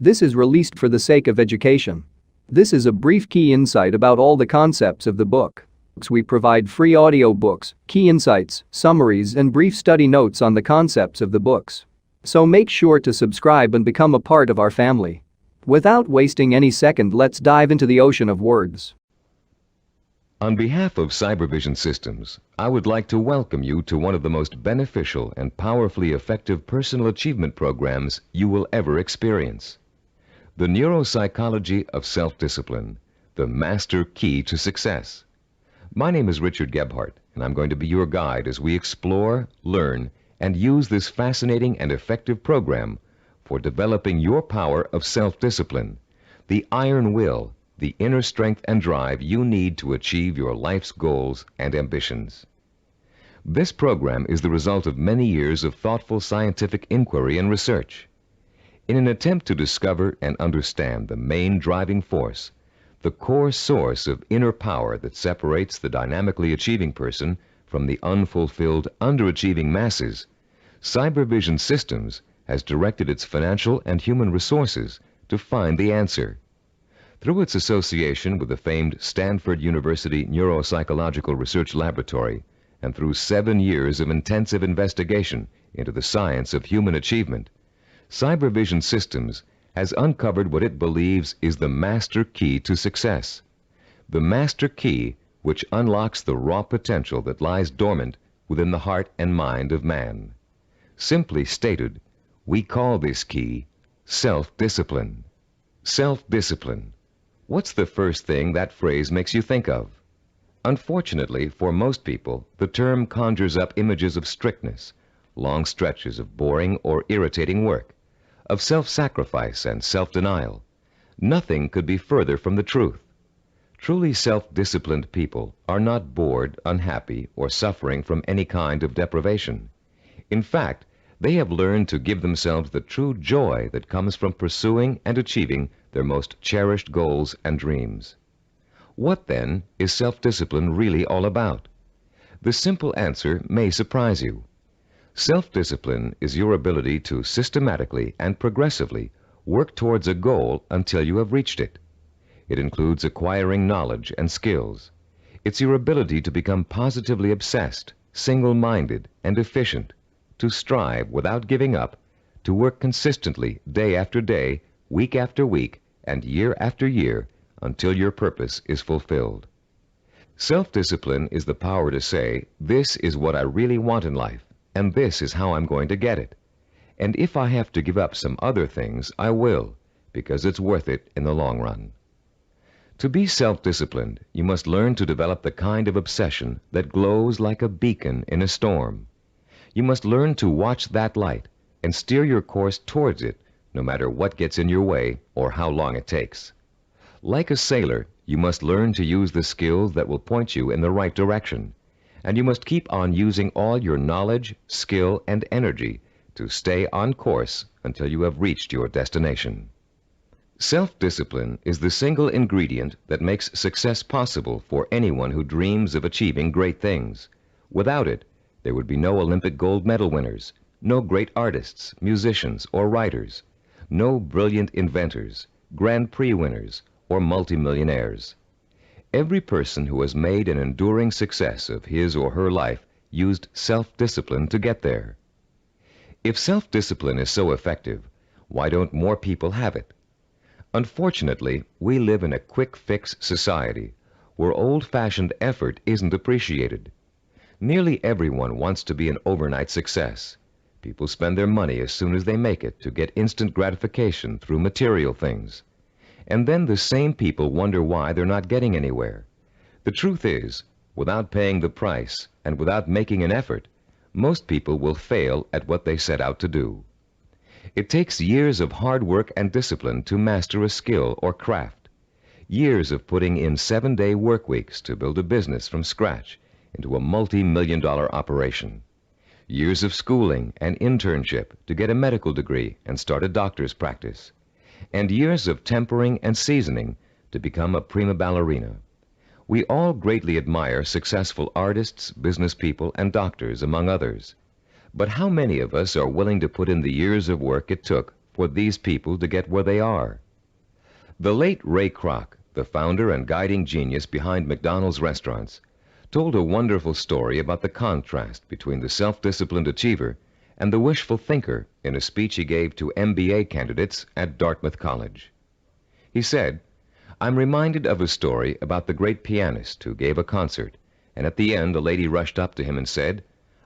This is released for the sake of education. This is a brief key insight about all the concepts of the book. We provide free audio books, key insights, summaries and brief study notes on the concepts of the books. So make sure to subscribe and become a part of our family. Without wasting any second, let's dive into the ocean of words. On behalf of Cybervision Systems, I would like to welcome you to one of the most beneficial and powerfully effective personal achievement programs you will ever experience. The Neuropsychology of Self-Discipline, the Master Key to Success. My name is Richard Gebhardt, and I'm going to be your guide as we explore, learn, and use this fascinating and effective program for developing your power of self-discipline, the iron will, the inner strength and drive you need to achieve your life's goals and ambitions. This program is the result of many years of thoughtful scientific inquiry and research. In an attempt to discover and understand the main driving force, the core source of inner power that separates the dynamically achieving person from the unfulfilled, underachieving masses, Cybervision Systems has directed its financial and human resources to find the answer. Through its association with the famed Stanford University Neuropsychological Research Laboratory, and through 7 years of intensive investigation into the science of human achievement, Cybervision Systems has uncovered what it believes is the master key to success. The master key which unlocks the raw potential that lies dormant within the heart and mind of man. Simply stated, we call this key self-discipline. Self-discipline. What's the first thing that phrase makes you think of? Unfortunately, for most people, the term conjures up images of strictness, long stretches of boring or irritating work, of self-sacrifice and self-denial. Nothing could be further from the truth. Truly self-disciplined people are not bored, unhappy, or suffering from any kind of deprivation. In fact, they have learned to give themselves the true joy that comes from pursuing and achieving their most cherished goals and dreams. What, then, is self-discipline really all about? The simple answer may surprise you. Self-discipline is your ability to systematically and progressively work towards a goal until you have reached it. It includes acquiring knowledge and skills. It's your ability to become positively obsessed, single-minded, and efficient, to strive without giving up, to work consistently day after day, week after week, and year after year until your purpose is fulfilled. Self-discipline is the power to say, this is what I really want in life, and this is how I'm going to get it. And if I have to give up some other things, I will, because it's worth it in the long run. To be self-disciplined, you must learn to develop the kind of obsession that glows like a beacon in a storm. You must learn to watch that light and steer your course towards it, no matter what gets in your way or how long it takes. Like a sailor, you must learn to use the skills that will point you in the right direction, and you must keep on using all your knowledge, skill, and energy to stay on course until you have reached your destination. Self-discipline is the single ingredient that makes success possible for anyone who dreams of achieving great things. Without it, there would be no Olympic gold medal winners, no great artists, musicians, or writers, no brilliant inventors, Grand Prix winners, or multimillionaires. Every person who has made an enduring success of his or her life used self-discipline to get there. If self-discipline is so effective, why don't more people have it? Unfortunately, we live in a quick-fix society where old-fashioned effort isn't appreciated. Nearly everyone wants to be an overnight success. People spend their money as soon as they make it to get instant gratification through material things. And then the same people wonder why they're not getting anywhere. The truth is, without paying the price and without making an effort, most people will fail at what they set out to do. It takes years of hard work and discipline to master a skill or craft. Years of putting in 7-day work weeks to build a business from scratch into a multi-million-dollar operation. Years of schooling and internship to get a medical degree and start a doctor's practice. And years of tempering and seasoning to become a prima ballerina. We all greatly admire successful artists, business people, and doctors, among others. But how many of us are willing to put in the years of work it took for these people to get where they are. The late Ray Kroc, the founder and guiding genius behind McDonald's restaurants, told a wonderful story about the contrast between the self-disciplined achiever and the wishful thinker in a speech he gave to MBA candidates at Dartmouth College. He said, "I'm reminded of a story about the great pianist who gave a concert, and at the end a lady rushed up to him and said,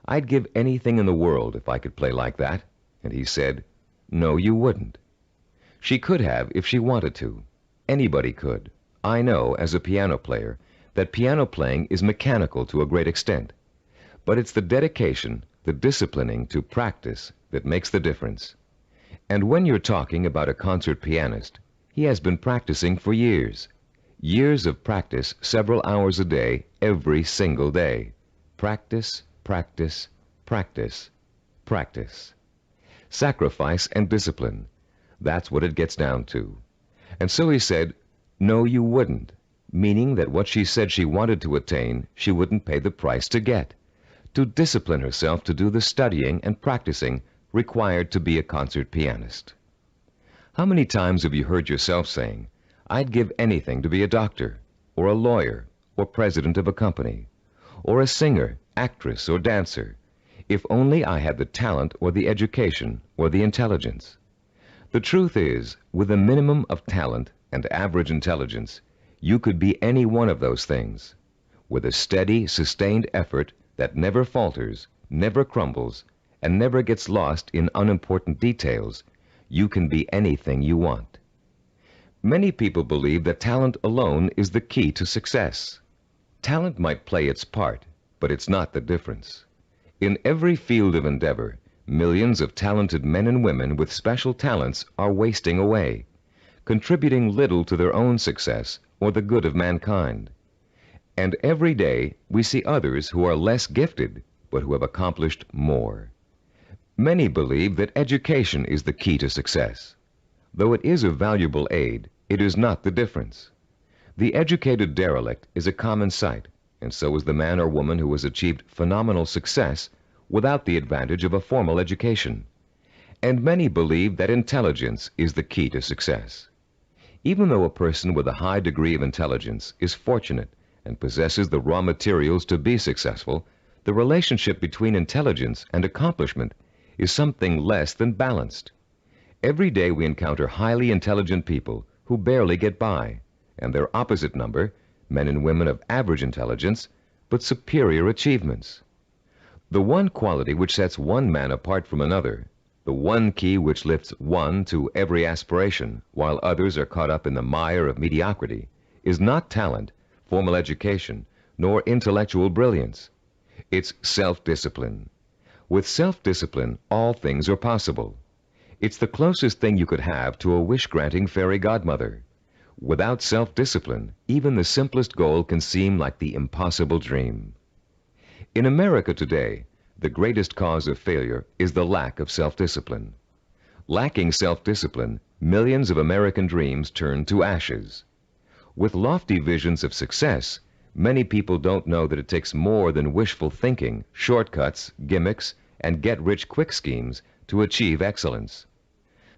'I'd give anything in the world if I could play like that.' And he said, 'No, you wouldn't.' She could have if she wanted to. Anybody could. I know, as a piano player, that piano playing is mechanical to a great extent. But it's the dedication, the disciplining to practice that makes the difference. And when you're talking about a concert pianist, he has been practicing for years. Years of practice, several hours a day, every single day. Practice, practice, practice, practice. Sacrifice and discipline. That's what it gets down to. And so he said, 'No, you wouldn't,' meaning that what she said she wanted to attain, she wouldn't pay the price to get. To discipline herself to do the studying and practicing required to be a concert pianist. How many times have you heard yourself saying, 'I'd give anything to be a doctor, or a lawyer, or president of a company, or a singer, actress, or dancer, if only I had the talent or the education or the intelligence?' The truth is, with a minimum of talent and average intelligence, you could be any one of those things. With a steady, sustained effort that never falters, never crumbles, and never gets lost in unimportant details, you can be anything you want. Many people believe that talent alone is the key to success. Talent might play its part, but it's not the difference. In every field of endeavor, millions of talented men and women with special talents are wasting away, contributing little to their own success or the good of mankind. And every day we see others who are less gifted, but who have accomplished more. Many believe that education is the key to success. Though it is a valuable aid, it is not the difference. The educated derelict is a common sight, and so is the man or woman who has achieved phenomenal success without the advantage of a formal education. And many believe that intelligence is the key to success. Even though a person with a high degree of intelligence is fortunate and possesses the raw materials to be successful, the relationship between intelligence and accomplishment is something less than balanced. Every day we encounter highly intelligent people who barely get by, and their opposite number, men and women of average intelligence, but superior achievements. The one quality which sets one man apart from another, the one key which lifts one to every aspiration, while others are caught up in the mire of mediocrity, is not talent, formal education, nor intellectual brilliance. It's self-discipline. With self-discipline, all things are possible. It's the closest thing you could have to a wish-granting fairy godmother. Without self-discipline, even the simplest goal can seem like the impossible dream. In America today, the greatest cause of failure is the lack of self-discipline. Lacking self-discipline, millions of American dreams turn to ashes. With lofty visions of success, many people don't know that it takes more than wishful thinking, shortcuts, gimmicks, and get-rich-quick schemes to achieve excellence.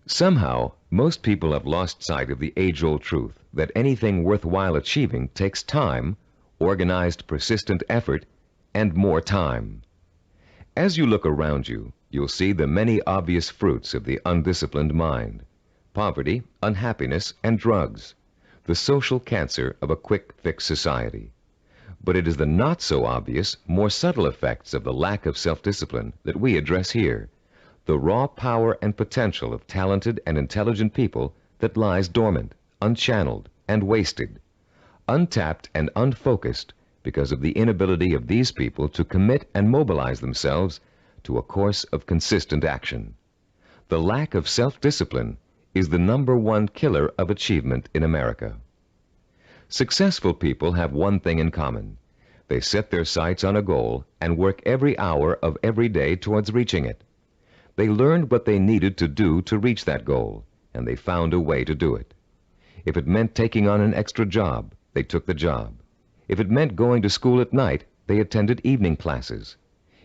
Somehow, most people have lost sight of the age-old truth that anything worthwhile achieving takes time, organized, persistent effort, and more time. As you look around you, you'll see the many obvious fruits of the undisciplined mind: poverty, unhappiness, and drugs, the social cancer of a quick-fix society. But it is the not-so-obvious, more subtle effects of the lack of self-discipline that we address here, the raw power and potential of talented and intelligent people that lies dormant, unchanneled, and wasted, untapped and unfocused because of the inability of these people to commit and mobilize themselves to a course of consistent action. The lack of self-discipline is the #1 killer of achievement in America. Successful people have one thing in common. They set their sights on a goal and work every hour of every day towards reaching it. They learned what they needed to do to reach that goal, and they found a way to do it. If it meant taking on an extra job, they took the job. If it meant going to school at night, they attended evening classes.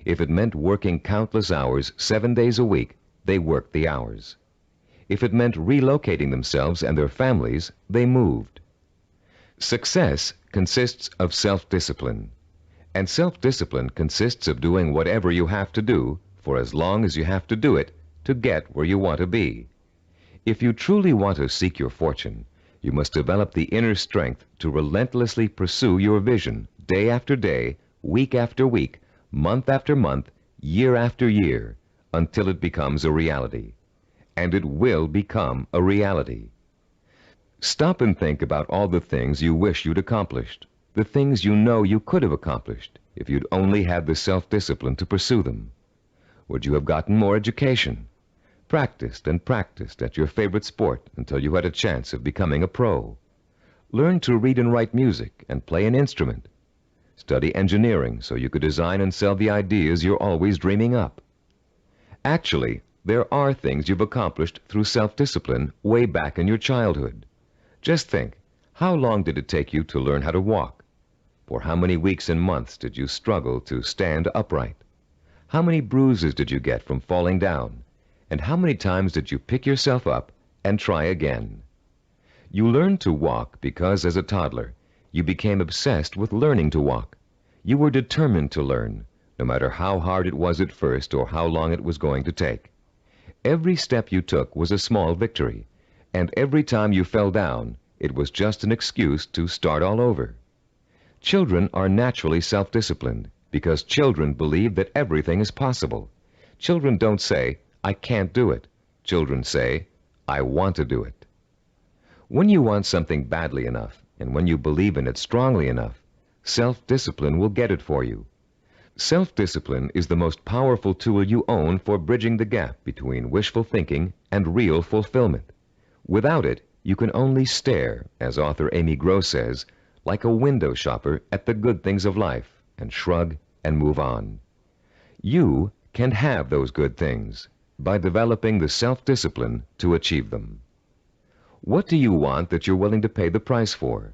If it meant working countless hours 7 days a week, they worked the hours. If it meant relocating themselves and their families, they moved. Success consists of self-discipline, and self-discipline consists of doing whatever you have to do for as long as you have to do it to get where you want to be. If you truly want to seek your fortune, you must develop the inner strength to relentlessly pursue your vision day after day, week after week, month after month, year after year, until it becomes a reality. And it will become a reality. Stop and think about all the things you wish you'd accomplished, the things you know you could have accomplished if you'd only had the self-discipline to pursue them. Would you have gotten more education? Practiced and practiced at your favorite sport until you had a chance of becoming a pro? Learn to read and write music and play an instrument? Study engineering so you could design and sell the ideas you're always dreaming up? Actually, there are things you've accomplished through self-discipline way back in your childhood. Just think, how long did it take you to learn how to walk? For how many weeks and months did you struggle to stand upright? How many bruises did you get from falling down? And how many times did you pick yourself up and try again? You learned to walk because as a toddler, you became obsessed with learning to walk. You were determined to learn, no matter how hard it was at first or how long it was going to take. Every step you took was a small victory, and every time you fell down, it was just an excuse to start all over. Children are naturally self-disciplined because children believe that everything is possible. Children don't say, "I can't do it." Children say, "I want to do it." When you want something badly enough, and when you believe in it strongly enough, self-discipline will get it for you. Self-discipline is the most powerful tool you own for bridging the gap between wishful thinking and real fulfillment. Without it, you can only stare, as author Amy Gross says, like a window shopper at the good things of life and shrug and move on. You can have those good things by developing the self-discipline to achieve them. What do you want that you're willing to pay the price for?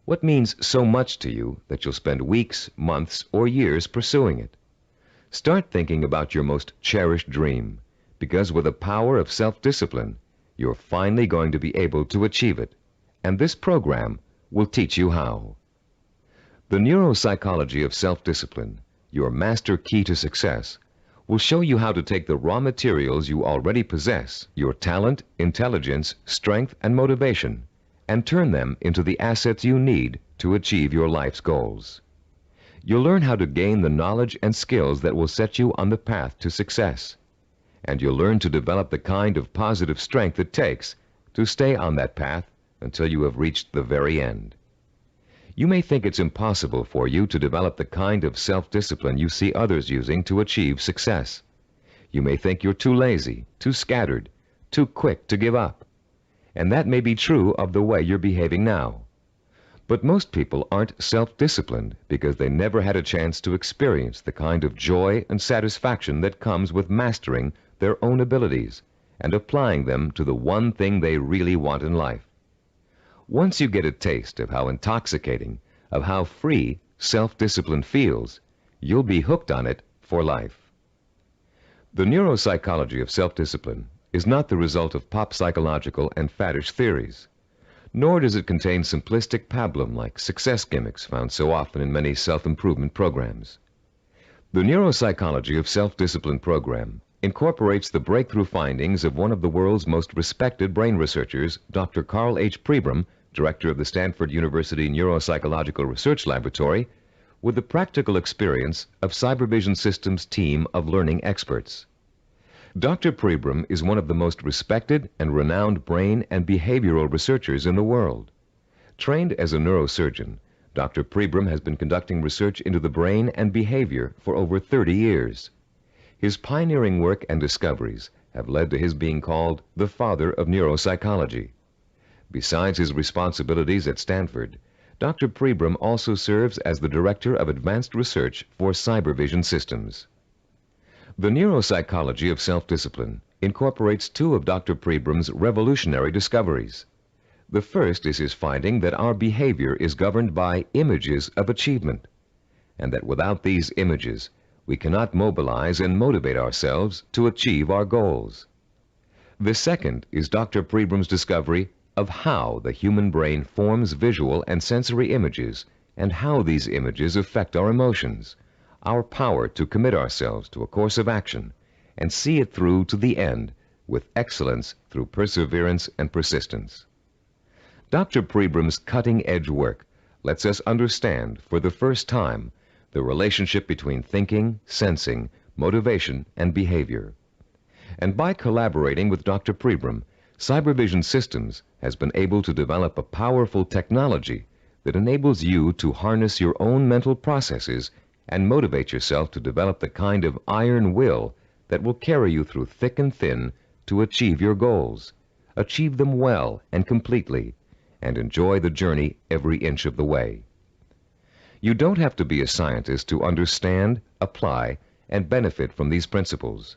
What means so much to you that you'll spend weeks, months, or years pursuing it? Start thinking about your most cherished dream, because with the power of self-discipline, you're finally going to be able to achieve it, and this program will teach you how. The neuropsychology of self-discipline, your master key to success, will show you how to take the raw materials you already possess, your talent, intelligence, strength, and motivation, and turn them into the assets you need to achieve your life's goals. You'll learn how to gain the knowledge and skills that will set you on the path to success. And you'll learn to develop the kind of positive strength it takes to stay on that path until you have reached the very end. You may think it's impossible for you to develop the kind of self-discipline you see others using to achieve success. You may think you're too lazy, too scattered, too quick to give up. And that may be true of the way you're behaving now. But most people aren't self-disciplined because they never had a chance to experience the kind of joy and satisfaction that comes with mastering their own abilities and applying them to the one thing they really want in life. Once you get a taste of how intoxicating, of how free self-discipline feels, you'll be hooked on it for life. The neuropsychology of self-discipline is not the result of pop psychological and faddish theories, nor does it contain simplistic pablum-like success gimmicks found so often in many self-improvement programs. The neuropsychology of self-discipline program incorporates the breakthrough findings of one of the world's most respected brain researchers, Dr. Carl H. Pribram, director of the Stanford University Neuropsychological Research Laboratory, with the practical experience of Cybervision Systems' team of learning experts. Dr. Pribram is one of the most respected and renowned brain and behavioral researchers in the world. Trained as a neurosurgeon, Dr. Pribram has been conducting research into the brain and behavior for over 30 years. His pioneering work and discoveries have led to his being called the father of neuropsychology. Besides his responsibilities at Stanford, Dr. Pribram also serves as the Director of Advanced Research for Cybervision Systems. The neuropsychology of self-discipline incorporates two of Dr. Pribram's revolutionary discoveries. The first is his finding that our behavior is governed by images of achievement, and that without these images, we cannot mobilize and motivate ourselves to achieve our goals. The second is Dr. Prebram's discovery of how the human brain forms visual and sensory images and how these images affect our emotions, our power to commit ourselves to a course of action and see it through to the end with excellence through perseverance and persistence. Dr. Prebram's cutting-edge work lets us understand for the first time the relationship between thinking, sensing, motivation, and behavior. And by collaborating with Dr. Prebram, Cybervision Systems has been able to develop a powerful technology that enables you to harness your own mental processes and motivate yourself to develop the kind of iron will that will carry you through thick and thin to achieve your goals, achieve them well and completely, and enjoy the journey every inch of the way. You don't have to be a scientist to understand, apply, and benefit from these principles.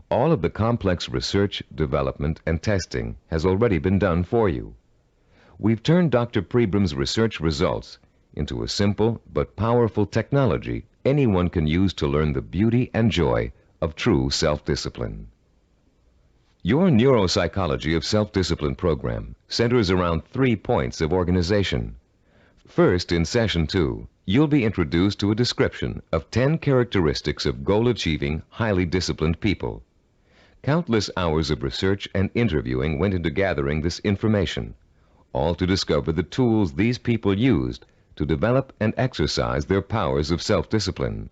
All of the complex research, development, and testing has already been done for you. We've turned Dr. Prebram's research results into a simple but powerful technology anyone can use to learn the beauty and joy of true self-discipline. Your Neuropsychology of Self-Discipline program centers around 3 points of organization. First, in Session 2, you'll be introduced to a description of 10 characteristics of goal-achieving, highly disciplined people. Countless hours of research and interviewing went into gathering this information, all to discover the tools these people used to develop and exercise their powers of self-discipline.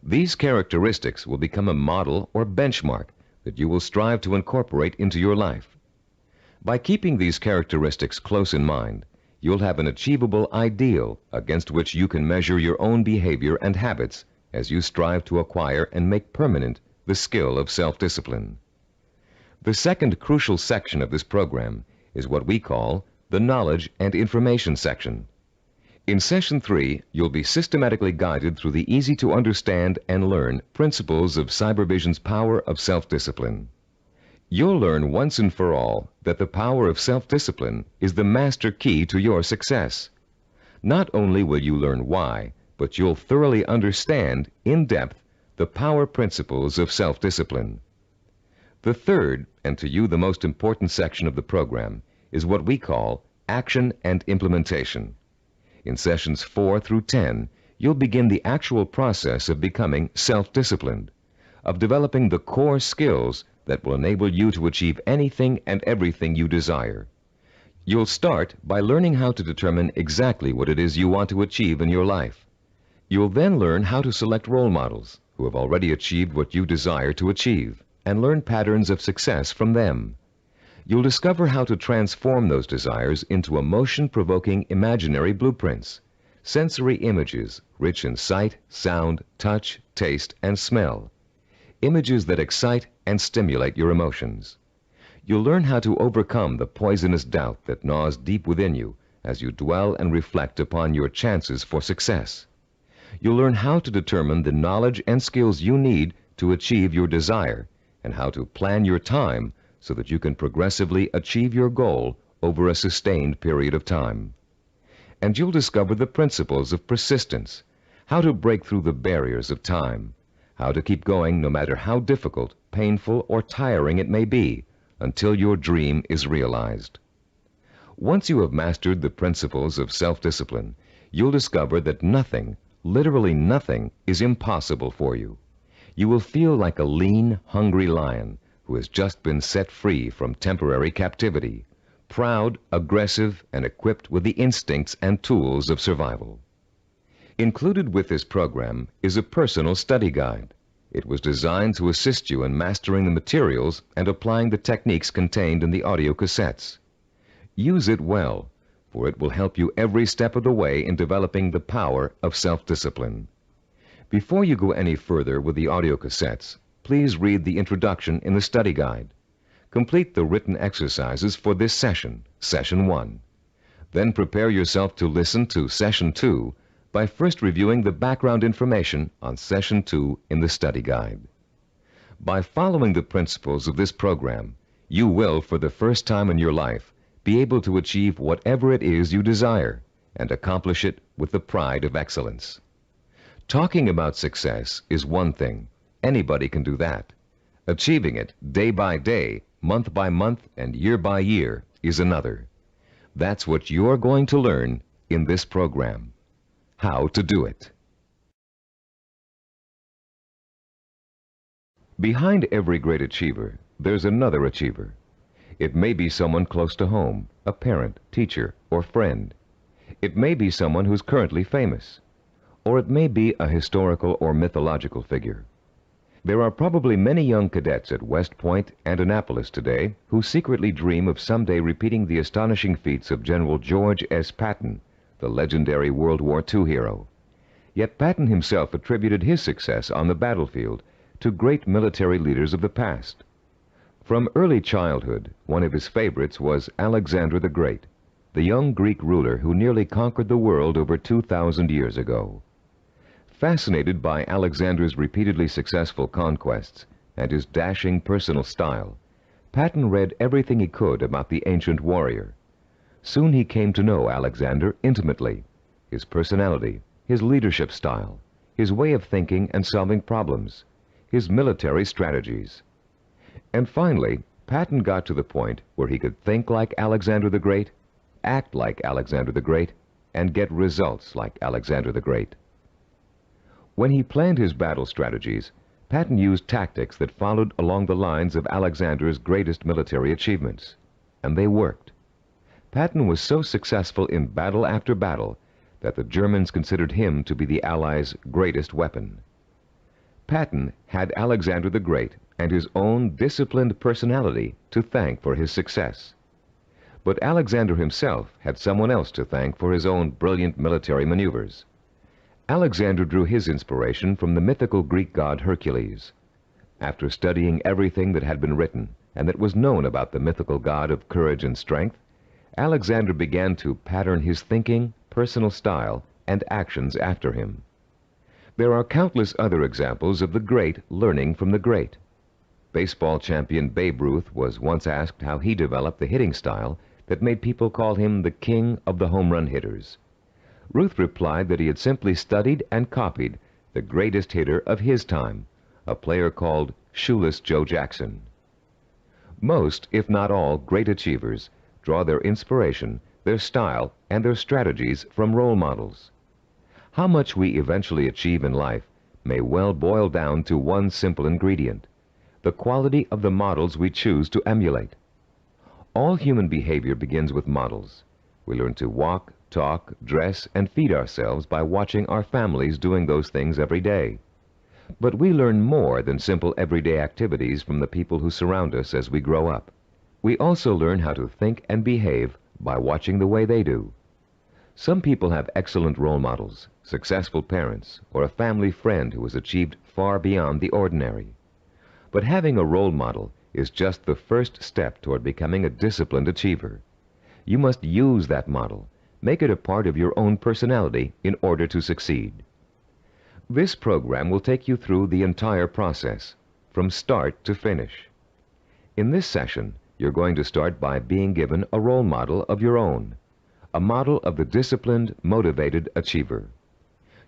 These characteristics will become a model or benchmark that you will strive to incorporate into your life. By keeping these characteristics close in mind, you'll have an achievable ideal against which you can measure your own behavior and habits as you strive to acquire and make permanent the skill of self-discipline. The second crucial section of this program is what we call the Knowledge and Information section. In Session 3, you'll be systematically guided through the easy-to-understand and learn principles of Cybervision's power of self-discipline. You'll learn once and for all that the power of self-discipline is the master key to your success. Not only will you learn why, but you'll thoroughly understand, in depth, the power principles of self-discipline. The third, and to you the most important section of the program, is what we call Action and Implementation. In Sessions 4 through 10, you'll begin the actual process of becoming self-disciplined, of developing the core skills that will enable you to achieve anything and everything you desire. You'll start by learning how to determine exactly what it is you want to achieve in your life. You'll then learn how to select role models who have already achieved what you desire to achieve, and learn patterns of success from them. You'll discover how to transform those desires into emotion-provoking imaginary blueprints, sensory images rich in sight, sound, touch, taste, and smell, images that excite and stimulate your emotions. You'll learn how to overcome the poisonous doubt that gnaws deep within you as you dwell and reflect upon your chances for success. You'll learn how to determine the knowledge and skills you need to achieve your desire and how to plan your time so that you can progressively achieve your goal over a sustained period of time. And you'll discover the principles of persistence, how to break through the barriers of time, how to keep going no matter how difficult, painful, or tiring it may be until your dream is realized. Once you have mastered the principles of self-discipline, you'll discover that nothing, literally nothing, is impossible for you. You will feel like a lean, hungry lion who has just been set free from temporary captivity, proud, aggressive, and equipped with the instincts and tools of survival. Included with this program is a personal study guide. It was designed to assist you in mastering the materials and applying the techniques contained in the audio cassettes. Use it well, for it will help you every step of the way in developing the power of self-discipline. Before you go any further with the audio cassettes, please read the introduction in the study guide. Complete the written exercises for this session, Session 1. Then prepare yourself to listen to Session 2 by first reviewing the background information on Session 2 in the study guide. By following the principles of this program, you will, for the first time in your life, be able to achieve whatever it is you desire and accomplish it with the pride of excellence. Talking about success is one thing. Anybody can do that. Achieving it day by day month by month and year by year is another. That's what you're going to learn in this program. How to do it. Behind every great achiever, there's another achiever. It may be someone close to home, a parent, teacher, or friend. It may be someone who's currently famous. Or it may be a historical or mythological figure. There are probably many young cadets at West Point and Annapolis today who secretly dream of someday repeating the astonishing feats of General George S. Patton, the legendary World War II hero. Yet Patton himself attributed his success on the battlefield to great military leaders of the past. From early childhood, one of his favorites was Alexander the Great, the young Greek ruler who nearly conquered the world over 2,000 years ago. Fascinated by Alexander's repeatedly successful conquests and his dashing personal style, Patton read everything he could about the ancient warrior. Soon he came to know Alexander intimately, his personality, his leadership style, his way of thinking and solving problems, his military strategies. And finally, Patton got to the point where he could think like Alexander the Great, act like Alexander the Great, and get results like Alexander the Great. When he planned his battle strategies, Patton used tactics that followed along the lines of Alexander's greatest military achievements, and they worked. Patton was so successful in battle after battle that the Germans considered him to be the Allies' greatest weapon. Patton had Alexander the Great and his own disciplined personality to thank for his success. But Alexander himself had someone else to thank for his own brilliant military maneuvers. Alexander drew his inspiration from the mythical Greek god Hercules. After studying everything that had been written and that was known about the mythical god of courage and strength, Alexander began to pattern his thinking, personal style, and actions after him. There are countless other examples of the great learning from the great. Baseball champion Babe Ruth was once asked how he developed the hitting style that made people call him the king of the home run hitters. Ruth replied that he had simply studied and copied the greatest hitter of his time, a player called Shoeless Joe Jackson. Most, if not all, great achievers draw their inspiration, their style, and their strategies from role models. How much we eventually achieve in life may well boil down to one simple ingredient: the quality of the models we choose to emulate. All human behavior begins with models. We learn to walk, talk, dress, and feed ourselves by watching our families doing those things every day. But we learn more than simple everyday activities from the people who surround us as we grow up. We also learn how to think and behave by watching the way they do. Some people have excellent role models, successful parents, or a family friend who has achieved far beyond the ordinary. But having a role model is just the first step toward becoming a disciplined achiever. You must use that model, make it a part of your own personality in order to succeed. This program will take you through the entire process, from start to finish. In this session, you're going to start by being given a role model of your own, a model of the disciplined, motivated achiever.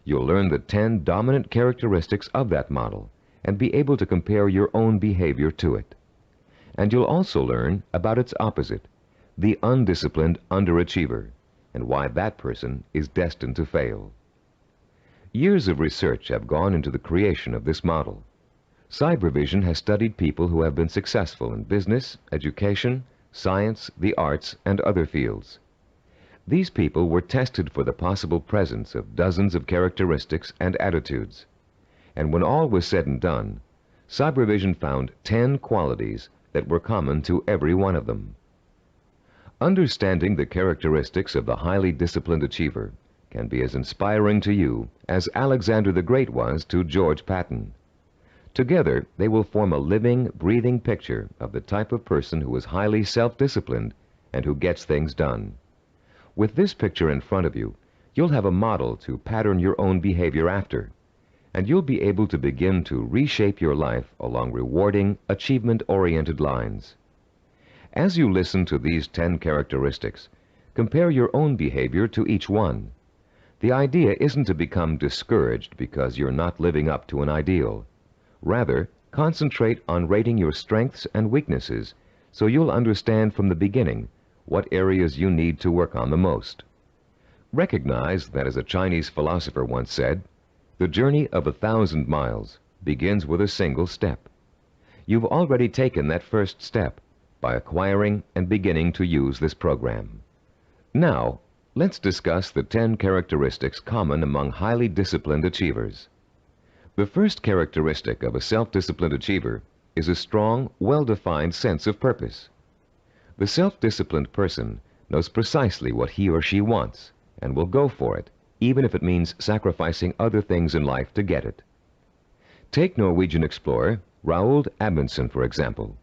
You'll learn the 10 dominant characteristics of that model and be able to compare your own behavior to it. And you'll also learn about its opposite, the undisciplined underachiever, and why that person is destined to fail. Years of research have gone into the creation of this model. Cybervision has studied people who have been successful in business, education, science, the arts, and other fields. These people were tested for the possible presence of dozens of characteristics and attitudes. And when all was said and done, Cybervision found 10 qualities that were common to every one of them. Understanding the characteristics of the highly disciplined achiever can be as inspiring to you as Alexander the Great was to George Patton. Together, they will form a living, breathing picture of the type of person who is highly self-disciplined and who gets things done. With this picture in front of you, you'll have a model to pattern your own behavior after, and you'll be able to begin to reshape your life along rewarding, achievement-oriented lines. As you listen to these 10 characteristics, compare your own behavior to each one. The idea isn't to become discouraged because you're not living up to an ideal. Rather, concentrate on rating your strengths and weaknesses so you'll understand from the beginning what areas you need to work on the most. Recognize that, as a Chinese philosopher once said, the journey of 1,000 miles begins with a single step. You've already taken that first step by acquiring and beginning to use this program. Now, let's discuss the 10 characteristics common among highly disciplined achievers. The first characteristic of a self-disciplined achiever is a strong, well-defined sense of purpose. The self-disciplined person knows precisely what he or she wants and will go for it, even if it means sacrificing other things in life to get it. Take Norwegian explorer Roald Amundsen, for example.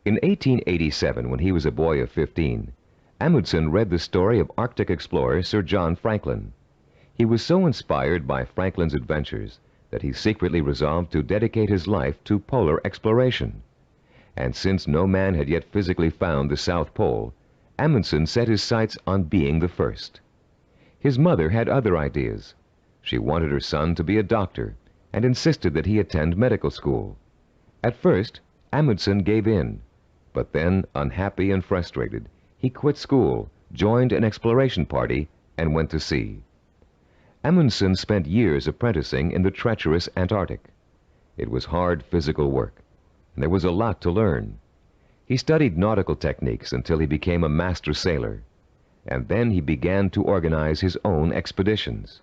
In 1887, when he was a boy of 15, Amundsen read the story of Arctic explorer Sir John Franklin. He was so inspired by Franklin's adventures that he secretly resolved to dedicate his life to polar exploration. And since no man had yet physically found the South Pole, Amundsen set his sights on being the first. His mother had other ideas. She wanted her son to be a doctor and insisted that he attend medical school. At first, Amundsen gave in, but then, unhappy and frustrated, he quit school, joined an exploration party, and went to sea. Amundsen spent years apprenticing in the treacherous Antarctic. It was hard physical work, and there was a lot to learn. He studied nautical techniques until he became a master sailor, and then he began to organize his own expeditions.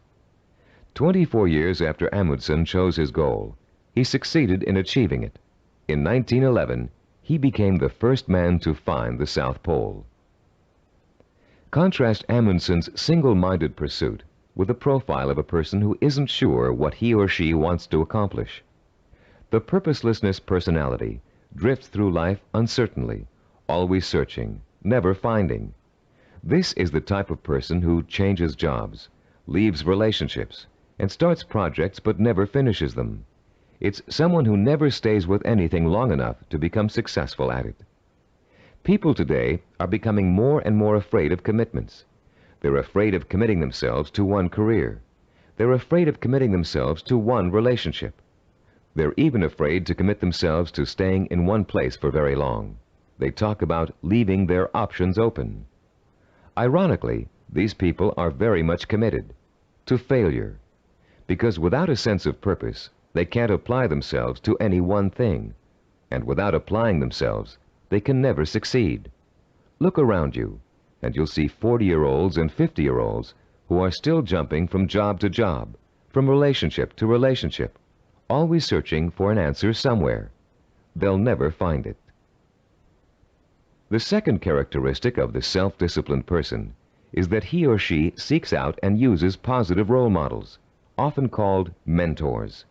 24 years after Amundsen chose his goal, he succeeded in achieving it. In 1911, he became the first man to find the South Pole. Contrast Amundsen's single-minded pursuit with the profile of a person who isn't sure what he or she wants to accomplish. The purposelessness personality drifts through life uncertainly, always searching, never finding. This is the type of person who changes jobs, leaves relationships, and starts projects but never finishes them. It's someone who never stays with anything long enough to become successful at it. People today are becoming more and more afraid of commitments. They're afraid of committing themselves to one career. They're afraid of committing themselves to one relationship. They're even afraid to commit themselves to staying in one place for very long. They talk about leaving their options open. Ironically, these people are very much committed to failure, because without a sense of purpose, they can't apply themselves to any one thing, and without applying themselves, they can never succeed. Look around you, and you'll see 40-year-olds and 50-year-olds who are still jumping from job to job, from relationship to relationship, always searching for an answer somewhere. They'll never find it. The second characteristic of the self-disciplined person is that he or she seeks out and uses positive role models, often called mentors.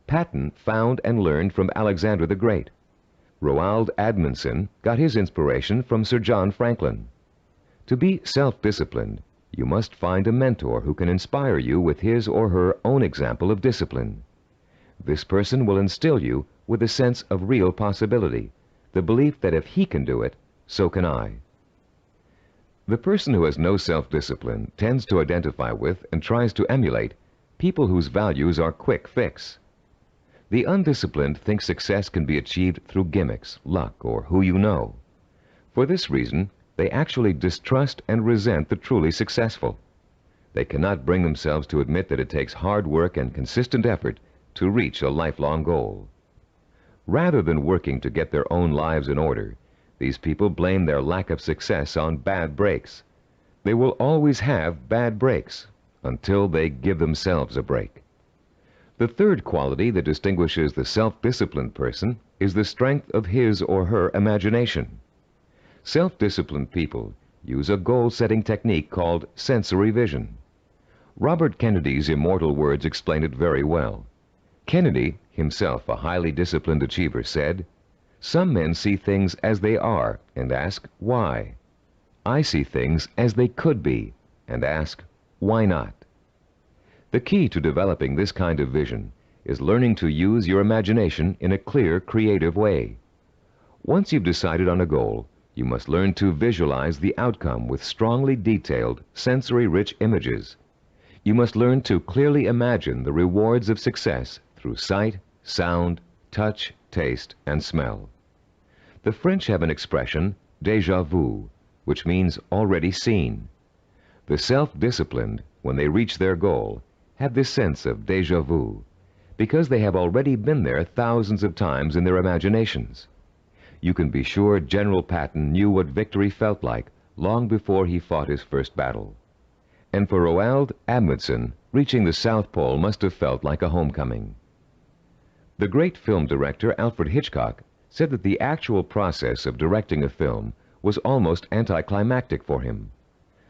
Patton found and learned from Alexander the Great. Roald Amundsen got his inspiration from Sir John Franklin. To be self-disciplined, you must find a mentor who can inspire you with his or her own example of discipline. This person will instill you with a sense of real possibility, the belief that if he can do it, so can I. The person who has no self-discipline tends to identify with and tries to emulate people whose values are quick fix. The undisciplined think success can be achieved through gimmicks, luck, or who you know. For this reason, they actually distrust and resent the truly successful. They cannot bring themselves to admit that it takes hard work and consistent effort to reach a lifelong goal. Rather than working to get their own lives in order, these people blame their lack of success on bad breaks. They will always have bad breaks until they give themselves a break. The third quality that distinguishes the self-disciplined person is the strength of his or her imagination. Self-disciplined people use a goal-setting technique called sensory vision. Robert Kennedy's immortal words explain it very well. Kennedy, himself a highly disciplined achiever, said, "Some men see things as they are and ask, why? I see things as they could be and ask, why not?" The key to developing this kind of vision is learning to use your imagination in a clear, creative way. Once you've decided on a goal, you must learn to visualize the outcome with strongly detailed, sensory-rich images. You must learn to clearly imagine the rewards of success through sight, sound, touch, taste, and smell. The French have an expression, déjà vu, which means already seen. The self-disciplined, when they reach their goal, have this sense of déjà vu, because they have already been there thousands of times in their imaginations. You can be sure General Patton knew what victory felt like long before he fought his first battle. And for Roald Amundsen, reaching the South Pole must have felt like a homecoming. The great film director Alfred Hitchcock said that the actual process of directing a film was almost anticlimactic for him.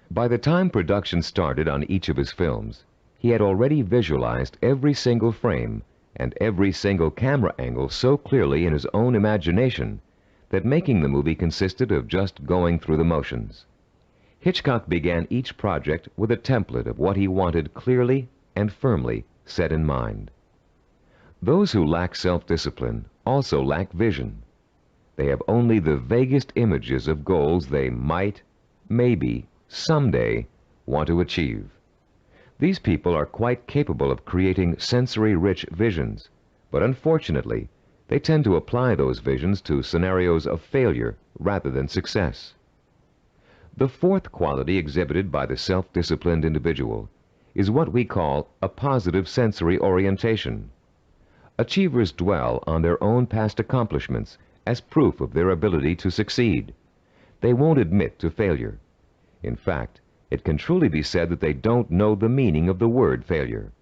By the time production started on each of his films, he had already visualized every single frame and every single camera angle so clearly in his own imagination that making the movie consisted of just going through the motions. Hitchcock began each project with a template of what he wanted clearly and firmly set in mind. Those who lack self-discipline also lack vision. They have only the vaguest images of goals they might, maybe, someday want to achieve. These people are quite capable of creating sensory-rich visions, but unfortunately, they tend to apply those visions to scenarios of failure rather than success. The fourth quality exhibited by the self-disciplined individual is what we call a positive sensory orientation. Achievers dwell on their own past accomplishments as proof of their ability to succeed. They won't admit to failure. In fact, it can truly be said that they don't know the meaning of the word failure.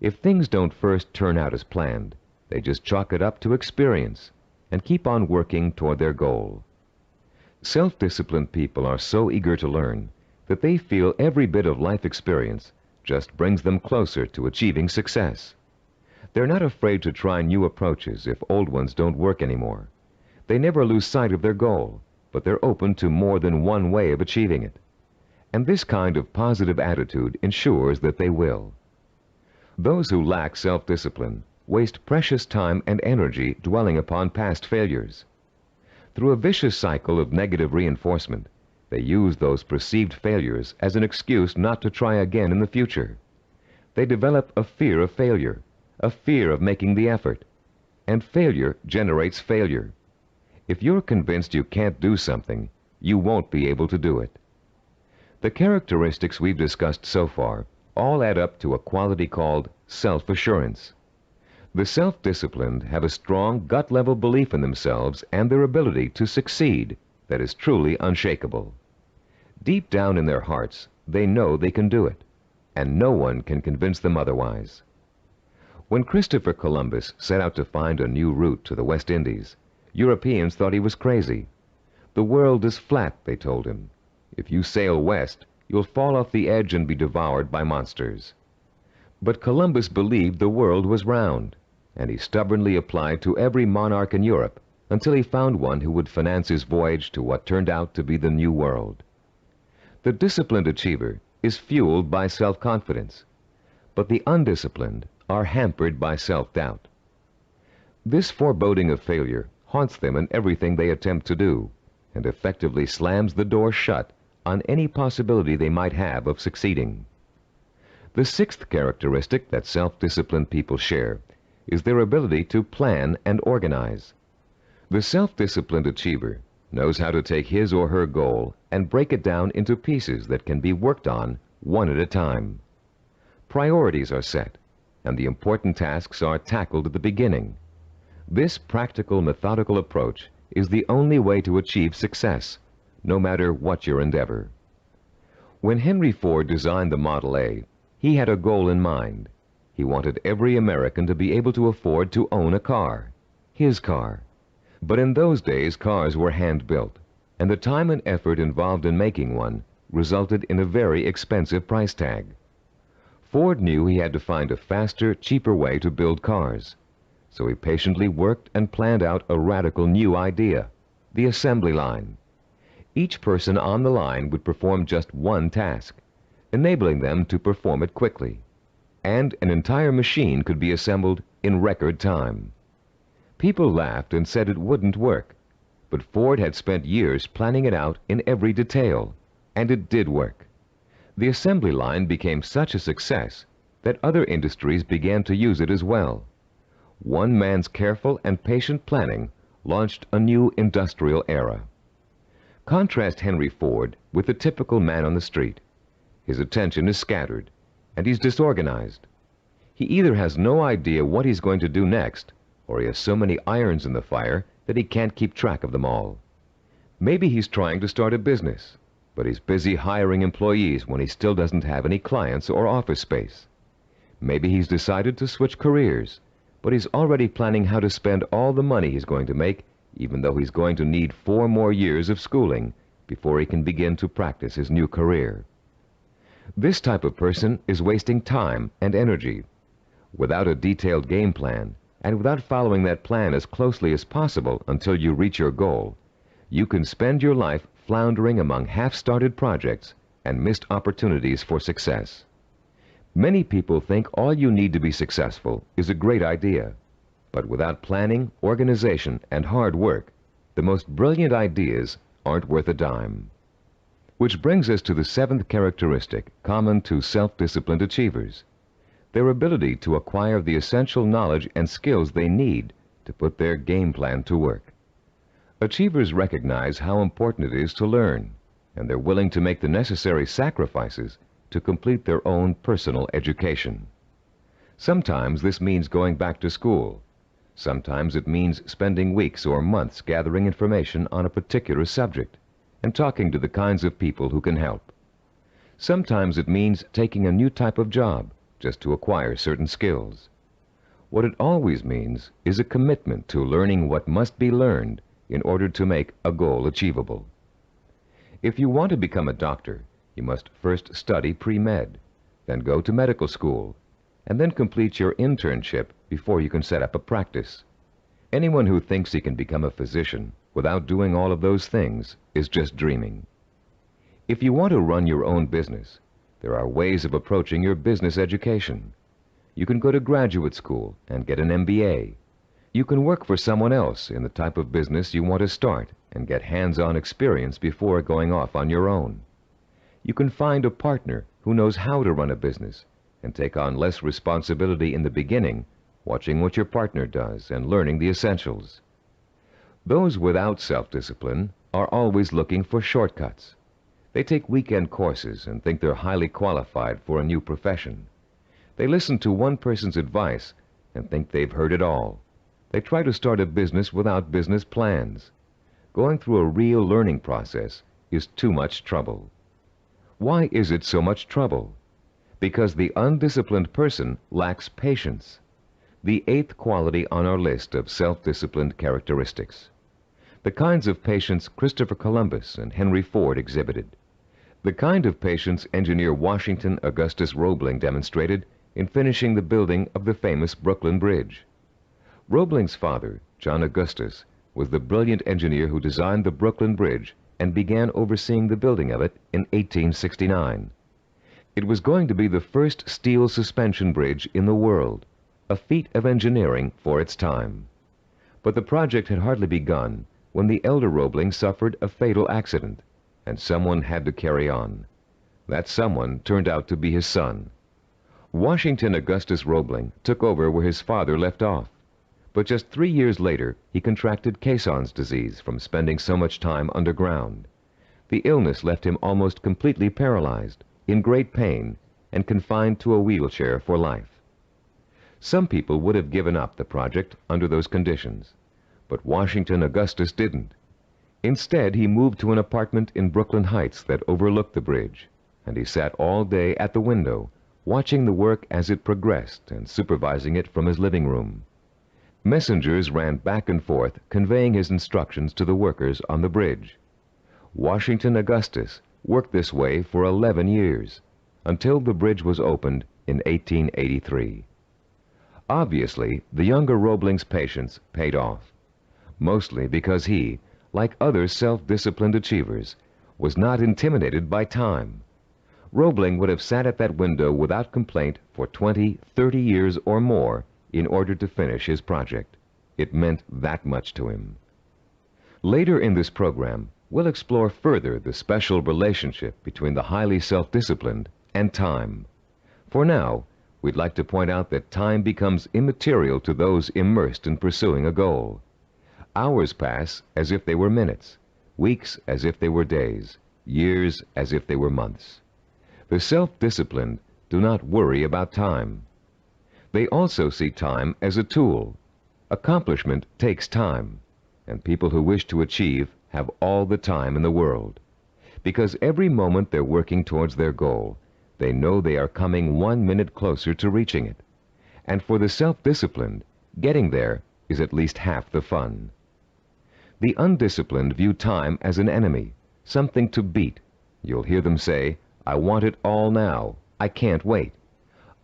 If things don't first turn out as planned, they just chalk it up to experience and keep on working toward their goal. Self-disciplined people are so eager to learn that they feel every bit of life experience just brings them closer to achieving success. They're not afraid to try new approaches if old ones don't work anymore. They never lose sight of their goal, but they're open to more than one way of achieving it. And this kind of positive attitude ensures that they will. Those who lack self-discipline waste precious time and energy dwelling upon past failures. Through a vicious cycle of negative reinforcement, they use those perceived failures as an excuse not to try again in the future. They develop a fear of failure, a fear of making the effort, and failure generates failure. If you're convinced you can't do something, you won't be able to do it. The characteristics we've discussed so far all add up to a quality called self-assurance. The self-disciplined have a strong gut-level belief in themselves and their ability to succeed that is truly unshakable. Deep down in their hearts, they know they can do it, and no one can convince them otherwise. When Christopher Columbus set out to find a new route to the West Indies, Europeans thought he was crazy. The world is flat, they told him. If you sail west, you'll fall off the edge and be devoured by monsters. But Columbus believed the world was round, and he stubbornly applied to every monarch in Europe until he found one who would finance his voyage to what turned out to be the New World. The disciplined achiever is fueled by self-confidence, but the undisciplined are hampered by self-doubt. This foreboding of failure haunts them in everything they attempt to do, and effectively slams the door shut on any possibility they might have of succeeding. The sixth characteristic that self-disciplined people share is their ability to plan and organize. The self-disciplined achiever knows how to take his or her goal and break it down into pieces that can be worked on one at a time. Priorities are set, and the important tasks are tackled at the beginning. This practical, methodical approach is the only way to achieve success, no matter what your endeavor. When Henry Ford designed the Model A, he had a goal in mind. He wanted every American to be able to afford to own a car, his car. But in those days, cars were hand-built, and the time and effort involved in making one resulted in a very expensive price tag. Ford knew he had to find a faster, cheaper way to build cars, so he patiently worked and planned out a radical new idea, the assembly line. Each person on the line would perform just one task, enabling them to perform it quickly, and an entire machine could be assembled in record time. People laughed and said it wouldn't work, but Ford had spent years planning it out in every detail, and it did work. The assembly line became such a success that other industries began to use it as well. One man's careful and patient planning launched a new industrial era. Contrast Henry Ford with the typical man on the street. His attention is scattered, and he's disorganized. He either has no idea what he's going to do next, or he has so many irons in the fire that he can't keep track of them all. Maybe he's trying to start a business, but he's busy hiring employees when he still doesn't have any clients or office space. Maybe he's decided to switch careers, but he's already planning how to spend all the money he's going to make, even though he's going to need 4 more years of schooling before he can begin to practice his new career. This type of person is wasting time and energy. Without a detailed game plan, and without following that plan as closely as possible until you reach your goal, you can spend your life floundering among half-started projects and missed opportunities for success. Many people think all you need to be successful is a great idea, but without planning, organization, and hard work, the most brilliant ideas aren't worth a dime. Which brings us to the 7th characteristic common to self-disciplined achievers: their ability to acquire the essential knowledge and skills they need to put their game plan to work. Achievers recognize how important it is to learn, and they're willing to make the necessary sacrifices to complete their own personal education. Sometimes this means going back to school. Sometimes it means spending weeks or months gathering information on a particular subject and talking to the kinds of people who can help. Sometimes it means taking a new type of job just to acquire certain skills. What it always means is a commitment to learning what must be learned in order to make a goal achievable. If you want to become a doctor, you must first study pre-med, then go to medical school, and then complete your internship before you can set up a practice. Anyone who thinks he can become a physician without doing all of those things is just dreaming. If you want to run your own business, there are ways of approaching your business education. You can go to graduate school and get an MBA. You can work for someone else in the type of business you want to start and get hands-on experience before going off on your own. You can find a partner who knows how to run a business and take on less responsibility in the beginning, watching what your partner does and learning the essentials. Those without self-discipline are always looking for shortcuts. They take weekend courses and think they're highly qualified for a new profession. They listen to one person's advice and think they've heard it all. They try to start a business without business plans. Going through a real learning process is too much trouble. Why is it so much trouble? Because the undisciplined person lacks patience, the 8th quality on our list of self-disciplined characteristics. The kinds of patience Christopher Columbus and Henry Ford exhibited. The kind of patience engineer Washington Augustus Roebling demonstrated in finishing the building of the famous Brooklyn Bridge. Roebling's father, John Augustus, was the brilliant engineer who designed the Brooklyn Bridge and began overseeing the building of it in 1869. It was going to be the first steel suspension bridge in the world, a feat of engineering for its time. But the project had hardly begun when the elder Roebling suffered a fatal accident, and someone had to carry on. That someone turned out to be his son. Washington Augustus Roebling took over where his father left off, but just 3 years later he contracted Caisson's disease from spending so much time underground. The illness left him almost completely paralyzed, in great pain, and confined to a wheelchair for life. Some people would have given up the project under those conditions, but Washington Augustus didn't. Instead, he moved to an apartment in Brooklyn Heights that overlooked the bridge, and he sat all day at the window, watching the work as it progressed and supervising it from his living room. Messengers ran back and forth, conveying his instructions to the workers on the bridge. Washington Augustus worked this way for 11 years, until the bridge was opened in 1883. Obviously, the younger Roebling's patience paid off, mostly because he, like other self-disciplined achievers, was not intimidated by time. Roebling would have sat at that window without complaint for 20, 30 years or more in order to finish his project. It meant that much to him. Later in this program, we'll explore further the special relationship between the highly self-disciplined and time. For now, we'd like to point out that time becomes immaterial to those immersed in pursuing a goal. Hours pass as if they were minutes, weeks as if they were days, years as if they were months. The self-disciplined do not worry about time. They also see time as a tool. Accomplishment takes time, and people who wish to achieve have all the time in the world. Because every moment they're working towards their goal, they know they are coming 1 minute closer to reaching it. And for the self-disciplined, getting there is at least half the fun. The undisciplined view time as an enemy, something to beat. You'll hear them say, "I want it all now. I can't wait."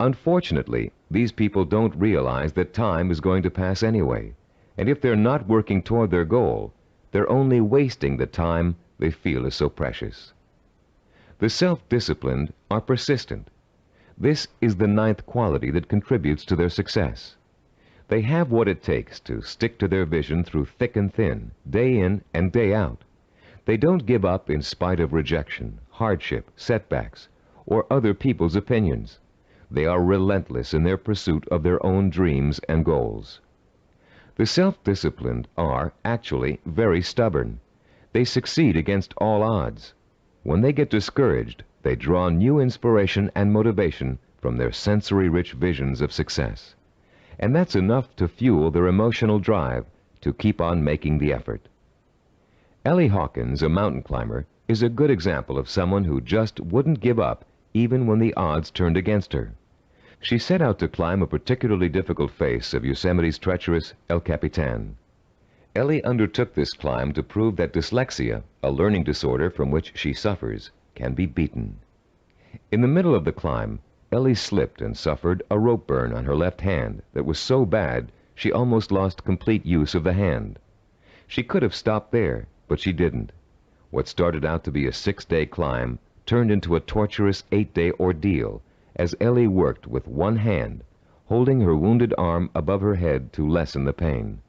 Unfortunately, these people don't realize that time is going to pass anyway, and if they're not working toward their goal, they're only wasting the time they feel is so precious. The self-disciplined are persistent. This is the 9th quality that contributes to their success. They have what it takes to stick to their vision through thick and thin, day in and day out. They don't give up in spite of rejection, hardship, setbacks, or other people's opinions. They are relentless in their pursuit of their own dreams and goals. The self-disciplined are, actually, very stubborn. They succeed against all odds. When they get discouraged, they draw new inspiration and motivation from their sensory-rich visions of success. And that's enough to fuel their emotional drive to keep on making the effort. Ellie Hawkins, a mountain climber, is a good example of someone who just wouldn't give up even when the odds turned against her. She set out to climb a particularly difficult face of Yosemite's treacherous El Capitan. Ellie undertook this climb to prove that dyslexia, a learning disorder from which she suffers, can be beaten. In the middle of the climb, Ellie slipped and suffered a rope burn on her left hand that was so bad she almost lost complete use of the hand. She could have stopped there, but she didn't. What started out to be a 6-day climb turned into a torturous 8-day ordeal as Ellie worked with one hand, holding her wounded arm above her head to lessen the pain.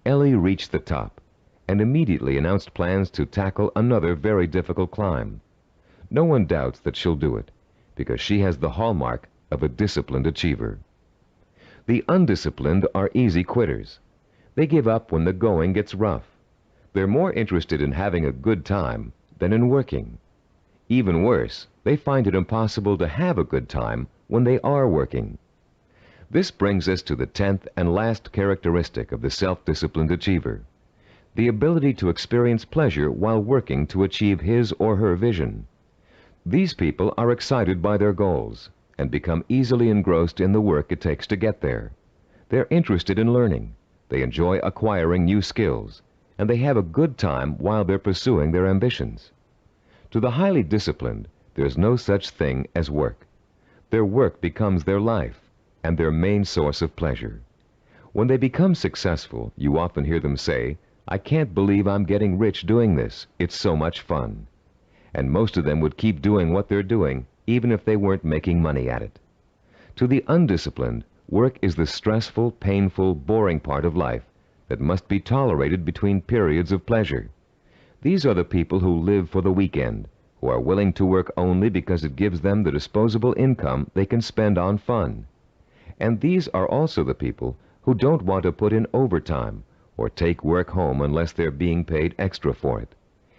Ellie reached the top and immediately announced plans to tackle another very difficult climb. No one doubts that she'll do it, because she has the hallmark of a disciplined achiever. The undisciplined are easy quitters. They give up when the going gets rough. They're more interested in having a good time than in working. Even worse, they find it impossible to have a good time when they are working. This brings us to the 10th and last characteristic of the self-disciplined achiever: the ability to experience pleasure while working to achieve his or her vision. These people are excited by their goals and become easily engrossed in the work it takes to get there. They're interested in learning, they enjoy acquiring new skills, and they have a good time while they're pursuing their ambitions. To the highly disciplined, there's no such thing as work. Their work becomes their life and their main source of pleasure. When they become successful, you often hear them say, "I can't believe I'm getting rich doing this. It's so much fun." And most of them would keep doing what they're doing, even if they weren't making money at it. To the undisciplined, work is the stressful, painful, boring part of life that must be tolerated between periods of pleasure. These are the people who live for the weekend, who are willing to work only because it gives them the disposable income they can spend on fun. And these are also the people who don't want to put in overtime or take work home unless they're being paid extra for it.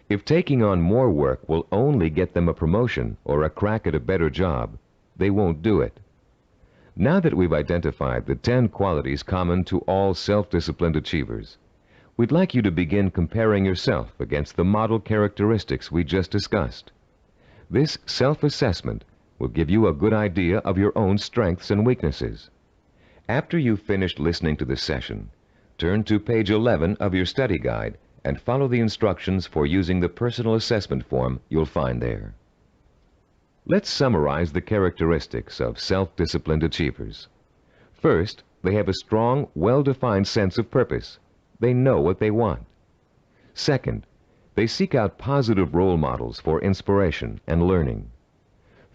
If taking on more work will only get them a promotion or a crack at a better job, they won't do it. Now that we've identified the 10 qualities common to all self-disciplined achievers, we'd like you to begin comparing yourself against the model characteristics we just discussed. This self-assessment will give you a good idea of your own strengths and weaknesses. After you've finished listening to this session, turn to page 11 of your study guide and follow the instructions for using the personal assessment form you'll find there. Let's summarize the characteristics of self-disciplined achievers. First, they have a strong, well-defined sense of purpose. They know what they want. Second, they seek out positive role models for inspiration and learning.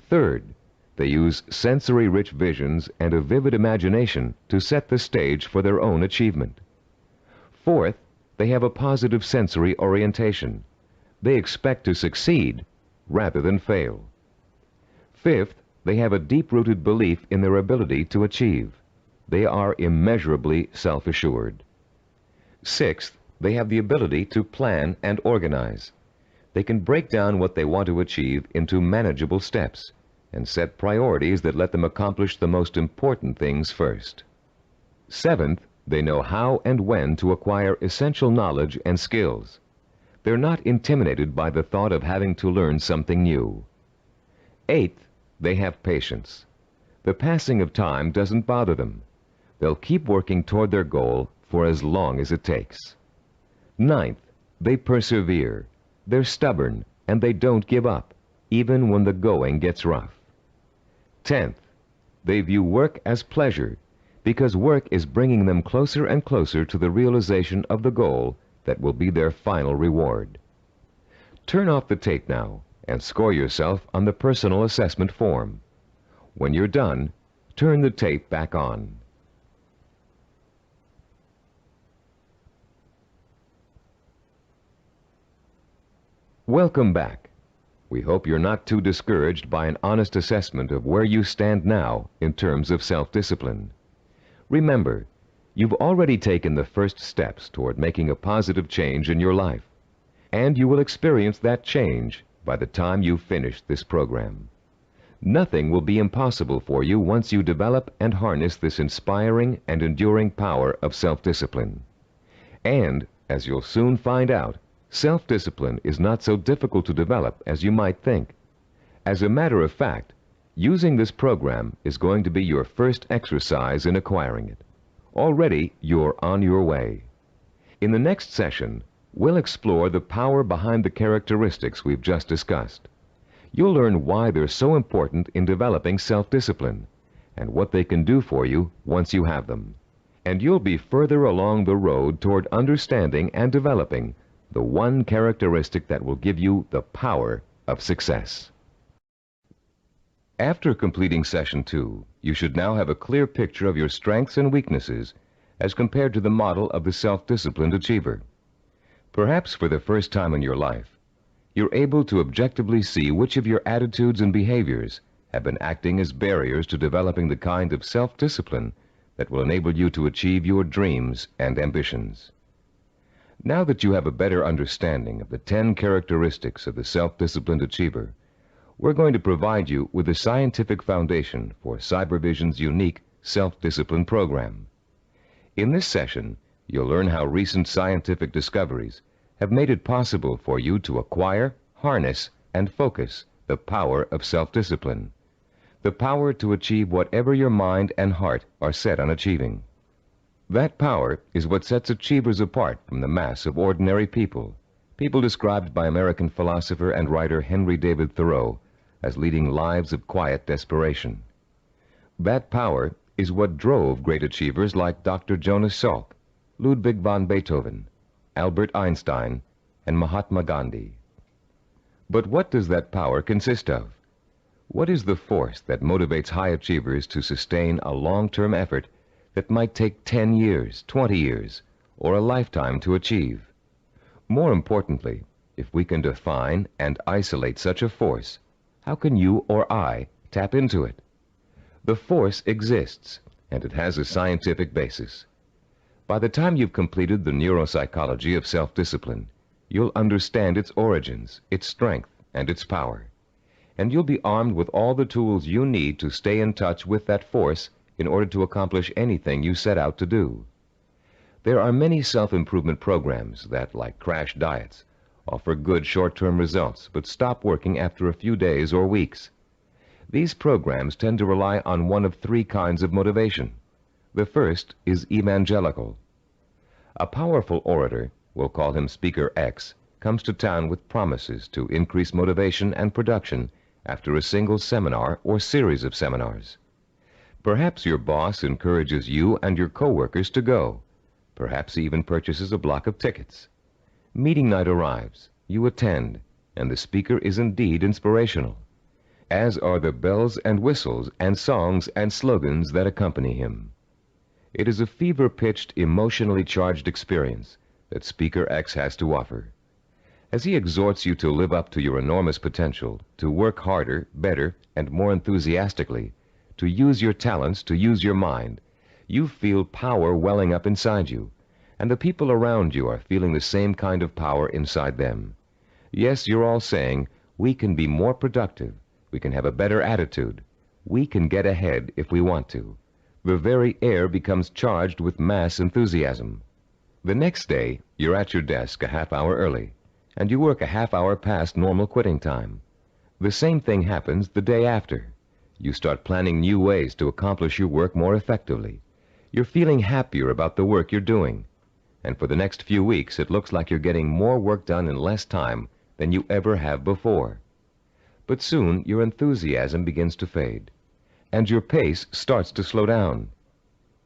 Third, they use sensory-rich visions and a vivid imagination to set the stage for their own achievement. Fourth, they have a positive sensory orientation. They expect to succeed rather than fail. Fifth, they have a deep-rooted belief in their ability to achieve. They are immeasurably self-assured. Sixth, They have the ability to plan and organize. They can break down what they want to achieve into manageable steps and set priorities that let them accomplish the most important things first. Seventh, they know how and when to acquire essential knowledge and skills. They're not intimidated by the thought of having to learn something new. Eighth, they have patience. The passing of time doesn't bother them. They'll keep working toward their goal for as long as it takes. Ninth, they persevere. They're stubborn, and they don't give up, even when the going gets rough. 10th, they view work as pleasure, because work is bringing them closer and closer to the realization of the goal that will be their final reward. Turn off the tape now and score yourself on the personal assessment form. When you're done, turn the tape back on. Welcome back. We hope you're not too discouraged by an honest assessment of where you stand now in terms of self-discipline. Remember, you've already taken the first steps toward making a positive change in your life, and you will experience that change by the time you've finished this program. Nothing will be impossible for you once you develop and harness this inspiring and enduring power of self-discipline. And, as you'll soon find out, self-discipline is not so difficult to develop as you might think. As a matter of fact, using this program is going to be your first exercise in acquiring it. Already, you're on your way. In the next session, we'll explore the power behind the characteristics we've just discussed. You'll learn why they're so important in developing self-discipline and what they can do for you once you have them. And you'll be further along the road toward understanding and developing the one characteristic that will give you the power of success. After completing Session 2, you should now have a clear picture of your strengths and weaknesses as compared to the model of the self-disciplined achiever. Perhaps for the first time in your life, you're able to objectively see which of your attitudes and behaviors have been acting as barriers to developing the kind of self-discipline that will enable you to achieve your dreams and ambitions. Now that you have a better understanding of the 10 characteristics of the self-disciplined achiever, we're going to provide you with a scientific foundation for Cybervision's unique self-discipline program. In this session, you'll learn how recent scientific discoveries have made it possible for you to acquire, harness, and focus the power of self-discipline, the power to achieve whatever your mind and heart are set on achieving. That power is what sets achievers apart from the mass of ordinary people, people described by American philosopher and writer Henry David Thoreau as leading lives of quiet desperation. That power is what drove great achievers like Dr. Jonas Salk, Ludwig van Beethoven, Albert Einstein, and Mahatma Gandhi. But what does that power consist of? What is the force that motivates high achievers to sustain a long-term effort that might take 10 years, 20 years, or a lifetime to achieve? More importantly, if we can define and isolate such a force, how can you or I tap into it? The force exists, and it has a scientific basis. By the time you've completed the neuropsychology of self-discipline, you'll understand its origins, its strength, and its power. And you'll be armed with all the tools you need to stay in touch with that force in order to accomplish anything you set out to do. There are many self-improvement programs that, like crash diets, offer good short-term results but stop working after a few days or weeks. These programs tend to rely on one of 3 kinds of motivation. The first is evangelical. A powerful orator, we'll call him Speaker X, comes to town with promises to increase motivation and production after a single seminar or series of seminars. Perhaps your boss encourages you and your coworkers to go. Perhaps he even purchases a block of tickets. Meeting night arrives, you attend, and the speaker is indeed inspirational, as are the bells and whistles and songs and slogans that accompany him. It is a fever-pitched, emotionally charged experience that Speaker X has to offer. As he exhorts you to live up to your enormous potential, to work harder, better, and more enthusiastically, to use your talents, to use your mind, you feel power welling up inside you, and the people around you are feeling the same kind of power inside them. Yes, you're all saying, we can be more productive, we can have a better attitude, we can get ahead if we want to. The very air becomes charged with mass enthusiasm. The next day, you're at your desk a half hour early, and you work a half hour past normal quitting time. The same thing happens the day after. You start planning new ways to accomplish your work more effectively. You're feeling happier about the work you're doing. And for the next few weeks, it looks like you're getting more work done in less time than you ever have before. But soon, your enthusiasm begins to fade, and your pace starts to slow down.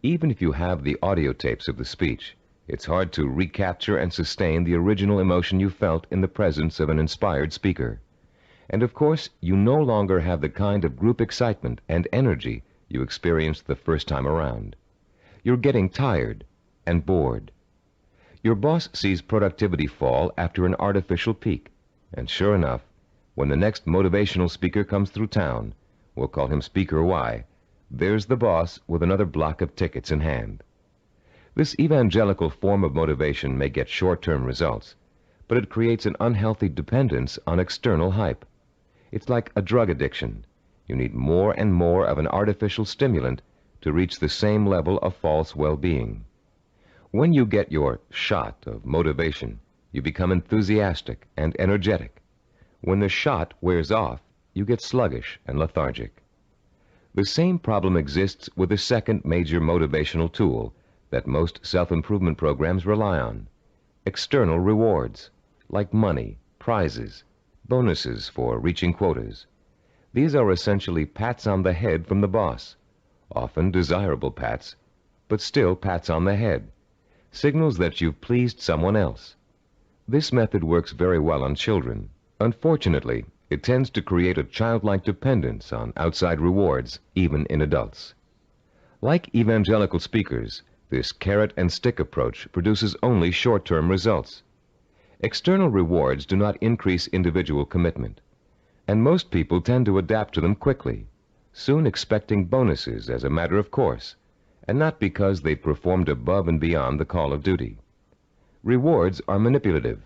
Even if you have the audio tapes of the speech, it's hard to recapture and sustain the original emotion you felt in the presence of an inspired speaker. And of course, you no longer have the kind of group excitement and energy you experienced the first time around. You're getting tired and bored. Your boss sees productivity fall after an artificial peak, and sure enough, when the next motivational speaker comes through town, we'll call him Speaker Y, there's the boss with another block of tickets in hand. This evangelical form of motivation may get short-term results, but it creates an unhealthy dependence on external hype. It's like a drug addiction. You need more and more of an artificial stimulant to reach the same level of false well-being. When you get your shot of motivation, you become enthusiastic and energetic. When the shot wears off, you get sluggish and lethargic. The same problem exists with the second major motivational tool that most self-improvement programs rely on: external rewards, like money, prizes, bonuses for reaching quotas. These are essentially pats on the head from the boss, often desirable pats, but still pats on the head, signals that you've pleased someone else. This method works very well on children. Unfortunately, it tends to create a childlike dependence on outside rewards, even in adults. Like evangelical speakers, this carrot and stick approach produces only short-term results. External rewards do not increase individual commitment, and most people tend to adapt to them quickly, soon expecting bonuses as a matter of course, and not because they performed above and beyond the call of duty. Rewards are manipulative.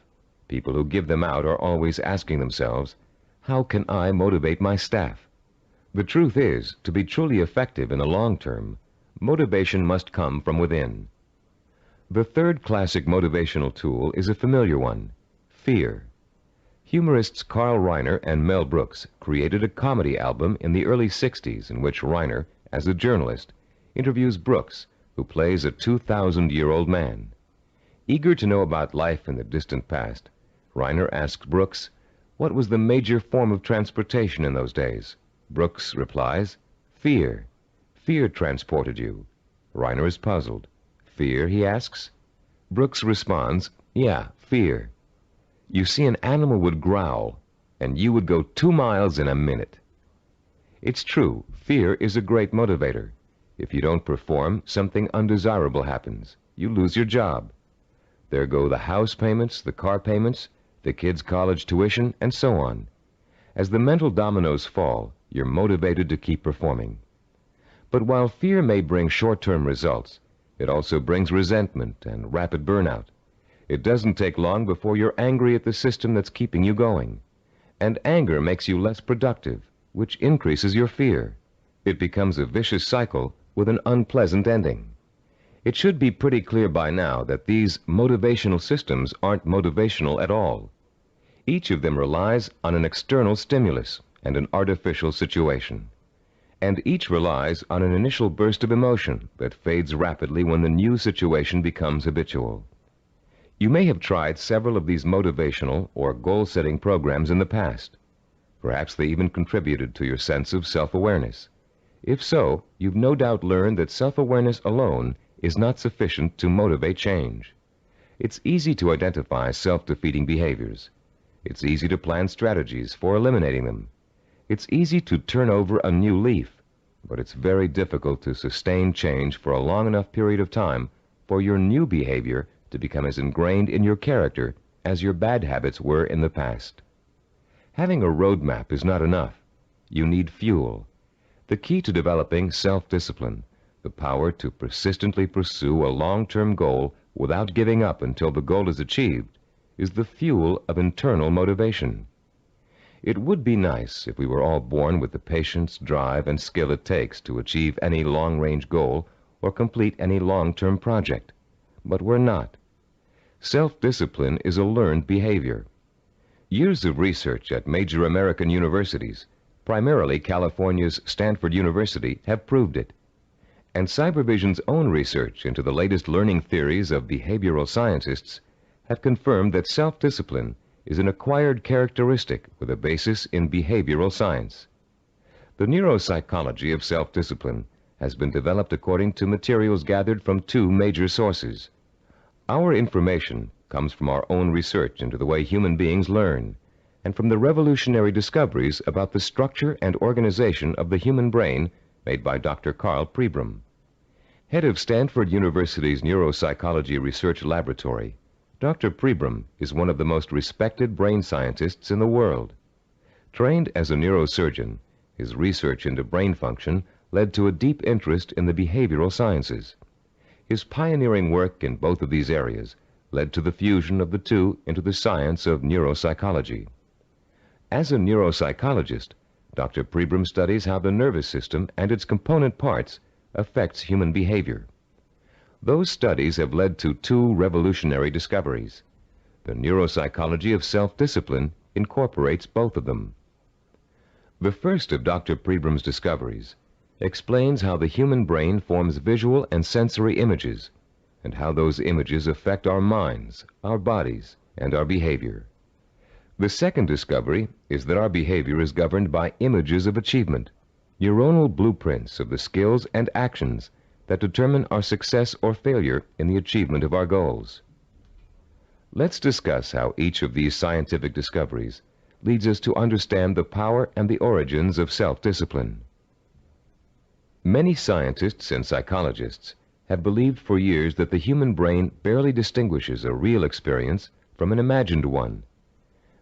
People who give them out are always asking themselves, how can I motivate my staff? The truth is, to be truly effective in the long term, motivation must come from within. The third classic motivational tool is a familiar one: fear. Humorists Carl Reiner and Mel Brooks created a comedy album in the early 60s in which Reiner, as a journalist, interviews Brooks, who plays a 2,000-year-old man. Eager to know about life in the distant past, Reiner asks Brooks, what was the major form of transportation in those days? Brooks replies, fear. Fear transported you. Reiner is puzzled. Fear, he asks. Brooks responds, yeah, fear. You see, an animal would growl, and you would go 2 miles in a minute. It's true, fear is a great motivator. If you don't perform, something undesirable happens. You lose your job. There go the house payments, the car payments, the kids' college tuition, and so on. As the mental dominoes fall, you're motivated to keep performing. But while fear may bring short-term results, it also brings resentment and rapid burnout. It doesn't take long before you're angry at the system that's keeping you going. And anger makes you less productive, which increases your fear. It becomes a vicious cycle with an unpleasant ending. It should be pretty clear by now that these motivational systems aren't motivational at all. Each of them relies on an external stimulus and an artificial situation. And each relies on an initial burst of emotion that fades rapidly when the new situation becomes habitual. You may have tried several of these motivational or goal-setting programs in the past. Perhaps they even contributed to your sense of self-awareness. If so, you've no doubt learned that self-awareness alone is not sufficient to motivate change. It's easy to identify self-defeating behaviors. It's easy to plan strategies for eliminating them. It's easy to turn over a new leaf, but it's very difficult to sustain change for a long enough period of time for your new behavior to become as ingrained in your character as your bad habits were in the past. Having a roadmap is not enough. You need fuel. The key to developing self-discipline, the power to persistently pursue a long-term goal without giving up until the goal is achieved, is the fuel of internal motivation. It would be nice if we were all born with the patience, drive, and skill it takes to achieve any long-range goal or complete any long-term project. But we're not. Self-discipline is a learned behavior. Years of research at major American universities, primarily California's Stanford University, have proved it. And Cybervision's own research into the latest learning theories of behavioral scientists have confirmed that self-discipline is an acquired characteristic with a basis in behavioral science. The neuropsychology of self-discipline has been developed according to materials gathered from two major sources. Our information comes from our own research into the way human beings learn, and from the revolutionary discoveries about the structure and organization of the human brain made by Dr. Carl Pribram. Head of Stanford University's Neuropsychology Research Laboratory, Dr. Pribram is one of the most respected brain scientists in the world. Trained as a neurosurgeon, his research into brain function led to a deep interest in the behavioral sciences. His pioneering work in both of these areas led to the fusion of the two into the science of neuropsychology. As a neuropsychologist, Dr. Pribram studies how the nervous system and its component parts affects human behavior. Those studies have led to two revolutionary discoveries. The neuropsychology of self-discipline incorporates both of them. The first of Dr. Pribram's discoveries explains how the human brain forms visual and sensory images, and how those images affect our minds, our bodies, and our behavior. The second discovery is that our behavior is governed by images of achievement, neuronal blueprints of the skills and actions that determine our success or failure in the achievement of our goals. Let's discuss how each of these scientific discoveries leads us to understand the power and the origins of self-discipline. Many scientists and psychologists have believed for years that the human brain barely distinguishes a real experience from an imagined one.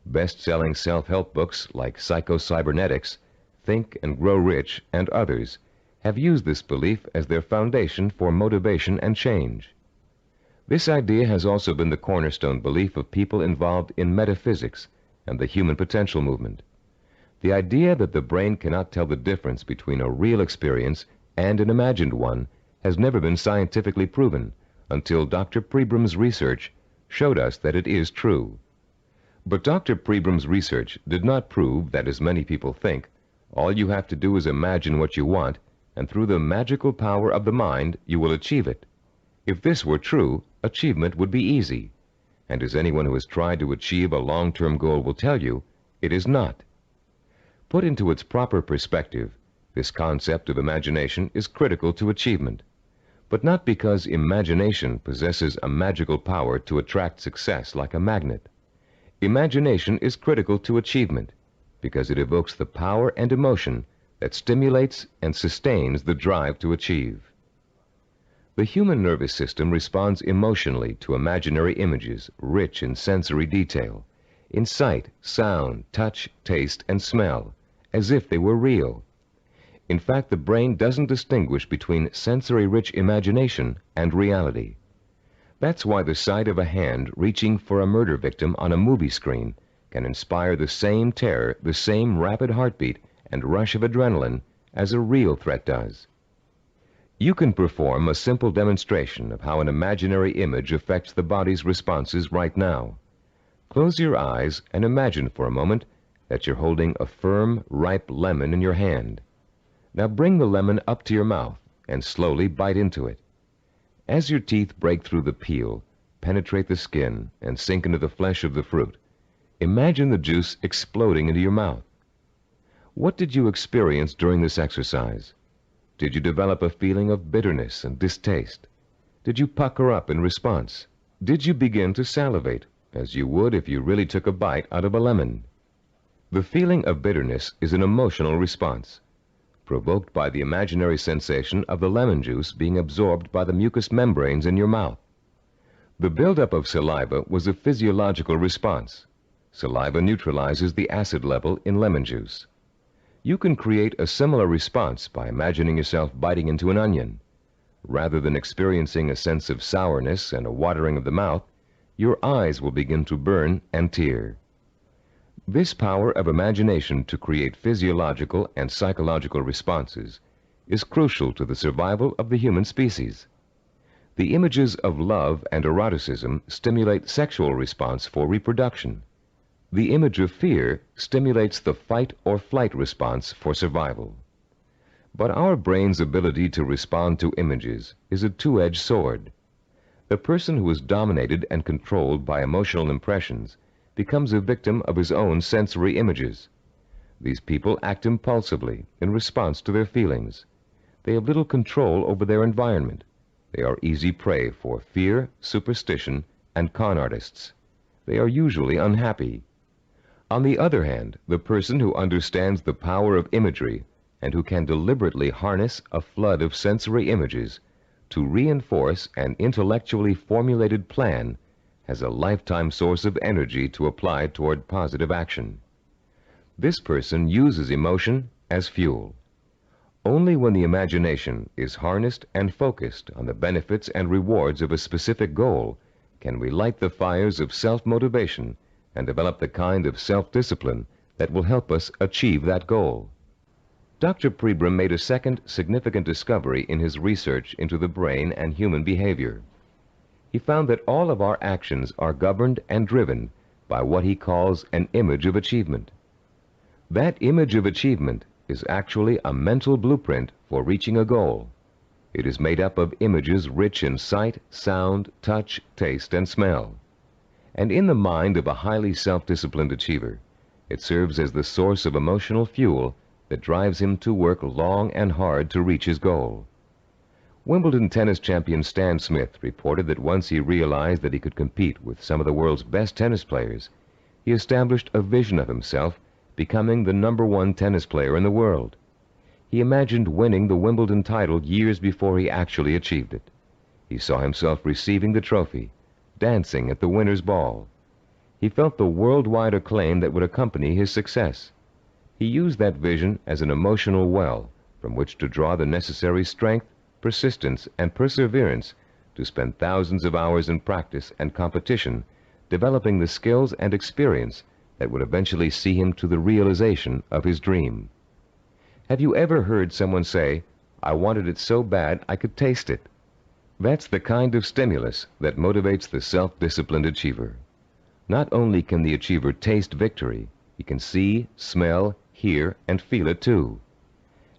Best-selling self-help books like Psycho-Cybernetics, Think and Grow Rich, and others have used this belief as their foundation for motivation and change. This idea has also been the cornerstone belief of people involved in metaphysics and the human potential movement. The idea that the brain cannot tell the difference between a real experience and an imagined one has never been scientifically proven until Dr. Pribram's research showed us that it is true. But Dr. Pribram's research did not prove that, as many people think, all you have to do is imagine what you want, and through the magical power of the mind, you will achieve it. If this were true, achievement would be easy. And as anyone who has tried to achieve a long-term goal will tell you, it is not. Put into its proper perspective, this concept of imagination is critical to achievement, but not because imagination possesses a magical power to attract success like a magnet. Imagination is critical to achievement because it evokes the power and emotion that stimulates and sustains the drive to achieve. The human nervous system responds emotionally to imaginary images rich in sensory detail, in sight, sound, touch, taste, and smell, as if they were real. In fact, the brain doesn't distinguish between sensory-rich imagination and reality. That's why the sight of a hand reaching for a murder victim on a movie screen can inspire the same terror, the same rapid heartbeat, and rush of adrenaline as a real threat does. You can perform a simple demonstration of how an imaginary image affects the body's responses right now. Close your eyes and imagine for a moment that you're holding a firm, ripe lemon in your hand. Now bring the lemon up to your mouth and slowly bite into it. As your teeth break through the peel, penetrate the skin, and sink into the flesh of the fruit, imagine the juice exploding into your mouth. What did you experience during this exercise? Did you develop a feeling of bitterness and distaste? Did you pucker up in response? Did you begin to salivate, as you would if you really took a bite out of a lemon? The feeling of bitterness is an emotional response, provoked by the imaginary sensation of the lemon juice being absorbed by the mucous membranes in your mouth. The buildup of saliva was a physiological response. Saliva neutralizes the acid level in lemon juice. You can create a similar response by imagining yourself biting into an onion. rather than experiencing a sense of sourness and a watering of the mouth, your eyes will begin to burn and tear. This power of imagination to create physiological and psychological responses is crucial to the survival of the human species. The images of love and eroticism stimulate sexual response for reproduction. The image of fear stimulates the fight or flight response for survival. But our brain's ability to respond to images is a two-edged sword. The person who is dominated and controlled by emotional impressions becomes a victim of his own sensory images. These people act impulsively in response to their feelings. They have little control over their environment. They are easy prey for fear, superstition, and con artists. They are usually unhappy. On the other hand, the person who understands the power of imagery and who can deliberately harness a flood of sensory images to reinforce an intellectually formulated plan has a lifetime source of energy to apply toward positive action. This person uses emotion as fuel. Only when the imagination is harnessed and focused on the benefits and rewards of a specific goal can we light the fires of self-motivation and develop the kind of self-discipline that will help us achieve that goal. Dr. Pribram made a second significant discovery in his research into the brain and human behavior. He found that all of our actions are governed and driven by what he calls an image of achievement. That image of achievement is actually a mental blueprint for reaching a goal. It is made up of images rich in sight, sound, touch, taste, and smell. And in the mind of a highly self-disciplined achiever, it serves as the source of emotional fuel that drives him to work long and hard to reach his goal. Wimbledon tennis champion Stan Smith reported that once he realized that he could compete with some of the world's best tennis players, he established a vision of himself becoming the #1 tennis player in the world. He imagined winning the Wimbledon title years before he actually achieved it. He saw himself receiving the trophy, dancing at the winner's ball. He felt the worldwide acclaim that would accompany his success. He used that vision as an emotional well from which to draw the necessary strength, persistence, and perseverance to spend thousands of hours in practice and competition, developing the skills and experience that would eventually see him to the realization of his dream. Have you ever heard someone say, "I wanted it so bad I could taste it"? That's the kind of stimulus that motivates the self-disciplined achiever. Not only can the achiever taste victory, he can see, smell, hear, and feel it too.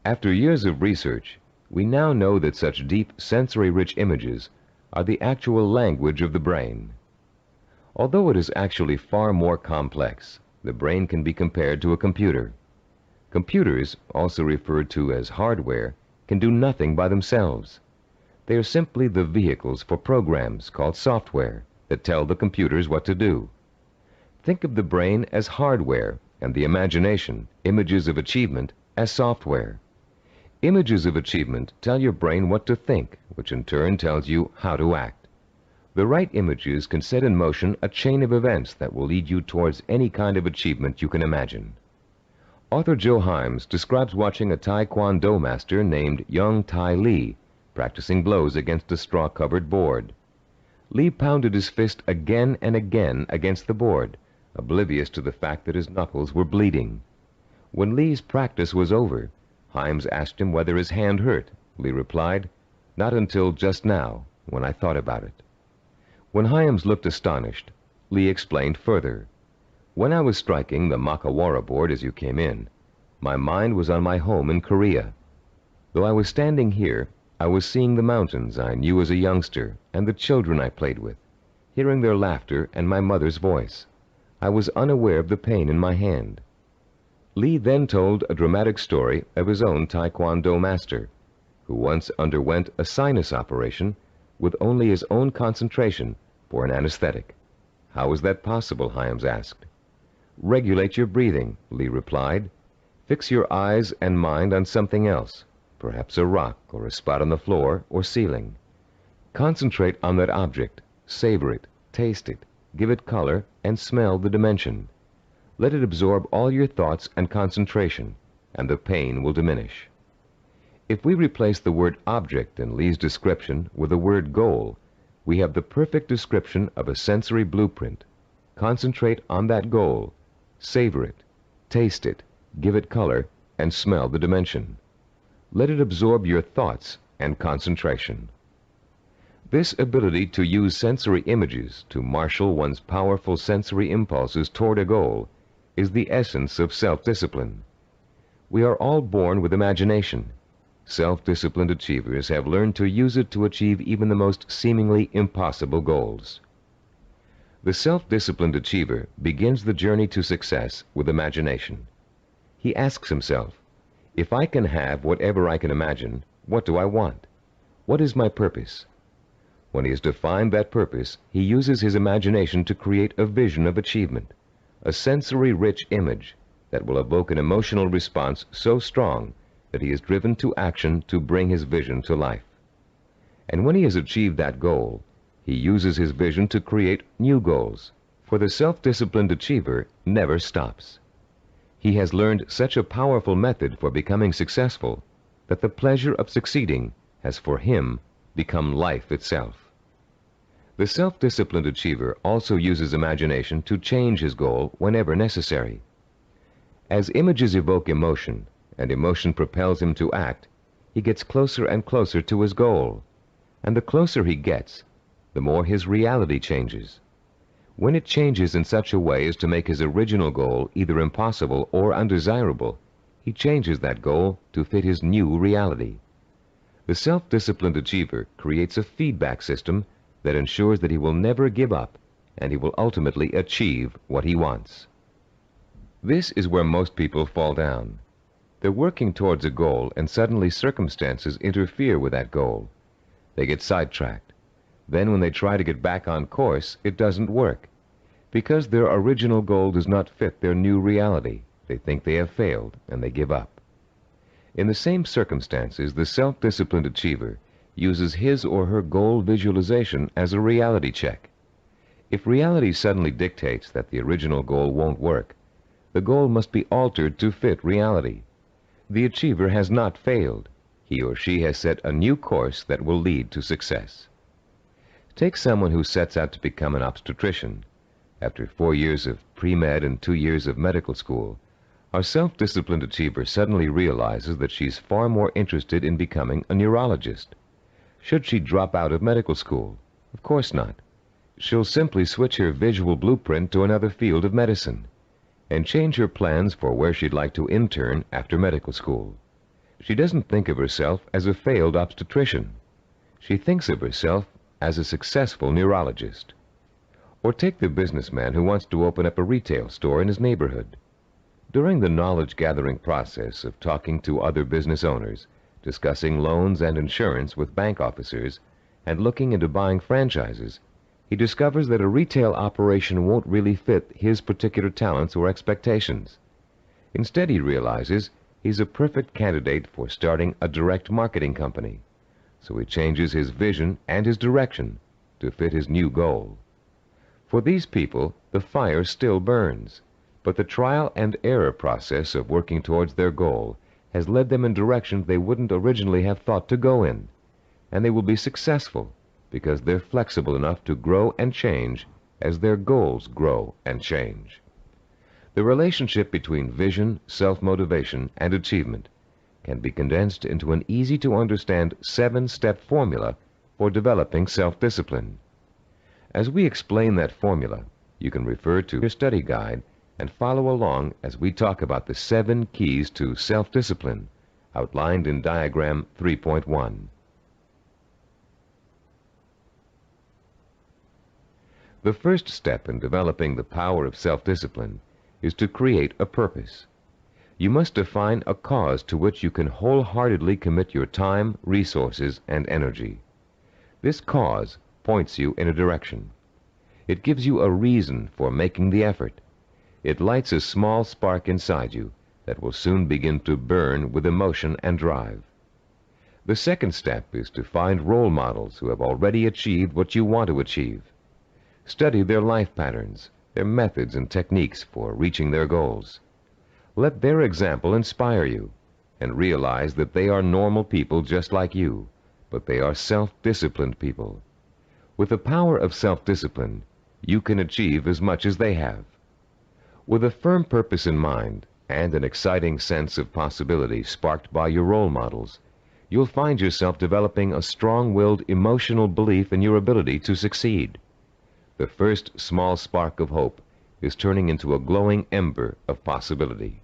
After years of research, we now know that such deep, sensory-rich images are the actual language of the brain. Although it is actually far more complex, the brain can be compared to a computer. Computers, also referred to as hardware, can do nothing by themselves. They are simply the vehicles for programs called software that tell the computers what to do. Think of the brain as hardware and the imagination, images of achievement, as software. Images of achievement tell your brain what to think, which in turn tells you how to act. The right images can set in motion a chain of events that will lead you towards any kind of achievement you can imagine. Author Joe Himes describes watching a Taekwondo master named Young Tai Lee practicing blows against a straw-covered board. Lee pounded his fist again and again against the board, oblivious to the fact that his knuckles were bleeding. When Lee's practice was over, Himes asked him whether his hand hurt. Lee replied, "Not until just now, when I thought about it." When Himes looked astonished, Lee explained further, "When I was striking the Makawara board as you came in, my mind was on my home in Korea. Though I was standing here, I was seeing the mountains I knew as a youngster and the children I played with, hearing their laughter and my mother's voice. I was unaware of the pain in my hand." Lee then told a dramatic story of his own Taekwondo master, who once underwent a sinus operation with only his own concentration for an anesthetic. "How was that possible?" Himes asked. "Regulate your breathing," Lee replied. "Fix your eyes and mind on something else, perhaps a rock or a spot on the floor or ceiling. Concentrate on that object, savor it, taste it, give it color, and smell the dimension. Let it absorb all your thoughts and concentration, and the pain will diminish." If we replace the word object in Lee's description with the word goal, we have the perfect description of a sensory blueprint. Concentrate on that goal, savor it, taste it, give it color, and smell the dimension. Let it absorb your thoughts and concentration. This ability to use sensory images to marshal one's powerful sensory impulses toward a goal is the essence of self-discipline. We are all born with imagination. Self-disciplined achievers have learned to use it to achieve even the most seemingly impossible goals. The self-disciplined achiever begins the journey to success with imagination. He asks himself, if I can have whatever I can imagine, what do I want? What is my purpose? When he has defined that purpose, he uses his imagination to create a vision of achievement, a sensory-rich image that will evoke an emotional response so strong that he is driven to action to bring his vision to life. And when he has achieved that goal, he uses his vision to create new goals, for the self-disciplined achiever never stops. He has learned such a powerful method for becoming successful that the pleasure of succeeding has for him become life itself. The self-disciplined achiever also uses imagination to change his goal whenever necessary. As images evoke emotion, and emotion propels him to act, he gets closer and closer to his goal. And the closer he gets, the more his reality changes. When it changes in such a way as to make his original goal either impossible or undesirable, he changes that goal to fit his new reality. The self-disciplined achiever creates a feedback system that ensures that he will never give up and he will ultimately achieve what he wants. This is where most people fall down. They're working towards a goal and suddenly circumstances interfere with that goal. They get sidetracked. Then when they try to get back on course, it doesn't work. Because their original goal does not fit their new reality, they think they have failed and they give up. In the same circumstances, the self-disciplined achiever uses his or her goal visualization as a reality check. If reality suddenly dictates that the original goal won't work, the goal must be altered to fit reality. The achiever has not failed. He or she has set a new course that will lead to success. Take someone who sets out to become an obstetrician. After 4 years of pre-med and 2 years of medical school, our self-disciplined achiever suddenly realizes that she's far more interested in becoming a neurologist. Should she drop out of medical school? Of course not. She'll simply switch her visual blueprint to another field of medicine and change her plans for where she'd like to intern after medical school. She doesn't think of herself as a failed obstetrician. She thinks of herself as a successful neurologist. Or take the businessman who wants to open up a retail store in his neighborhood. During the knowledge-gathering process of talking to other business owners, discussing loans and insurance with bank officers, and looking into buying franchises, he discovers that a retail operation won't really fit his particular talents or expectations. Instead, he realizes he's a perfect candidate for starting a direct marketing company. So he changes his vision and his direction to fit his new goal. For these people, the fire still burns, but the trial and error process of working towards their goal has led them in directions they wouldn't originally have thought to go in, and they will be successful because they're flexible enough to grow and change as their goals grow and change. The relationship between vision, self-motivation, and achievement can be condensed into an easy-to-understand 7-step formula for developing self-discipline. As we explain that formula, you can refer to your study guide and follow along as we talk about the 7 keys to self-discipline outlined in Diagram 3.1. The first step in developing the power of self-discipline is to create a purpose. You must define a cause to which you can wholeheartedly commit your time, resources, and energy. This cause points you in a direction. It gives you a reason for making the effort. It lights a small spark inside you that will soon begin to burn with emotion and drive. The second step is to find role models who have already achieved what you want to achieve. Study their life patterns, their methods and techniques for reaching their goals. Let their example inspire you. and realize that they are normal people just like you, but they are self-disciplined people. With the power of self-discipline, you can achieve as much as they have. With a firm purpose in mind and an exciting sense of possibility sparked by your role models, you'll find yourself developing a strong-willed emotional belief in your ability to succeed. The first small spark of hope is turning into a glowing ember of possibility.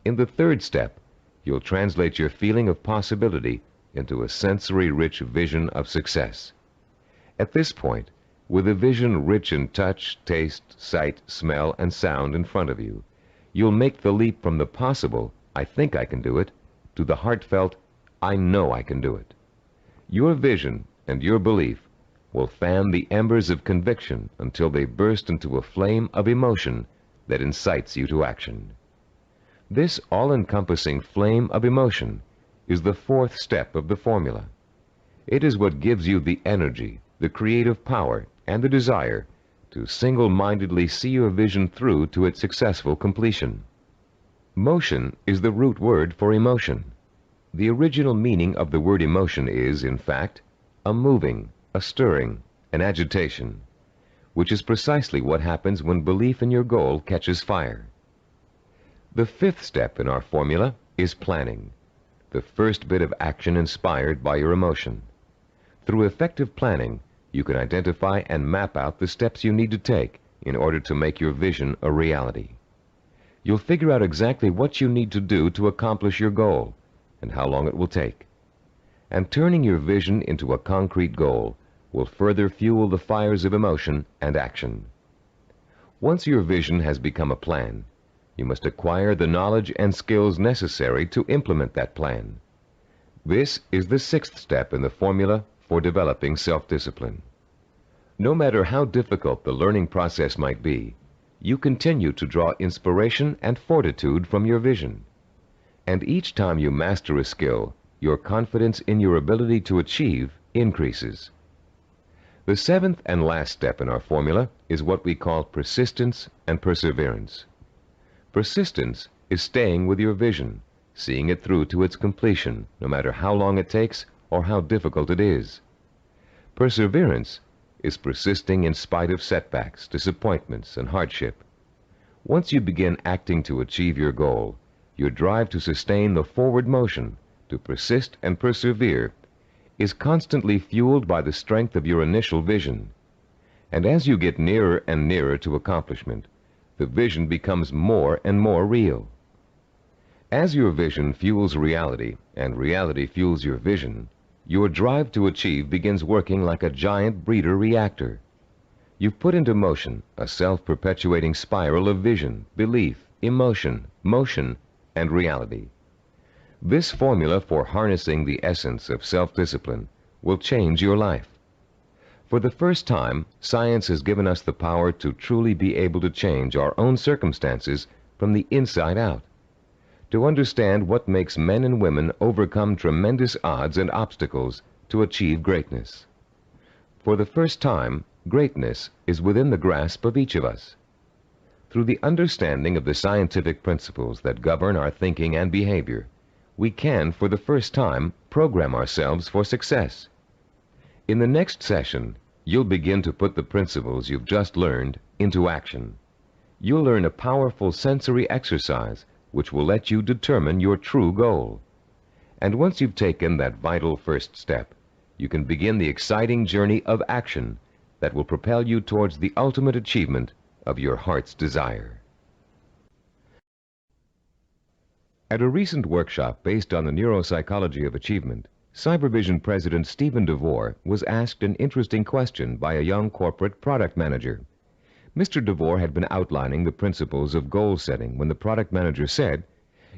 In the third step, you'll translate your feeling of possibility into a sensory-rich vision of success. At this point, with a vision rich in touch, taste, sight, smell, and sound in front of you, you'll make the leap from the possible, "I think I can do it," to the heartfelt, "I know I can do it." Your vision and your belief will fan the embers of conviction until they burst into a flame of emotion that incites you to action. This all-encompassing flame of emotion is the fourth step of the formula. It is what gives you the energy, the creative power, and the desire to single-mindedly see your vision through to its successful completion. Motion is the root word for emotion. The original meaning of the word emotion is, in fact, a moving, a stirring, an agitation, which is precisely what happens when belief in your goal catches fire. The fifth step in our formula is planning, the first bit of action inspired by your emotion. Through effective planning, you can identify and map out the steps you need to take in order to make your vision a reality. You'll figure out exactly what you need to do to accomplish your goal and how long it will take. And turning your vision into a concrete goal will further fuel the fires of emotion and action. Once your vision has become a plan, you must acquire the knowledge and skills necessary to implement that plan. This is the sixth step in the formula for developing self-discipline. No matter how difficult the learning process might be, you continue to draw inspiration and fortitude from your vision. And each time you master a skill, your confidence in your ability to achieve increases. The seventh and last step in our formula is what we call persistence and perseverance. Persistence is staying with your vision, seeing it through to its completion, no matter how long it takes or how difficult it is. Perseverance is persisting in spite of setbacks, disappointments, and hardship. Once you begin acting to achieve your goal, your drive to sustain the forward motion, to persist and persevere, is constantly fueled by the strength of your initial vision. And as you get nearer and nearer to accomplishment, the vision becomes more and more real. As your vision fuels reality, and reality fuels your vision, your drive to achieve begins working like a giant breeder reactor. You've put into motion a self-perpetuating spiral of vision, belief, emotion, motion, and reality. This formula for harnessing the essence of self-discipline will change your life. For the first time, science has given us the power to truly be able to change our own circumstances from the inside out, to understand what makes men and women overcome tremendous odds and obstacles to achieve greatness. For the first time, greatness is within the grasp of each of us. Through the understanding of the scientific principles that govern our thinking and behavior, we can, for the first time, program ourselves for success. In the next session, you'll begin to put the principles you've just learned into action. You'll learn a powerful sensory exercise which will let you determine your true goal. And once you've taken that vital first step, you can begin the exciting journey of action that will propel you towards the ultimate achievement of your heart's desire. At a recent workshop based on the neuropsychology of achievement, Cybervision President Stephen DeVore was asked an interesting question by a young corporate product manager. Mr. DeVore had been outlining the principles of goal setting when the product manager said,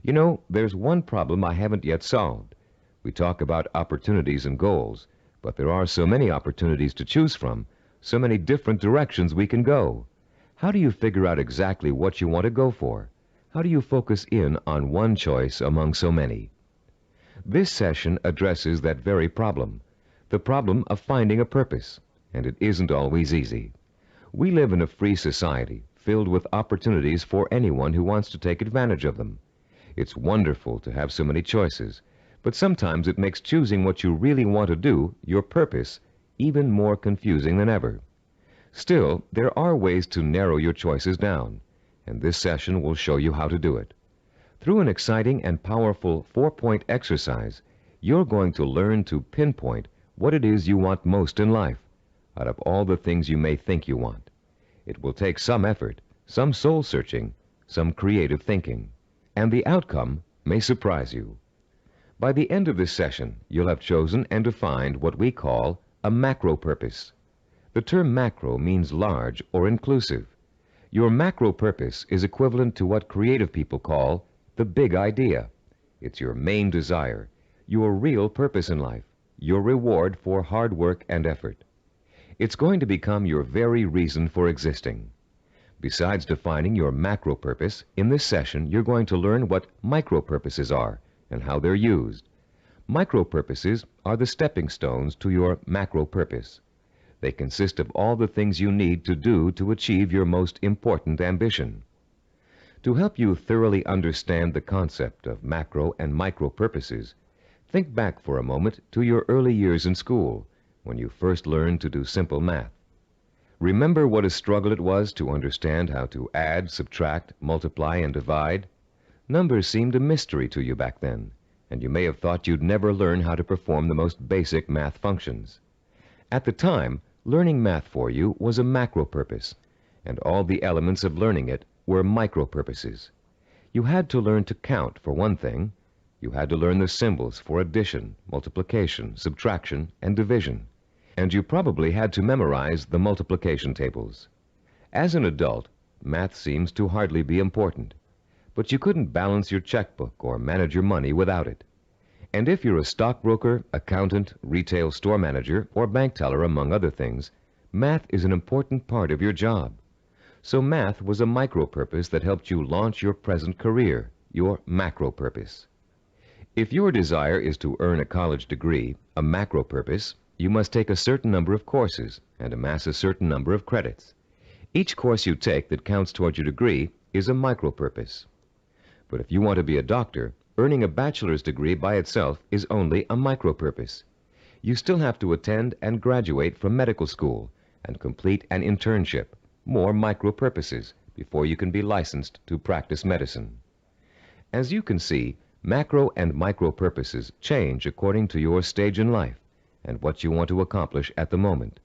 "You know, there's one problem I haven't yet solved. We talk about opportunities and goals, but there are so many opportunities to choose from, so many different directions we can go. How do you figure out exactly what you want to go for? How do you focus in on one choice among so many?" This session addresses that very problem, the problem of finding a purpose, and it isn't always easy. We live in a free society filled with opportunities for anyone who wants to take advantage of them. It's wonderful to have so many choices, but sometimes it makes choosing what you really want to do, your purpose, even more confusing than ever. Still, there are ways to narrow your choices down, and this session will show you how to do it. Through an exciting and powerful 4-point exercise, you're going to learn to pinpoint what it is you want most in life, out of all the things you may think you want. It will take some effort, some soul-searching, some creative thinking, and the outcome may surprise you. By the end of this session, you'll have chosen and defined what we call a macro purpose. The term macro means large or inclusive. Your macro purpose is equivalent to what creative people call the big idea. It's your main desire, your real purpose in life, your reward for hard work and effort. It's going to become your very reason for existing. Besides defining your macro purpose, in this session you're going to learn what micro purposes are and how they're used. Micro purposes are the stepping stones to your macro purpose. They consist of all the things you need to do to achieve your most important ambition. To help you thoroughly understand the concept of macro and micro purposes, think back for a moment to your early years in school, when you first learned to do simple math. Remember what a struggle it was to understand how to add, subtract, multiply, and divide? Numbers seemed a mystery to you back then, and you may have thought you'd never learn how to perform the most basic math functions. At the time, learning math for you was a macro purpose, and all the elements of learning it were micro purposes. You had to learn to count, for one thing. You had to learn the symbols for addition, multiplication, subtraction, and division. And you probably had to memorize the multiplication tables. As an adult, math seems to hardly be important, but you couldn't balance your checkbook or manage your money without it. And if you're a stockbroker, accountant, retail store manager, or bank teller, among other things, math is an important part of your job. So math was a micro purpose that helped you launch your present career, your macro purpose. If your desire is to earn a college degree, a macro purpose, you must take a certain number of courses and amass a certain number of credits. Each course you take that counts toward your degree is a micro purpose. But if you want to be a doctor, earning a bachelor's degree by itself is only a micro purpose. You still have to attend and graduate from medical school and complete an internship, more micro purposes, before you can be licensed to practice medicine. As you can see, macro and micro purposes change according to your stage in life and what you want to accomplish at the moment.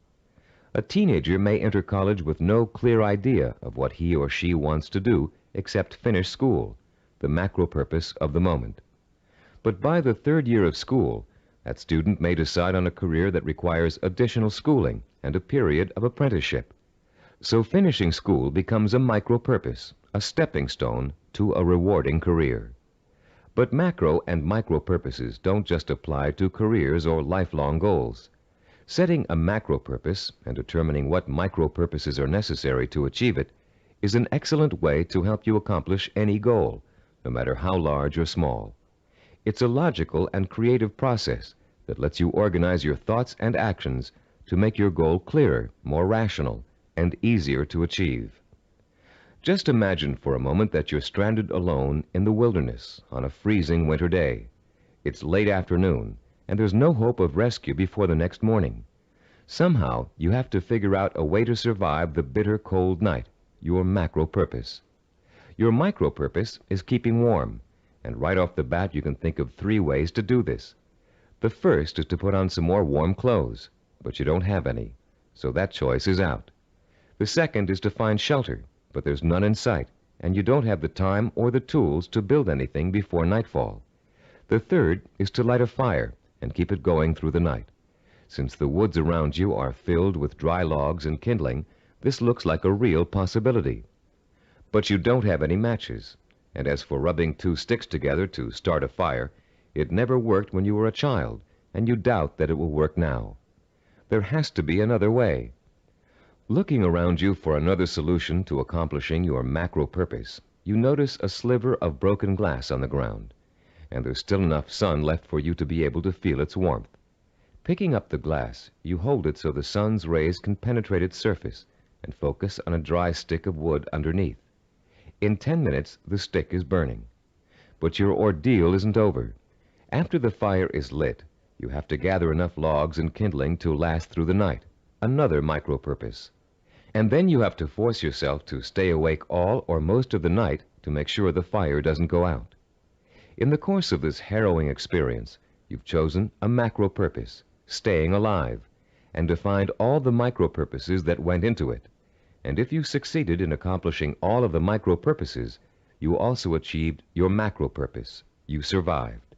A teenager may enter college with no clear idea of what he or she wants to do except finish school, the macro purpose of the moment. But by the third year of school, that student may decide on a career that requires additional schooling and a period of apprenticeship. So finishing school becomes a micro purpose, a stepping stone to a rewarding career. But macro and micro purposes don't just apply to careers or lifelong goals. Setting a macro purpose and determining what micro purposes are necessary to achieve it is an excellent way to help you accomplish any goal, no matter how large or small. It's a logical and creative process that lets you organize your thoughts and actions to make your goal clearer, more rational, and easier to achieve. Just imagine for a moment that you're stranded alone in the wilderness on a freezing winter day. It's late afternoon, and there's no hope of rescue before the next morning. Somehow, you have to figure out a way to survive the bitter cold night, your macro purpose. Your micro purpose is keeping warm, and right off the bat you can think of 3 ways to do this. The first is to put on some more warm clothes, but you don't have any, so that choice is out. The second is to find shelter, but there's none in sight, and you don't have the time or the tools to build anything before nightfall. The third is to light a fire and keep it going through the night. Since the woods around you are filled with dry logs and kindling, this looks like a real possibility. But you don't have any matches, and as for rubbing 2 sticks together to start a fire, it never worked when you were a child, and you doubt that it will work now. There has to be another way. Looking around you for another solution to accomplishing your macro purpose, you notice a sliver of broken glass on the ground, and there's still enough sun left for you to be able to feel its warmth. Picking up the glass, you hold it so the sun's rays can penetrate its surface and focus on a dry stick of wood underneath. In 10 minutes, the stick is burning. But your ordeal isn't over. After the fire is lit, you have to gather enough logs and kindling to last through the night. Another micro-purpose. And then you have to force yourself to stay awake all or most of the night to make sure the fire doesn't go out. In the course of this harrowing experience, you've chosen a macro-purpose, staying alive, and defined all the micro-purposes that went into it. And if you succeeded in accomplishing all of the micro-purposes, you also achieved your macro-purpose. You survived.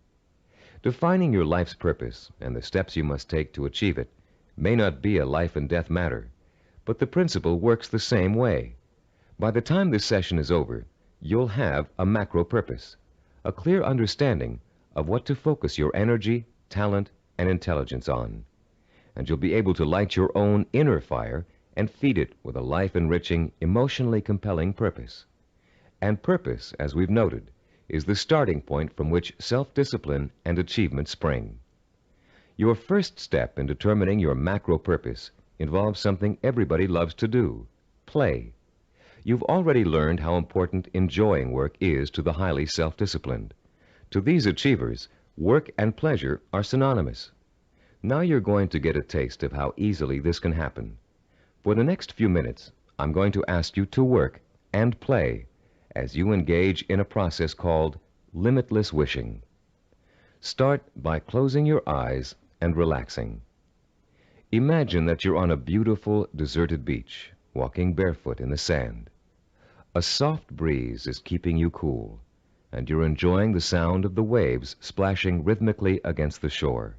Defining your life's purpose and the steps you must take to achieve it may not be a life and death matter, but the principle works the same way. By the time this session is over, you'll have a macro-purpose, a clear understanding of what to focus your energy, talent, and intelligence on. And you'll be able to light your own inner fire and feed it with a life-enriching, emotionally compelling purpose. And purpose, as we've noted, is the starting point from which self-discipline and achievement spring. Your first step in determining your macro-purpose involves something everybody loves to do: play. You've already learned how important enjoying work is to the highly self-disciplined. To these achievers, work and pleasure are synonymous. Now you're going to get a taste of how easily this can happen. For the next few minutes, I'm going to ask you to work and play as you engage in a process called limitless wishing. Start by closing your eyes and relaxing. Imagine that you're on a beautiful, deserted beach, walking barefoot in the sand. A soft breeze is keeping you cool, and you're enjoying the sound of the waves splashing rhythmically against the shore.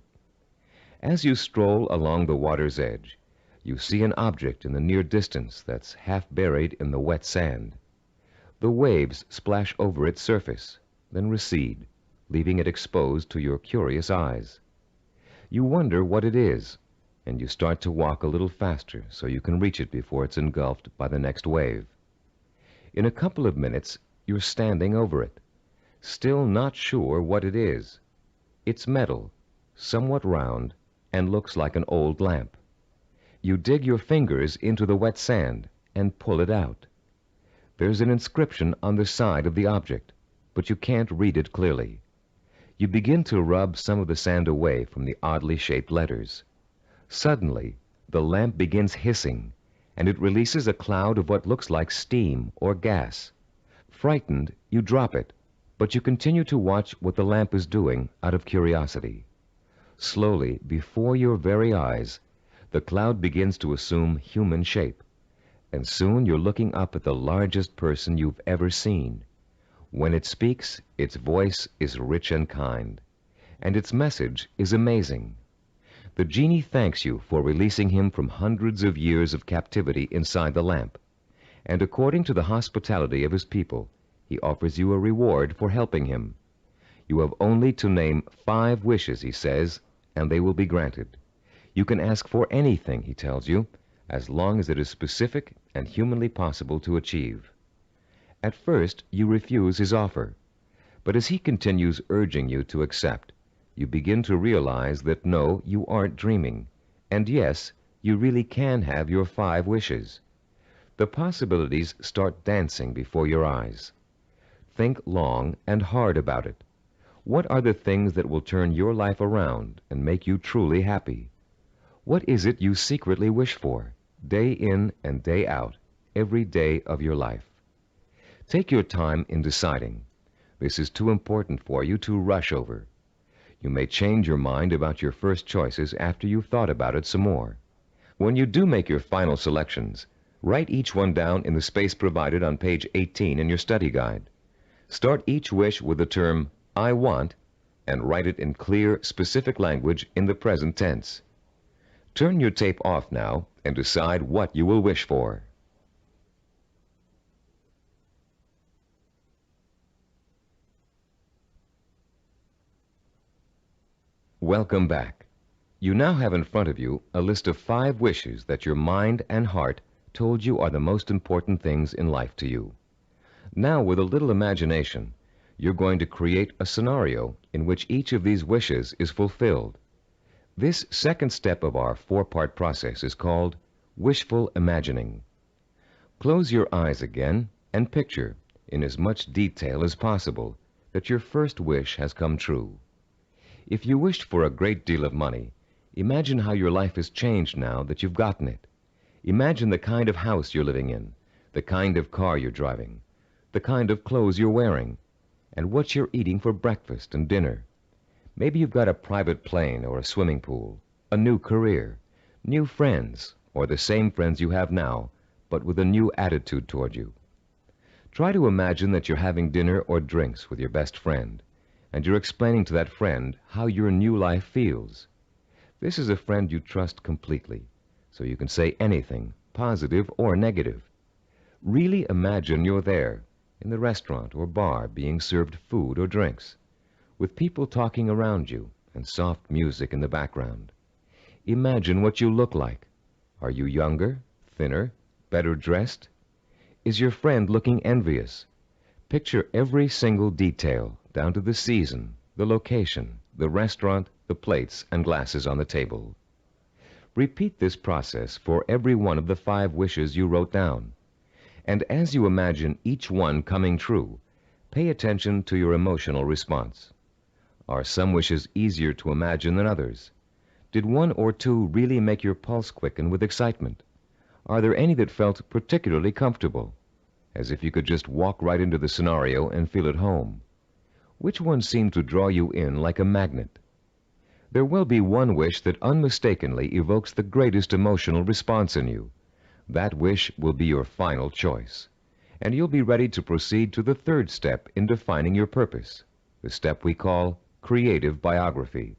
As you stroll along the water's edge, you see an object in the near distance that's half buried in the wet sand. The waves splash over its surface, then recede, leaving it exposed to your curious eyes. You wonder what it is, and you start to walk a little faster so you can reach it before it's engulfed by the next wave. In a couple of minutes, you're standing over it, still not sure what it is. It's metal, somewhat round, and looks like an old lamp. You dig your fingers into the wet sand and pull it out. There's an inscription on the side of the object, but you can't read it clearly. You begin to rub some of the sand away from the oddly shaped letters. Suddenly, the lamp begins hissing, and it releases a cloud of what looks like steam or gas. Frightened, you drop it, but you continue to watch what the lamp is doing out of curiosity. Slowly, before your very eyes, the cloud begins to assume human shape, and soon you're looking up at the largest person you've ever seen. When it speaks, its voice is rich and kind, and its message is amazing. The genie thanks you for releasing him from hundreds of years of captivity inside the lamp, and according to the hospitality of his people, he offers you a reward for helping him. You have only to name 5 wishes, he says, and they will be granted. You can ask for anything, he tells you, as long as it is specific and humanly possible to achieve. At first, you refuse his offer, but as he continues urging you to accept, you begin to realize that no, you aren't dreaming, and yes, you really can have your 5 wishes. The possibilities start dancing before your eyes. Think long and hard about it. What are the things that will turn your life around and make you truly happy? What is it you secretly wish for, day in and day out, every day of your life? Take your time in deciding. This is too important for you to rush over. You may change your mind about your first choices after you've thought about it some more. When you do make your final selections, write each one down in the space provided on page 18 in your study guide. Start each wish with the term, I want, and write it in clear, specific language in the present tense. Turn your tape off now and decide what you will wish for. Welcome back. You now have in front of you a list of 5 wishes that your mind and heart told you are the most important things in life to you. Now, with a little imagination, you're going to create a scenario in which each of these wishes is fulfilled. This second step of our 4-part process is called wishful imagining. Close your eyes again and picture, in as much detail as possible, that your first wish has come true. If you wished for a great deal of money, imagine how your life has changed now that you've gotten it. Imagine the kind of house you're living in, the kind of car you're driving, the kind of clothes you're wearing, and what you're eating for breakfast and dinner. Maybe you've got a private plane or a swimming pool, a new career, new friends, or the same friends you have now, but with a new attitude toward you. Try to imagine that you're having dinner or drinks with your best friend, and you're explaining to that friend how your new life feels. This is a friend you trust completely, so you can say anything, positive or negative. Really imagine you're there, in the restaurant or bar, being served food or drinks, with people talking around you and soft music in the background. Imagine what you look like. Are you younger, thinner, better dressed? Is your friend looking envious? Picture every single detail, down to the season, the location, the restaurant, the plates and glasses on the table. Repeat this process for every one of the 5 wishes you wrote down. And as you imagine each one coming true, pay attention to your emotional response. Are some wishes easier to imagine than others? Did 1 or 2 really make your pulse quicken with excitement? Are there any that felt particularly comfortable, as if you could just walk right into the scenario and feel at home? Which one seemed to draw you in like a magnet? There will be one wish that unmistakably evokes the greatest emotional response in you. That wish will be your final choice, and you'll be ready to proceed to the 3rd step in defining your purpose, the step we call creative biography.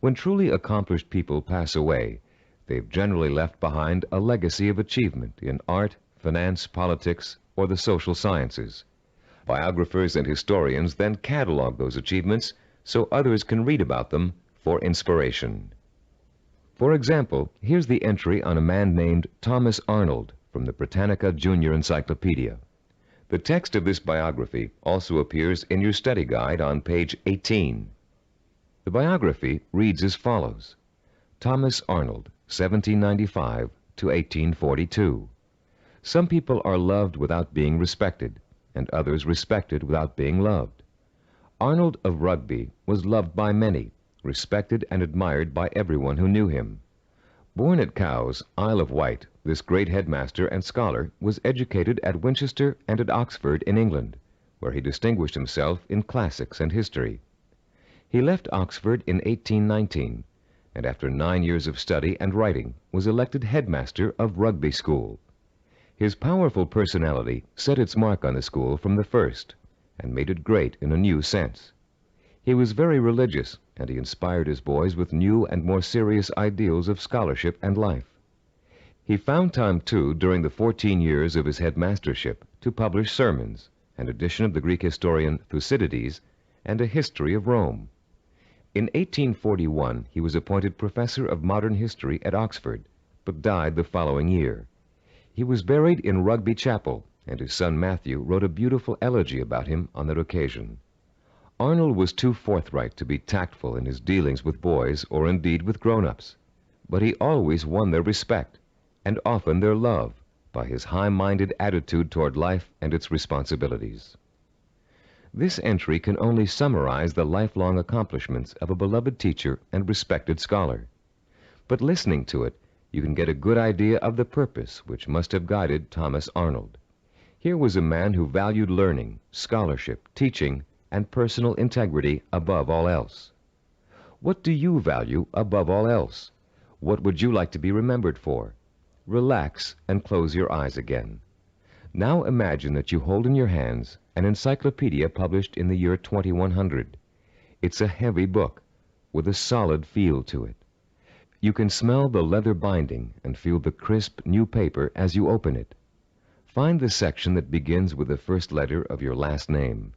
When truly accomplished people pass away, they've generally left behind a legacy of achievement in art, finance, politics, or the social sciences. Biographers and historians then catalog those achievements so others can read about them for inspiration. For example, here's the entry on a man named Thomas Arnold from the Britannica Junior Encyclopedia. The text of this biography also appears in your study guide on page 18. The biography reads as follows: Thomas Arnold, 1795 to 1842. Some people are loved without being respected, and others respected without being loved. Arnold of Rugby was loved by many, respected and admired by everyone who knew him. Born at Cowes, Isle of Wight, this great headmaster and scholar was educated at Winchester and at Oxford in England, where he distinguished himself in classics and history. He left Oxford in 1819, and after 9 years of study and writing was elected headmaster of Rugby School. His powerful personality set its mark on the school from the first, and made it great in a new sense. He was very religious, and he inspired his boys with new and more serious ideals of scholarship and life. He found time, too, during the 14 years of his headmastership, to publish sermons, an edition of the Greek historian Thucydides, and a history of Rome. In 1841, he was appointed professor of modern history at Oxford, but died the following year. He was buried in Rugby Chapel, and his son Matthew wrote a beautiful elegy about him on that occasion. Arnold was too forthright to be tactful in his dealings with boys or indeed with grown-ups, but he always won their respect, and often their love, by his high-minded attitude toward life and its responsibilities. This entry can only summarize the lifelong accomplishments of a beloved teacher and respected scholar. But listening to it, you can get a good idea of the purpose which must have guided Thomas Arnold. Here was a man who valued learning, scholarship, teaching, and personal integrity above all else. What do you value above all else? What would you like to be remembered for? Relax and close your eyes again. Now imagine that you hold in your hands an encyclopedia published in the year 2100. It's a heavy book with a solid feel to it. You can smell the leather binding and feel the crisp new paper as you open it. Find the section that begins with the first letter of your last name.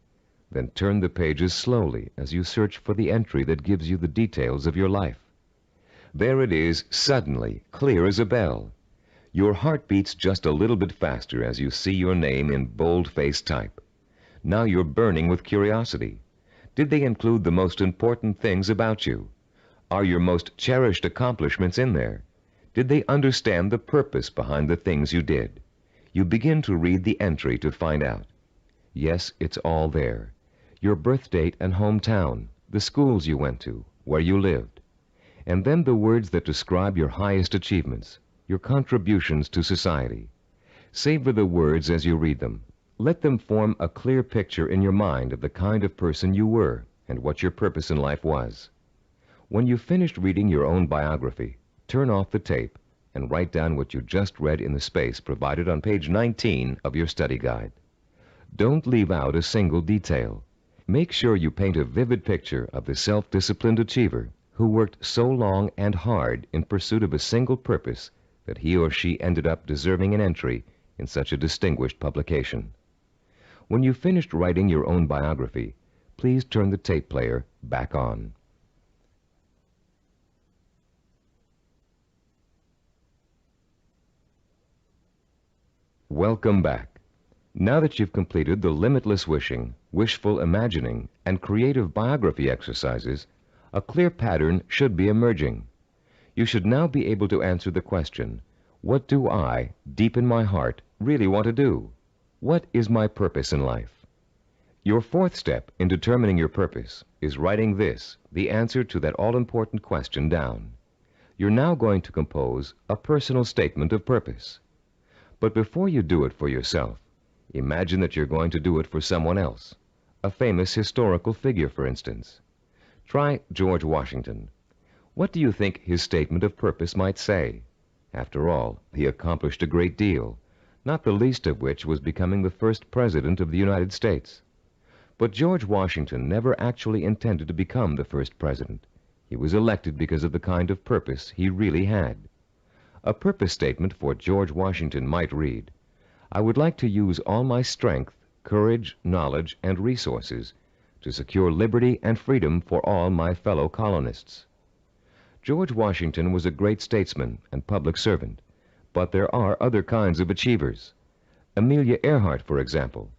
Then turn the pages slowly as you search for the entry that gives you the details of your life. There it is, suddenly, clear as a bell. Your heart beats just a little bit faster as you see your name in bold-faced type. Now you're burning with curiosity. Did they include the most important things about you? Are your most cherished accomplishments in there? Did they understand the purpose behind the things you did? You begin to read the entry to find out. Yes, it's all there. your birth date and hometown, the schools you went to, where you lived, and then the words that describe your highest achievements, your contributions to society. Savor the words as you read them. Let them form a clear picture in your mind of the kind of person you were and what your purpose in life was. When you've finished reading your own biography, turn off the tape and write down what you just read in the space provided on page 19 of your study guide. Don't leave out a single detail. Make sure you paint a vivid picture of the self-disciplined achiever who worked so long and hard in pursuit of a single purpose that he or she ended up deserving an entry in such a distinguished publication. When you've finished writing your own biography, please turn the tape player back on. Welcome back. Now that you've completed the limitless wishing, wishful imagining, and creative biography exercises, a clear pattern should be emerging. You should now be able to answer the question, what do I, deep in my heart, really want to do? What is my purpose in life? Your fourth step in determining your purpose is writing this, the answer to that all-important question, down. You're now going to compose a personal statement of purpose. But before you do it for yourself, imagine that you're going to do it for someone else, a famous historical figure, for instance. Try George Washington. What do you think his statement of purpose might say? After all, he accomplished a great deal, not the least of which was becoming the first president of the United States. But George Washington never actually intended to become the first president. He was elected because of the kind of purpose he really had. A purpose statement for George Washington might read, I would like to use all my strength, courage, knowledge, and resources to secure liberty and freedom for all my fellow colonists. George Washington was a great statesman and public servant, but there are other kinds of achievers. Amelia Earhart, for example.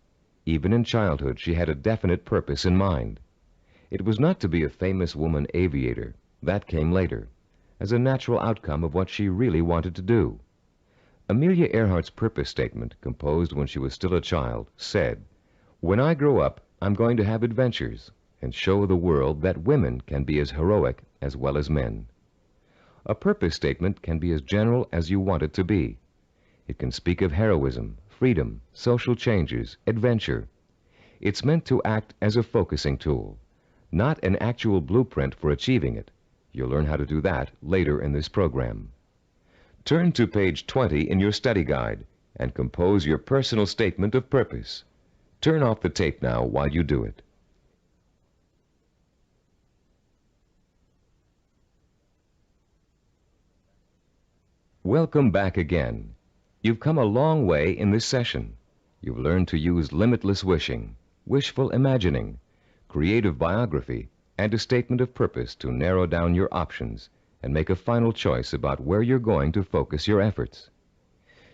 Even in childhood, she had a definite purpose in mind. It was not to be a famous woman aviator. That came later, as a natural outcome of what she really wanted to do. Amelia Earhart's purpose statement, composed when she was still a child, said, When I grow up, I'm going to have adventures and show the world that women can be as heroic as well as men. A purpose statement can be as general as you want it to be. It can speak of heroism, freedom, social changes, adventure. It's meant to act as a focusing tool, not an actual blueprint for achieving it. You'll learn how to do that later in this program. Turn to page 20 in your study guide and compose your personal statement of purpose. Turn off the tape now while you do it. Welcome back again. You've come a long way in this session. You've learned to use limitless wishing, wishful imagining, creative biography, and a statement of purpose to narrow down your options and make a final choice about where you're going to focus your efforts.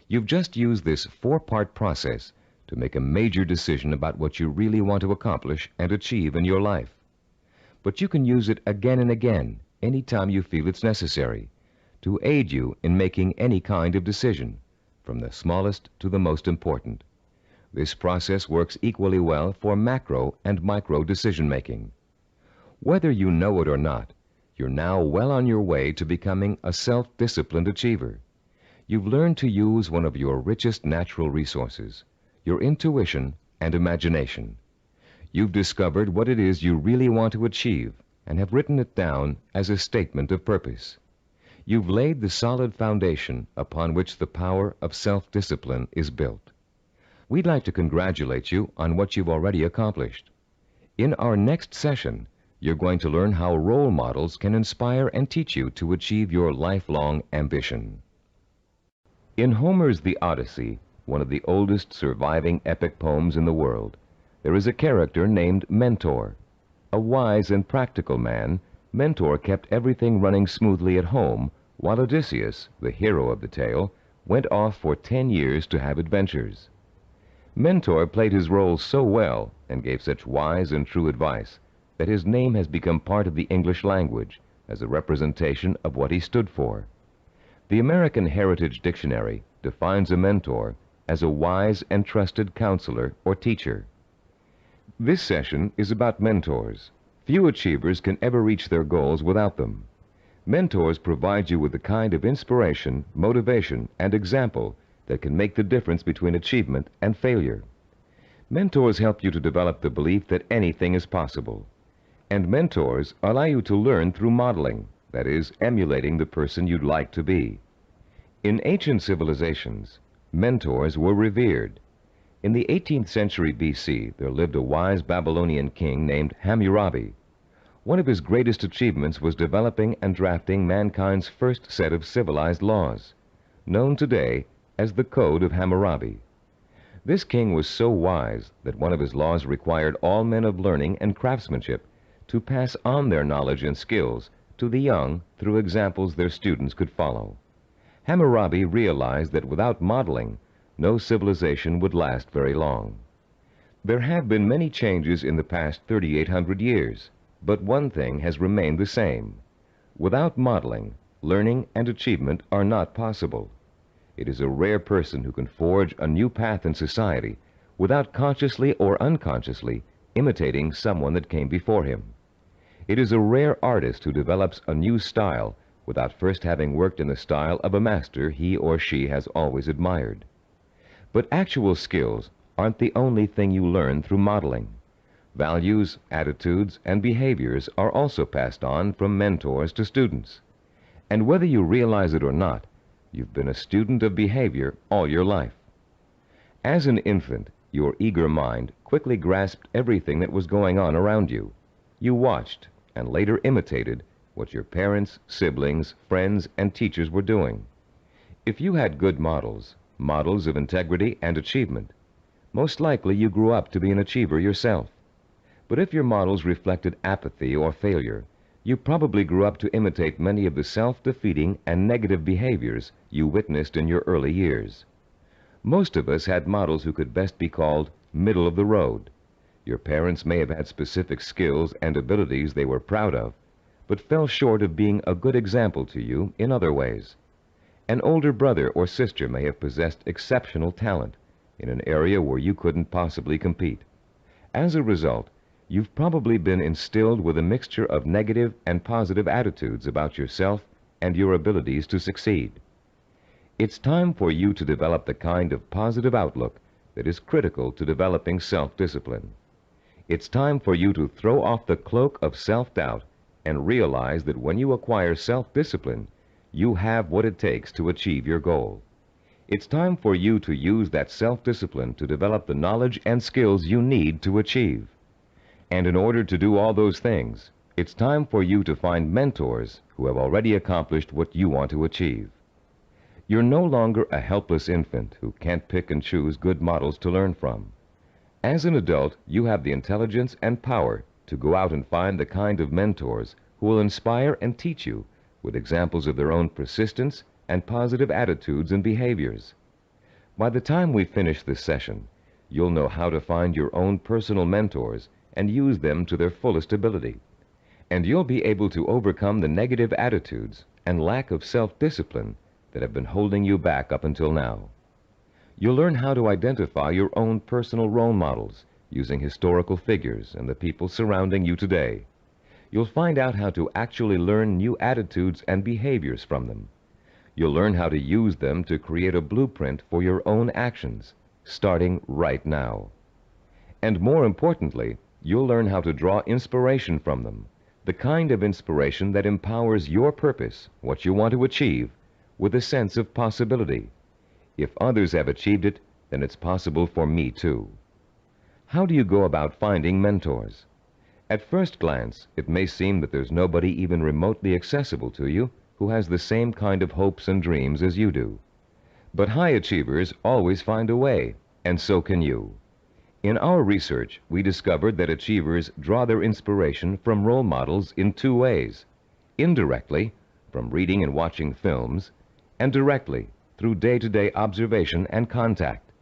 You've just used this four-part process to make a major decision about what you really want to accomplish and achieve in your life. But you can use it again and again, anytime you feel it's necessary, to aid you in making any kind of decision, from the smallest to the most important. This process works equally well for macro and micro decision-making. Whether you know it or not, you're now well on your way to becoming a self-disciplined achiever. You've learned to use one of your richest natural resources, your intuition and imagination. You've discovered what it is you really want to achieve and have written it down as a statement of purpose. You've laid the solid foundation upon which the power of self-discipline is built. We'd like to congratulate you on what you've already accomplished. In our next session, you're going to learn how role models can inspire and teach you to achieve your lifelong ambition. In Homer's The Odyssey, one of the oldest surviving epic poems in the world, there is a character named Mentor. A wise and practical man, Mentor kept everything running smoothly at home, while Odysseus, the hero of the tale, went off for 10 years to have adventures. Mentor played his role so well and gave such wise and true advice that his name has become part of the English language as a representation of what he stood for. The American Heritage Dictionary defines a mentor as a wise and trusted counselor or teacher. This session is about mentors. Few achievers can ever reach their goals without them. Mentors provide you with the kind of inspiration, motivation, and example that can make the difference between achievement and failure. Mentors help you to develop the belief that anything is possible. And mentors allow you to learn through modeling, that is, emulating the person you'd like to be. In ancient civilizations, mentors were revered. In the 18th century BC, there lived a wise Babylonian king named Hammurabi. One of his greatest achievements was developing and drafting mankind's first set of civilized laws, known today as the Code of Hammurabi. This king was so wise that one of his laws required all men of learning and craftsmanship to pass on their knowledge and skills to the young through examples their students could follow. Hammurabi realized that without modeling, no civilization would last very long. There have been many changes in the past 3,800 years, but one thing has remained the same. Without modeling, learning and achievement are not possible. It is a rare person who can forge a new path in society without consciously or unconsciously imitating someone that came before him. It is a rare artist who develops a new style without first having worked in the style of a master he or she has always admired. But actual skills aren't the only thing you learn through modeling. Values, attitudes, and behaviors are also passed on from mentors to students. And whether you realize it or not, you've been a student of behavior all your life. As an infant, your eager mind quickly grasped everything that was going on around you. You watched and later imitated what your parents, siblings, friends, and teachers were doing. If you had good models, models of integrity and achievement, most likely you grew up to be an achiever yourself. But if your models reflected apathy or failure, you probably grew up to imitate many of the self-defeating and negative behaviors you witnessed in your early years. Most of us had models who could best be called middle of the road. Your parents may have had specific skills and abilities they were proud of, but fell short of being a good example to you in other ways. An older brother or sister may have possessed exceptional talent in an area where you couldn't possibly compete. As a result, you've probably been instilled with a mixture of negative and positive attitudes about yourself and your abilities to succeed. It's time for you to develop the kind of positive outlook that is critical to developing self-discipline. It's time for you to throw off the cloak of self-doubt and realize that when you acquire self-discipline, you have what it takes to achieve your goal. It's time for you to use that self-discipline to develop the knowledge and skills you need to achieve. And in order to do all those things, it's time for you to find mentors who have already accomplished what you want to achieve. You're no longer a helpless infant who can't pick and choose good models to learn from. As an adult, you have the intelligence and power to go out and find the kind of mentors who will inspire and teach you with examples of their own persistence and positive attitudes and behaviors. By the time we finish this session, you'll know how to find your own personal mentors and use them to their fullest ability. And you'll be able to overcome the negative attitudes and lack of self-discipline that have been holding you back up until now. You'll learn how to identify your own personal role models using historical figures and the people surrounding you today. You'll find out how to actually learn new attitudes and behaviors from them. You'll learn how to use them to create a blueprint for your own actions, starting right now. And more importantly, you'll learn how to draw inspiration from them, the kind of inspiration that empowers your purpose, what you want to achieve, with a sense of possibility. If others have achieved it, then it's possible for me too. How do you go about finding mentors? At first glance, it may seem that there's nobody even remotely accessible to you who has the same kind of hopes and dreams as you do. But high achievers always find a way, and so can you. In our research, we discovered that achievers draw their inspiration from role models in two ways: indirectly, from reading and watching films, and directly, through day-to-day observation and contact.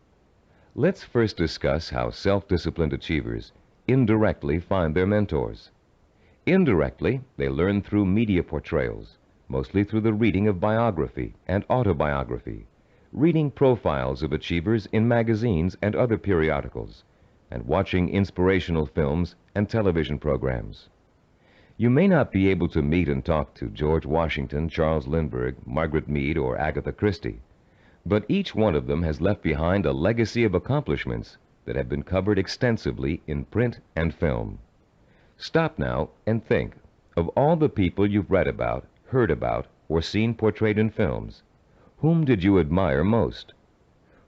Let's first discuss how self-disciplined achievers indirectly find their mentors. Indirectly, they learn through media portrayals, mostly through the reading of biography and autobiography, reading profiles of achievers in magazines and other periodicals, and watching inspirational films and television programs. You may not be able to meet and talk to George Washington, Charles Lindbergh, Margaret Mead, or Agatha Christie, but each one of them has left behind a legacy of accomplishments that have been covered extensively in print and film. Stop now and think of all the people you've read about, heard about, or seen portrayed in films. Whom did you admire most?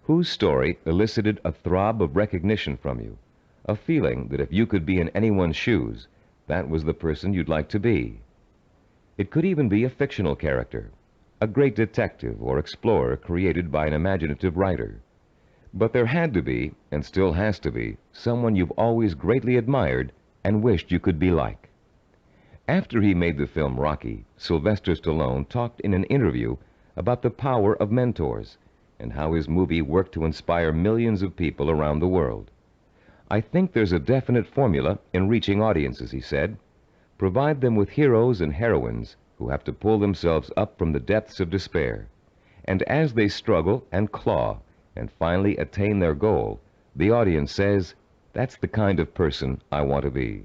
Whose story elicited a throb of recognition from you, a feeling that if you could be in anyone's shoes, that was the person you'd like to be? It could even be a fictional character, a great detective or explorer created by an imaginative writer. But there had to be, and still has to be, someone you've always greatly admired and wished you could be like. After he made the film Rocky, Sylvester Stallone talked in an interview about the power of mentors and how his movie worked to inspire millions of people around the world. I think there's a definite formula in reaching audiences, he said. Provide them with heroes and heroines who have to pull themselves up from the depths of despair. And as they struggle and claw and finally attain their goal, the audience says, "That's the kind of person I want to be."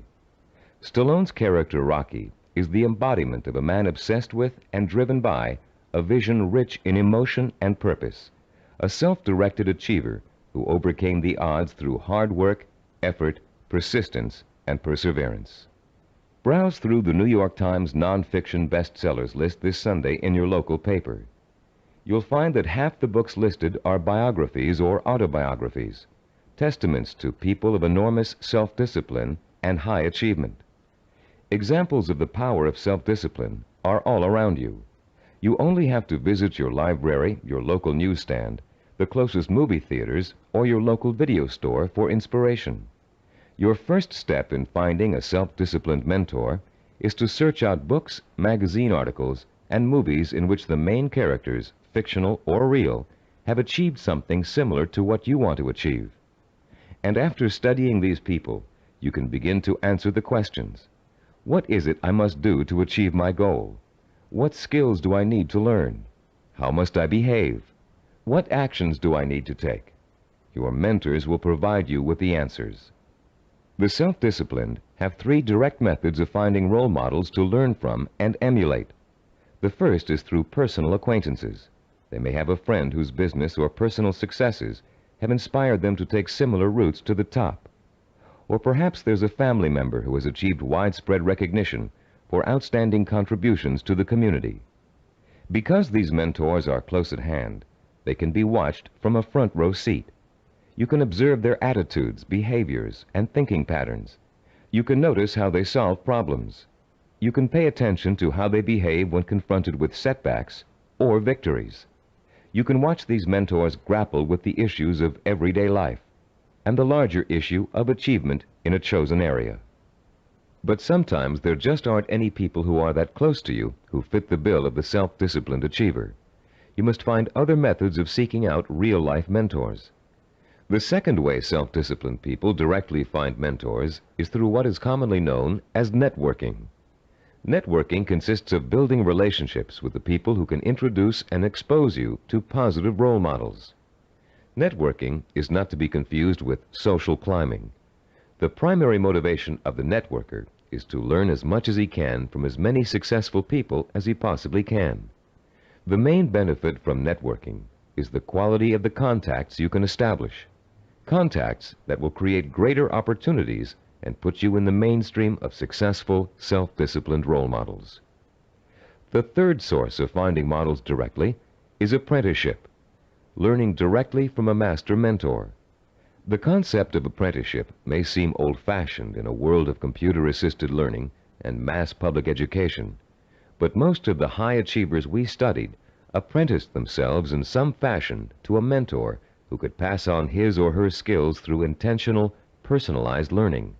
Stallone's character Rocky is the embodiment of a man obsessed with and driven by a vision rich in emotion and purpose, a self-directed achiever who overcame the odds through hard work, effort, persistence, and perseverance. Browse through the New York Times nonfiction bestsellers list this Sunday in your local paper. You'll find that half the books listed are biographies or autobiographies, testaments to people of enormous self-discipline and high achievement. Examples of the power of self-discipline are all around you. You only have to visit your library, your local newsstand, the closest movie theaters, or your local video store for inspiration. Your first step in finding a self-disciplined mentor is to search out books, magazine articles, and movies in which the main characters, fictional or real, have achieved something similar to what you want to achieve. And after studying these people, you can begin to answer the questions. What is it I must do to achieve my goal? What skills do I need to learn? How must I behave? What actions do I need to take? Your mentors will provide you with the answers. The self-disciplined have 3 direct methods of finding role models to learn from and emulate. The first is through personal acquaintances. They may have a friend whose business or personal successes have inspired them to take similar routes to the top. Or perhaps there's a family member who has achieved widespread recognition for outstanding contributions to the community. Because these mentors are close at hand, they can be watched from a front row seat. You can observe their attitudes, behaviors, and thinking patterns. You can notice how they solve problems. You can pay attention to how they behave when confronted with setbacks or victories. You can watch these mentors grapple with the issues of everyday life and the larger issue of achievement in a chosen area. But sometimes there just aren't any people who are that close to you who fit the bill of the self-disciplined achiever. You must find other methods of seeking out real-life mentors. The second way self-disciplined people directly find mentors is through what is commonly known as networking. Networking consists of building relationships with the people who can introduce and expose you to positive role models. Networking is not to be confused with social climbing. The primary motivation of the networker is to learn as much as he can from as many successful people as he possibly can. The main benefit from networking is the quality of the contacts you can establish. Contacts that will create greater opportunities and put you in the mainstream of successful, self-disciplined role models. The third source of finding models directly is apprenticeship, learning directly from a master mentor. The concept of apprenticeship may seem old-fashioned in a world of computer-assisted learning and mass public education, but most of the high achievers we studied apprenticed themselves in some fashion to a mentor who could pass on his or her skills through intentional, personalized learning.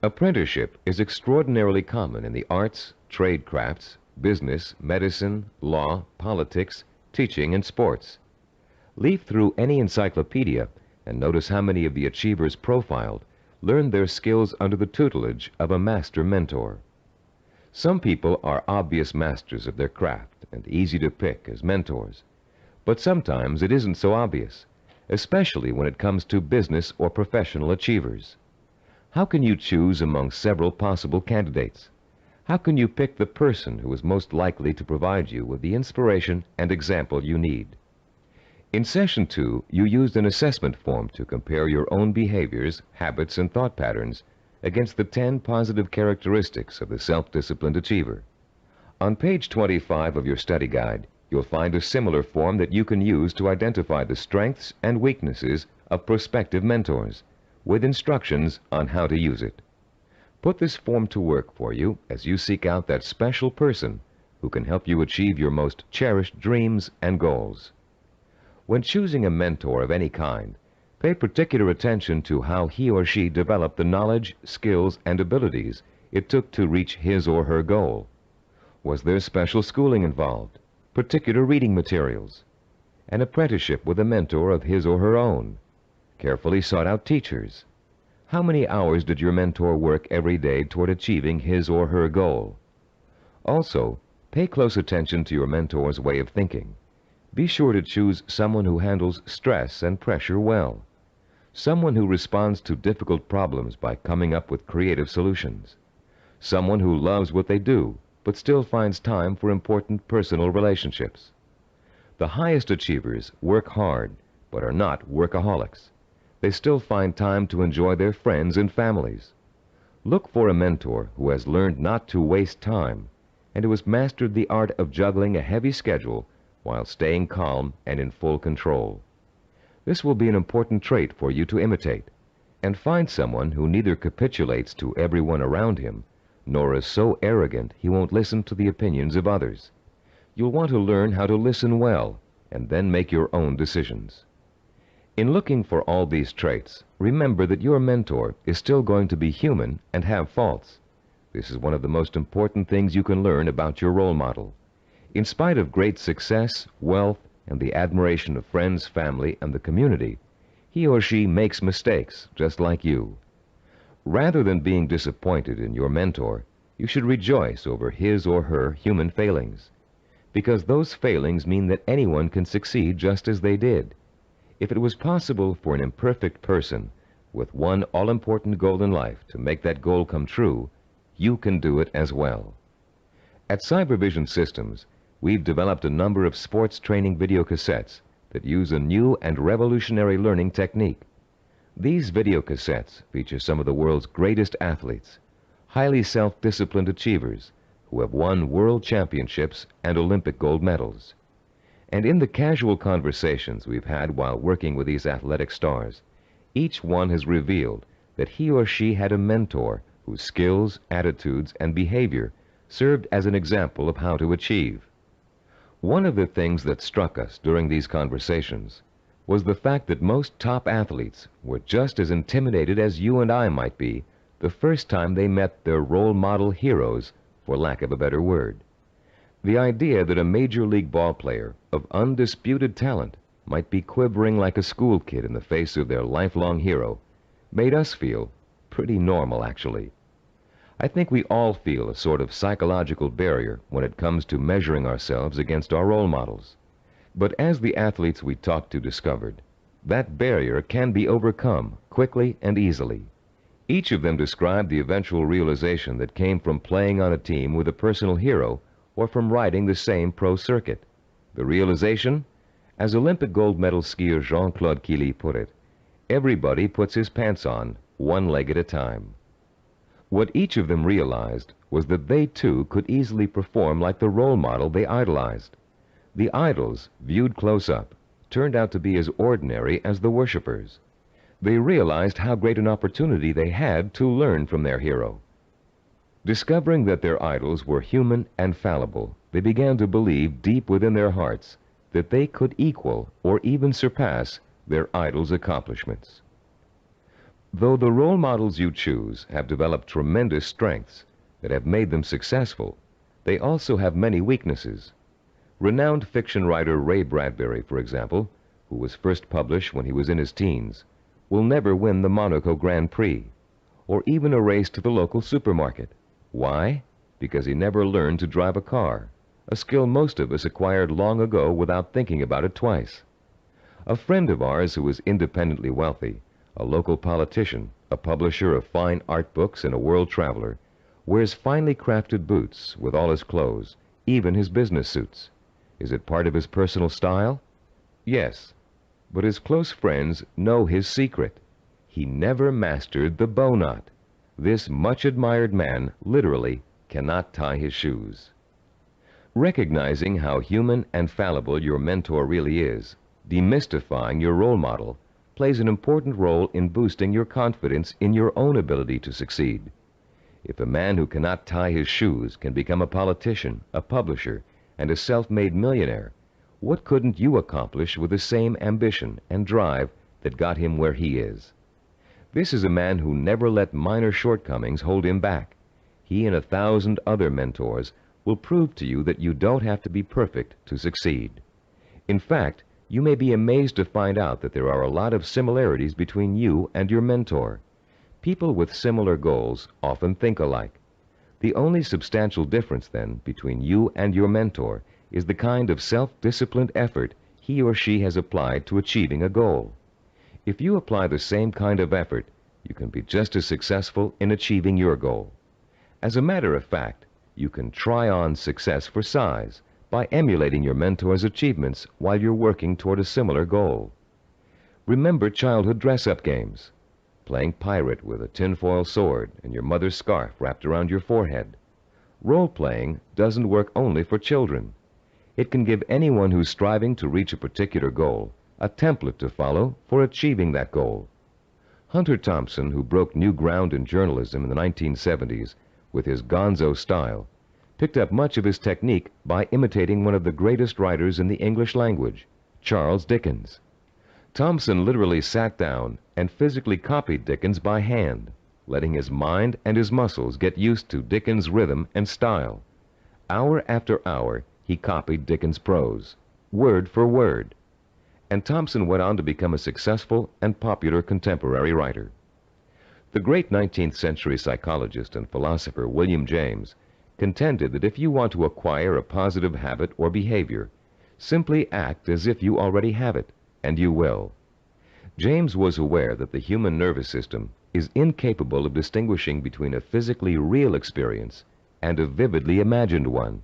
Apprenticeship is extraordinarily common in the arts, trade crafts, business, medicine, law, politics, teaching, and sports. Leaf through any encyclopedia and notice how many of the achievers profiled learned their skills under the tutelage of a master mentor. Some people are obvious masters of their craft and easy to pick as mentors, but sometimes it isn't so obvious, especially when it comes to business or professional achievers. How can you choose among several possible candidates? How can you pick the person who is most likely to provide you with the inspiration and example you need? In Session 2, you used an assessment form to compare your own behaviors, habits, and thought patterns against the 10 positive characteristics of the self-disciplined achiever. On page 25 of your study guide, you'll find a similar form that you can use to identify the strengths and weaknesses of prospective mentors, with instructions on how to use it. Put this form to work for you as you seek out that special person who can help you achieve your most cherished dreams and goals. When choosing a mentor of any kind, pay particular attention to how he or she developed the knowledge, skills, and abilities it took to reach his or her goal. Was there special schooling involved, particular reading materials, an apprenticeship with a mentor of his or her own, carefully sought-out teachers? How many hours did your mentor work every day toward achieving his or her goal? Also, pay close attention to your mentor's way of thinking. Be sure to choose someone who handles stress and pressure well, someone who responds to difficult problems by coming up with creative solutions, someone who loves what they do but still finds time for important personal relationships. The highest achievers work hard but are not workaholics. They still find time to enjoy their friends and families. Look for a mentor who has learned not to waste time and who has mastered the art of juggling a heavy schedule while staying calm and in full control. This will be an important trait for you to imitate, and find someone who neither capitulates to everyone around him, nor is so arrogant he won't listen to the opinions of others. You'll want to learn how to listen well, and then make your own decisions. In looking for all these traits, remember that your mentor is still going to be human and have faults. This is one of the most important things you can learn about your role model. In spite of great success, wealth, and the admiration of friends, family, and the community, he or she makes mistakes just like you. Rather than being disappointed in your mentor, you should rejoice over his or her human failings, because those failings mean that anyone can succeed just as they did. If it was possible for an imperfect person with one all-important goal in life to make that goal come true, you can do it as well. At Cybervision Systems, we've developed a number of sports training video cassettes that use a new and revolutionary learning technique. These video cassettes feature some of the world's greatest athletes, highly self-disciplined achievers who have won world championships and Olympic gold medals. And in the casual conversations we've had while working with these athletic stars, each one has revealed that he or she had a mentor whose skills, attitudes, and behavior served as an example of how to achieve. One of the things that struck us during these conversations was the fact that most top athletes were just as intimidated as you and I might be the first time they met their role model heroes, for lack of a better word. The idea that a major league ball player of undisputed talent might be quivering like a school kid in the face of their lifelong hero made us feel pretty normal, actually. I think we all feel a sort of psychological barrier when it comes to measuring ourselves against our role models. But as the athletes we talked to discovered, that barrier can be overcome quickly and easily. Each of them described the eventual realization that came from playing on a team with a personal hero or from riding the same pro circuit. The realization? As Olympic gold medal skier Jean-Claude Killy put it, everybody puts his pants on, one leg at a time. What each of them realized was that they too could easily perform like the role model they idolized. The idols, viewed close up, turned out to be as ordinary as the worshippers. They realized how great an opportunity they had to learn from their hero. Discovering that their idols were human and fallible, they began to believe deep within their hearts that they could equal or even surpass their idols' accomplishments. Though the role models you choose have developed tremendous strengths that have made them successful, they also have many weaknesses. Renowned fiction writer Ray Bradbury, for example, who was first published when he was in his teens, will never win the Monaco Grand Prix, or even a race to the local supermarket. Why? Because he never learned to drive a car, a skill most of us acquired long ago without thinking about it twice. A friend of ours who is independently wealthy, a local politician, a publisher of fine art books, and a world traveler, wears finely crafted boots with all his clothes, even his business suits. Is it part of his personal style? Yes. But his close friends know his secret. He never mastered the bow knot. This much admired man literally cannot tie his shoes. Recognizing how human and fallible your mentor really is, demystifying your role model, plays an important role in boosting your confidence in your own ability to succeed. If a man who cannot tie his shoes can become a politician, a publisher, and a self-made millionaire, what couldn't you accomplish with the same ambition and drive that got him where he is? This is a man who never let minor shortcomings hold him back. He and 1,000 other mentors will prove to you that you don't have to be perfect to succeed. In fact, you may be amazed to find out that there are a lot of similarities between you and your mentor. People with similar goals often think alike. The only substantial difference, then, between you and your mentor is the kind of self-disciplined effort he or she has applied to achieving a goal. If you apply the same kind of effort, you can be just as successful in achieving your goal. As a matter of fact, you can try on success for size by emulating your mentor's achievements while you're working toward a similar goal. Remember childhood dress-up games, playing pirate with a tinfoil sword and your mother's scarf wrapped around your forehead. Role-playing doesn't work only for children. It can give anyone who's striving to reach a particular goal a template to follow for achieving that goal. Hunter Thompson, who broke new ground in journalism in the 1970s with his gonzo style, picked up much of his technique by imitating one of the greatest writers in the English language, Charles Dickens. Thompson literally sat down and physically copied Dickens by hand, letting his mind and his muscles get used to Dickens' rhythm and style. Hour after hour, he copied Dickens' prose, word for word. And Thompson went on to become a successful and popular contemporary writer. The great 19th century psychologist and philosopher William James contended that if you want to acquire a positive habit or behavior, simply act as if you already have it, and you will. James was aware that the human nervous system is incapable of distinguishing between a physically real experience and a vividly imagined one,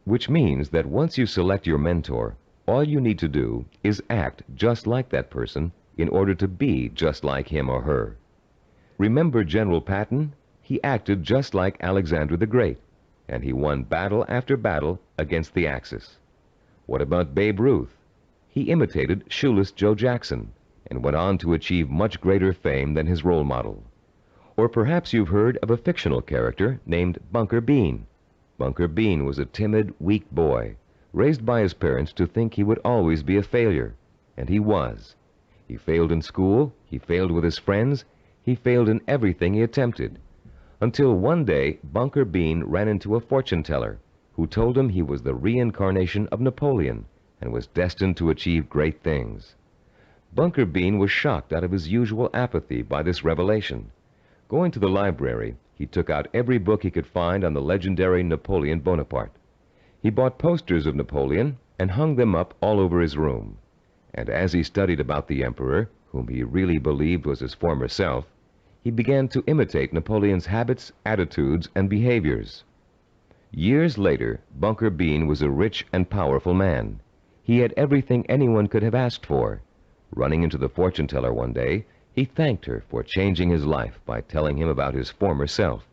which means that once you select your mentor, all you need to do is act just like that person in order to be just like him or her. Remember General Patton? He acted just like Alexander the Great, and he won battle after battle against the Axis. What about Babe Ruth? He imitated Shoeless Joe Jackson and went on to achieve much greater fame than his role model. Or perhaps you've heard of a fictional character named Bunker Bean. Bunker Bean was a timid, weak boy, raised by his parents to think he would always be a failure, and he was. He failed in school, he failed with his friends, he failed in everything he attempted, until one day Bunker Bean ran into a fortune teller who told him he was the reincarnation of Napoleon and was destined to achieve great things. Bunker Bean was shocked out of his usual apathy by this revelation. Going to the library, he took out every book he could find on the legendary Napoleon Bonaparte. He bought posters of Napoleon and hung them up all over his room. And as he studied about the emperor, whom he really believed was his former self, he began to imitate Napoleon's habits, attitudes, and behaviors. Years later, Bunker Bean was a rich and powerful man. He had everything anyone could have asked for. Running into the fortune teller one day, he thanked her for changing his life by telling him about his former self.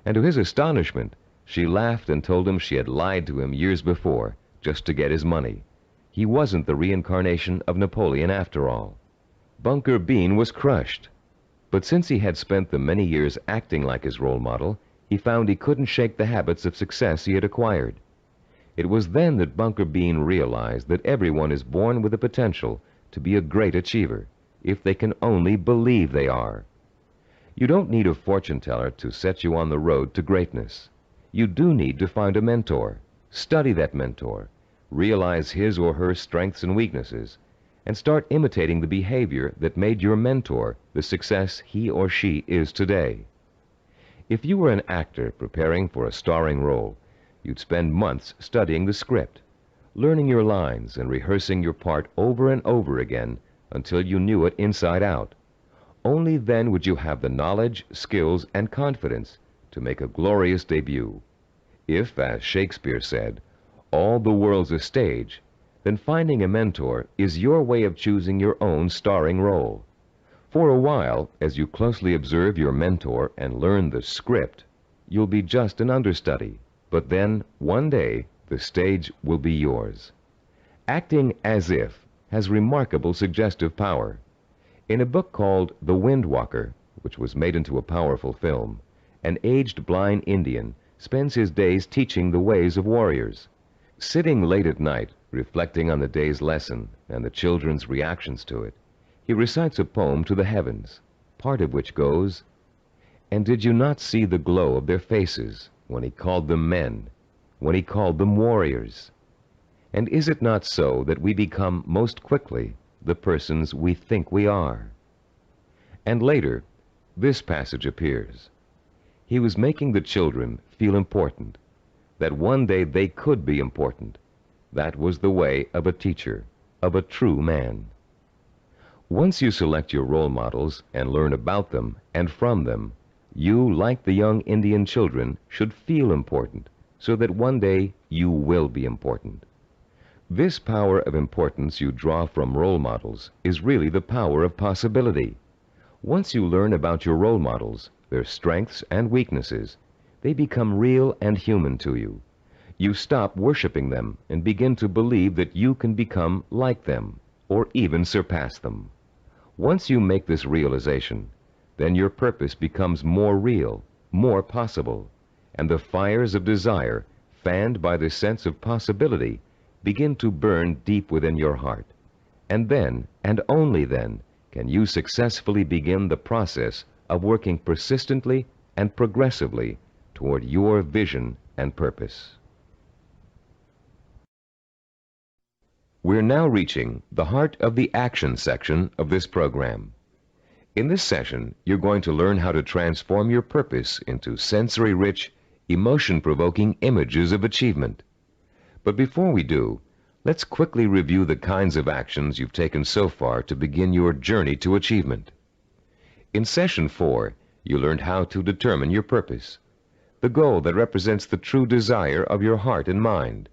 And to his astonishment, she laughed and told him she had lied to him years before, just to get his money. He wasn't the reincarnation of Napoleon after all. Bunker Bean was crushed. But since he had spent the many years acting like his role model, he found he couldn't shake the habits of success he had acquired. It was then that Bunker Bean realized that everyone is born with the potential to be a great achiever, if they can only believe they are. You don't need a fortune teller to set you on the road to greatness. You do need to find a mentor, study that mentor, realize his or her strengths and weaknesses, and start imitating the behavior that made your mentor the success he or she is today. If you were an actor preparing for a starring role, you'd spend months studying the script. learning your lines and rehearsing your part over and over again until you knew it inside out. Only then would you have the knowledge, skills, and confidence to make a glorious debut. If, as Shakespeare said, all the world's a stage, then finding a mentor is your way of choosing your own starring role. For a while, as you closely observe your mentor and learn the script, you'll be just an understudy. But then, one day, the stage will be yours. Acting as if has remarkable suggestive power. In a book called The Wind Walker, which was made into a powerful film, an aged blind Indian spends his days teaching the ways of warriors. Sitting late at night, reflecting on the day's lesson and the children's reactions to it, he recites a poem to the heavens, part of which goes, "And did you not see the glow of their faces when he called them men, when he called them warriors? And is it not so that we become most quickly the persons we think we are?" And later, this passage appears. He was making the children feel important, that one day they could be important. That was the way of a teacher, of a true man. Once you select your role models and learn about them and from them, you, like the young Indian children, should feel important, so that one day you will be important. This power of importance you draw from role models is really the power of possibility. Once you learn about your role models, their strengths and weaknesses, they become real and human to you. You stop worshiping them and begin to believe that you can become like them, or even surpass them. Once you make this realization, then your purpose becomes more real, more possible, and the fires of desire, fanned by the sense of possibility, begin to burn deep within your heart. And then, and only then, can you successfully begin the process of working persistently and progressively toward your vision and purpose. We're now reaching the heart of the action section of this program. In this session, you're going to learn how to transform your purpose into sensory-rich, emotion-provoking images of achievement. But before we do, let's quickly review the kinds of actions you've taken so far to begin your journey to achievement. In Session 4, you learned how to determine your purpose, the goal that represents the true desire of your heart and mind.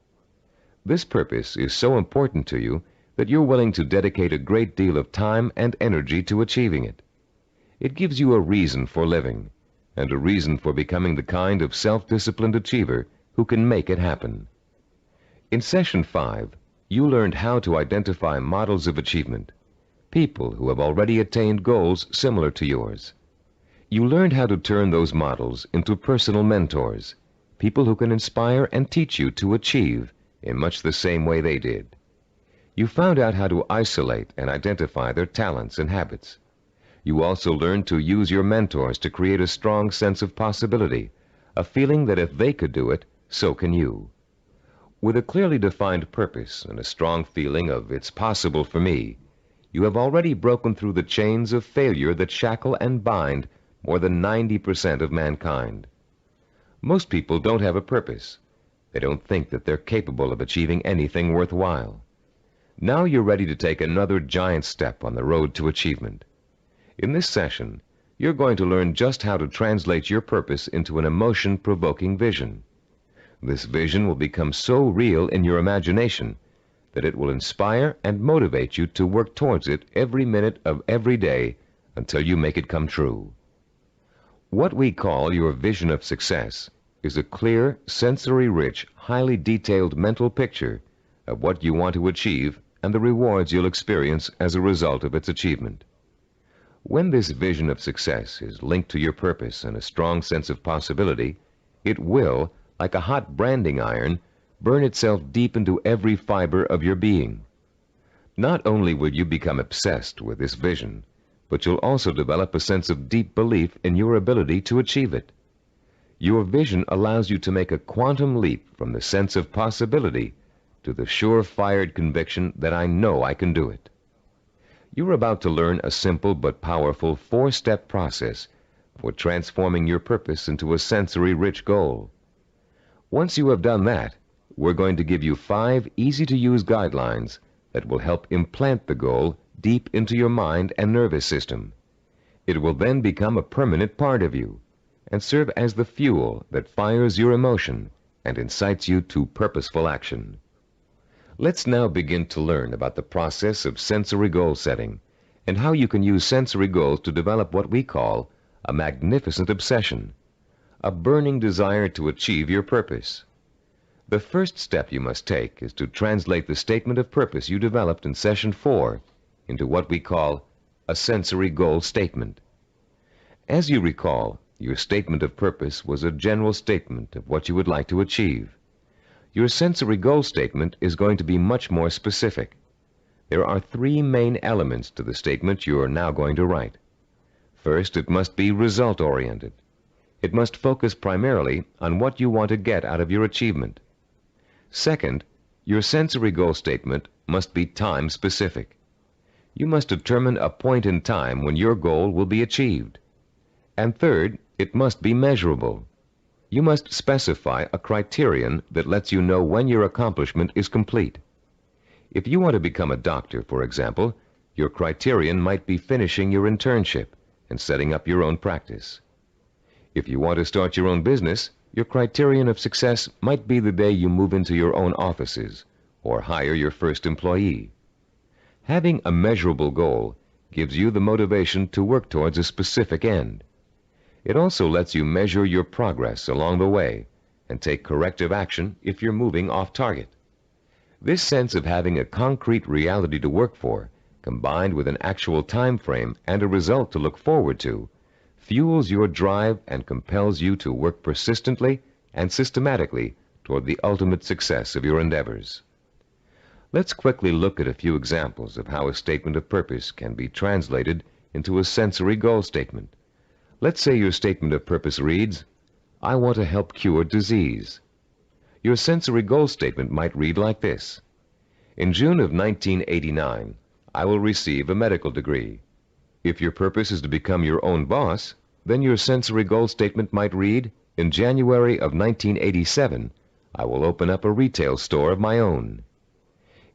This purpose is so important to you that you're willing to dedicate a great deal of time and energy to achieving it. It gives you a reason for living, and a reason for becoming the kind of self-disciplined achiever who can make it happen. In Session 5, you learned how to identify models of achievement, people who have already attained goals similar to yours. You learned how to turn those models into personal mentors, people who can inspire and teach you to achieve in much the same way they did. You found out how to isolate and identify their talents and habits. You also learned to use your mentors to create a strong sense of possibility, a feeling that if they could do it, so can you. With a clearly defined purpose and a strong feeling of "it's possible for me," you have already broken through the chains of failure that shackle and bind more than 90% of mankind. Most people don't have a purpose. They don't think that they're capable of achieving anything worthwhile. Now you're ready to take another giant step on the road to achievement. In this session, you're going to learn just how to translate your purpose into an emotion-provoking vision. This vision will become so real in your imagination that it will inspire and motivate you to work towards it every minute of every day until you make it come true. What we call your vision of success is a clear, sensory-rich, highly detailed mental picture of what you want to achieve and the rewards you'll experience as a result of its achievement. When this vision of success is linked to your purpose and a strong sense of possibility, it will, like a hot branding iron, burn itself deep into every fiber of your being. Not only will you become obsessed with this vision, but you'll also develop a sense of deep belief in your ability to achieve it. Your vision allows you to make a quantum leap from the sense of possibility to the sure-fired conviction that I know I can do it. You're about to learn a simple but powerful 4-step process for transforming your purpose into a sensory-rich goal. Once you have done that, we're going to give you 5 easy-to-use guidelines that will help implant the goal deep into your mind and nervous system. It will then become a permanent part of you and serve as the fuel that fires your emotion and incites you to purposeful action. Let's now begin to learn about the process of sensory goal setting and how you can use sensory goals to develop what we call a magnificent obsession, a burning desire to achieve your purpose. The first step you must take is to translate the statement of purpose you developed in Session 4 into what we call a sensory goal statement. As you recall, your statement of purpose was a general statement of what you would like to achieve. Your sensory goal statement is going to be much more specific. There are 3 main elements to the statement you are now going to write. First, it must be result-oriented. It must focus primarily on what you want to get out of your achievement. Second, your sensory goal statement must be time-specific. You must determine a point in time when your goal will be achieved. And third, it must be measurable. You must specify a criterion that lets you know when your accomplishment is complete. If you want to become a doctor, for example, your criterion might be finishing your internship and setting up your own practice. If you want to start your own business, your criterion of success might be the day you move into your own offices or hire your first employee. Having a measurable goal gives you the motivation to work towards a specific end. It also lets you measure your progress along the way and take corrective action if you're moving off target. This sense of having a concrete reality to work for, combined with an actual time frame and a result to look forward to, fuels your drive and compels you to work persistently and systematically toward the ultimate success of your endeavors. Let's quickly look at a few examples of how a statement of purpose can be translated into a sensory goal statement. Let's say your statement of purpose reads, "I want to help cure disease." Your sensory goal statement might read like this: "In June of 1989, I will receive a medical degree." If your purpose is to become your own boss, then your sensory goal statement might read, "In January of 1987, I will open up a retail store of my own."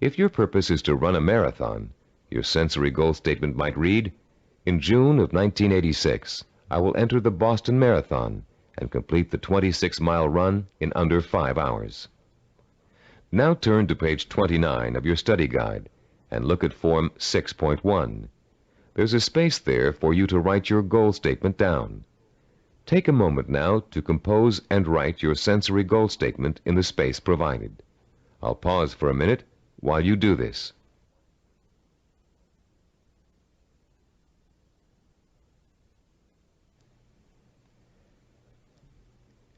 If your purpose is to run a marathon, your sensory goal statement might read, "In June of 1986, I will enter the Boston Marathon and complete the 26-mile run in under 5 hours." Now turn to page 29 of your study guide and look at Form 6.1. There's a space there for you to write your goal statement down. Take a moment now to compose and write your sensory goal statement in the space provided. I'll pause for a minute while you do this.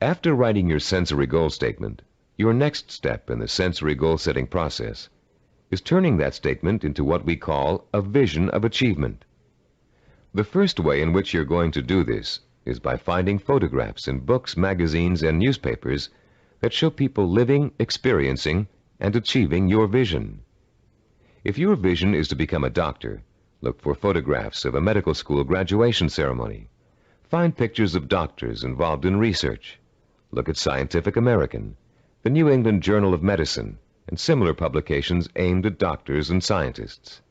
After writing your sensory goal statement, your next step in the sensory goal setting process is turning that statement into what we call a vision of achievement. The first way in which you're going to do this is by finding photographs in books, magazines, and newspapers that show people living, experiencing, and achieving your vision. If your vision is to become a doctor, look for photographs of a medical school graduation ceremony. Find pictures of doctors involved in research. Look at Scientific American, the New England Journal of Medicine, and similar publications aimed at doctors and scientists.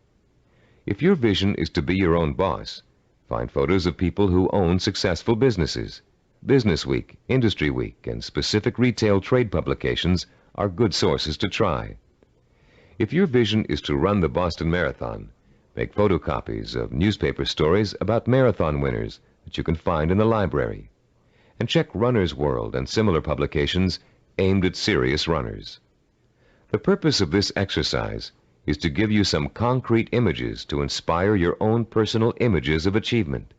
If your vision is to be your own boss, find photos of people who own successful businesses. Business Week, Industry Week, and specific retail trade publications are good sources to try. If your vision is to run the Boston Marathon, make photocopies of newspaper stories about marathon winners that you can find in the library, and check Runner's World and similar publications aimed at serious runners. The purpose of this exercise is to give you some concrete images to inspire your own personal images of achievement.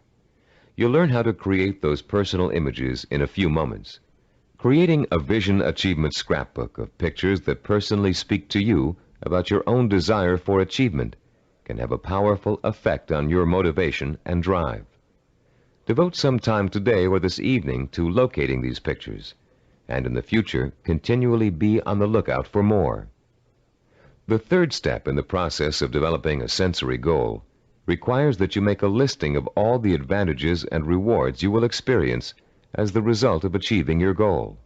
You'll learn how to create those personal images in a few moments. Creating a vision achievement scrapbook of pictures that personally speak to you about your own desire for achievement can have a powerful effect on your motivation and drive. Devote some time today or this evening to locating these pictures, and in the future continually be on the lookout for more. The third step in the process of developing a sensory goal requires that you make a listing of all the advantages and rewards you will experience as the result of achieving your goal.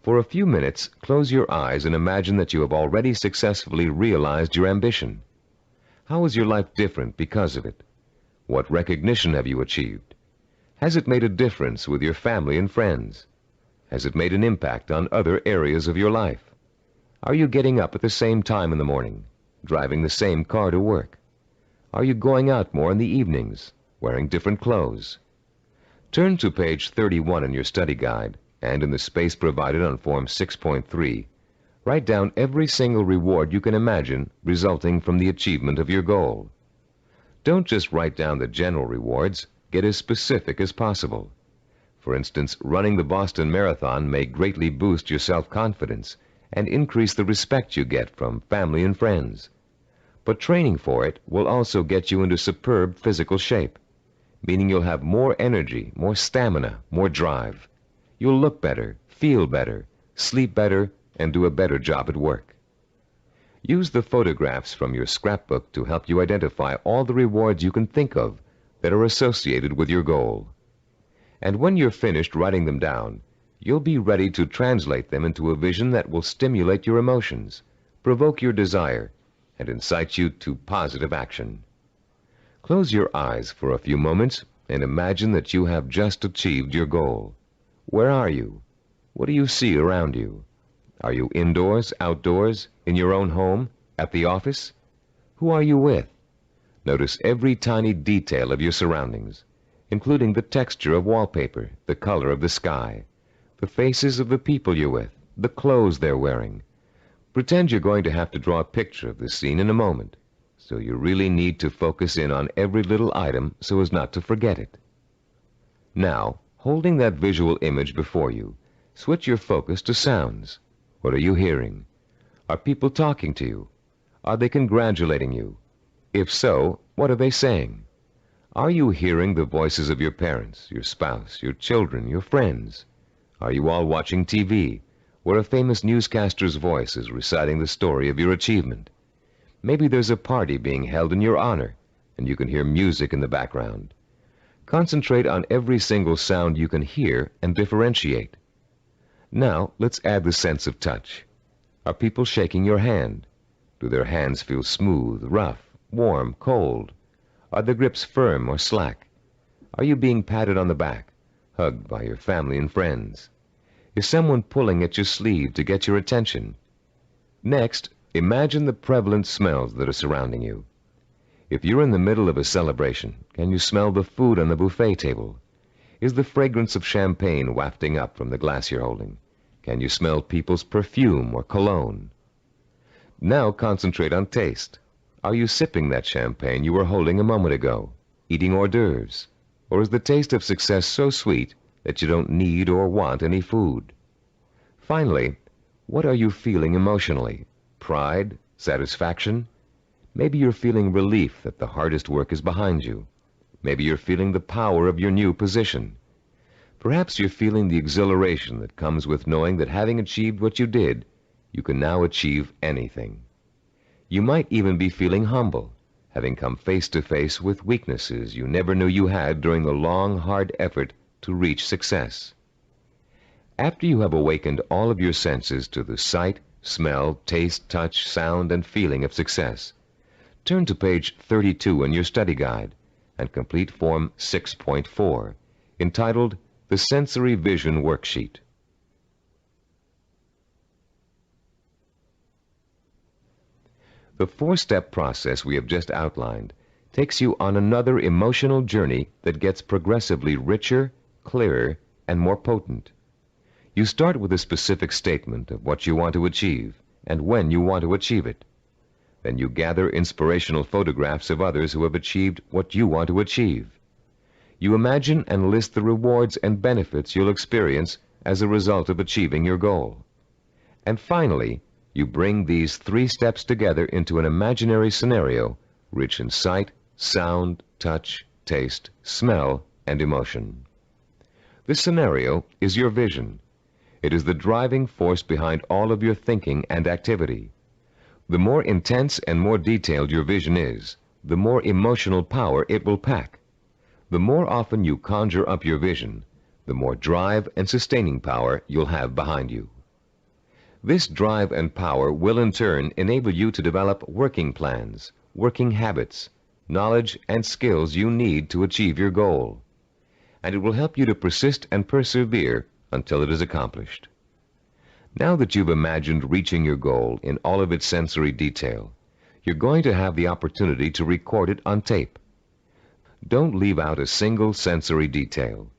For a few minutes, close your eyes and imagine that you have already successfully realized your ambition. How is your life different because of it? What recognition have you achieved? Has it made a difference with your family and friends? Has it made an impact on other areas of your life? Are you getting up at the same time in the morning, driving the same car to work? Are you going out more in the evenings, wearing different clothes? Turn to page 31 in your study guide, and in the space provided on Form 6.3, write down every single reward you can imagine resulting from the achievement of your goal. Don't just write down the general rewards, get as specific as possible. For instance, running the Boston Marathon may greatly boost your self-confidence and increase the respect you get from family and friends. But training for it will also get you into superb physical shape, meaning you'll have more energy, more stamina, more drive. You'll look better, feel better, sleep better, and do a better job at work. Use the photographs from your scrapbook to help you identify all the rewards you can think of that are associated with your goal. And when you're finished writing them down, you'll be ready to translate them into a vision that will stimulate your emotions, provoke your desire, and incite you to positive action. Close your eyes for a few moments and imagine that you have just achieved your goal. Where are you? What do you see around you? Are you indoors, outdoors, in your own home, at the office? Who are you with? Notice every tiny detail of your surroundings, including the texture of wallpaper, the color of the sky, the faces of the people you're with, the clothes they're wearing. Pretend you're going to have to draw a picture of this scene in a moment, so you really need to focus in on every little item so as not to forget it. Now, holding that visual image before you, switch your focus to sounds. What are you hearing? Are people talking to you? Are they congratulating you? If so, what are they saying? Are you hearing the voices of your parents, your spouse, your children, your friends? Are you all watching TV, where a famous newscaster's voice is reciting the story of your achievement? Maybe there's a party being held in your honor, and you can hear music in the background. Concentrate on every single sound you can hear and differentiate. Now, let's add the sense of touch. Are people shaking your hand? Do their hands feel smooth, rough, warm, cold? Are the grips firm or slack? Are you being patted on the back, hugged by your family and friends? Is someone pulling at your sleeve to get your attention? Next, imagine the prevalent smells that are surrounding you. If you're in the middle of a celebration, can you smell the food on the buffet table? Is the fragrance of champagne wafting up from the glass you're holding? Can you smell people's perfume or cologne? Now concentrate on taste. Are you sipping that champagne you were holding a moment ago, eating hors d'oeuvres? Or is the taste of success so sweet that you don't need or want any food? Finally, what are you feeling emotionally? Pride? Satisfaction? Maybe you're feeling relief that the hardest work is behind you. Maybe you're feeling the power of your new position. Perhaps you're feeling the exhilaration that comes with knowing that having achieved what you did, you can now achieve anything. You might even be feeling humble, having come face to face with weaknesses you never knew you had during the long, hard effort to reach success. After you have awakened all of your senses to the sight, smell, taste, touch, sound, and feeling of success, turn to page 32 in your study guide and complete Form 6.4, entitled The Sensory Vision Worksheet. The four-step process we have just outlined takes you on another emotional journey that gets progressively richer, clearer, and more potent. You start with a specific statement of what you want to achieve and when you want to achieve it. Then you gather inspirational photographs of others who have achieved what you want to achieve. You imagine and list the rewards and benefits you'll experience as a result of achieving your goal. And finally, you bring these three steps together into an imaginary scenario rich in sight, sound, touch, taste, smell, and emotion. This scenario is your vision. It is the driving force behind all of your thinking and activity. The more intense and more detailed your vision is, the more emotional power it will pack. The more often you conjure up your vision, the more drive and sustaining power you'll have behind you. This drive and power will in turn enable you to develop working plans, working habits, knowledge, and skills you need to achieve your goal. And it will help you to persist and persevere until it is accomplished. Now that you've imagined reaching your goal in all of its sensory detail, you're going to have the opportunity to record it on tape. Don't leave out a single sensory detail.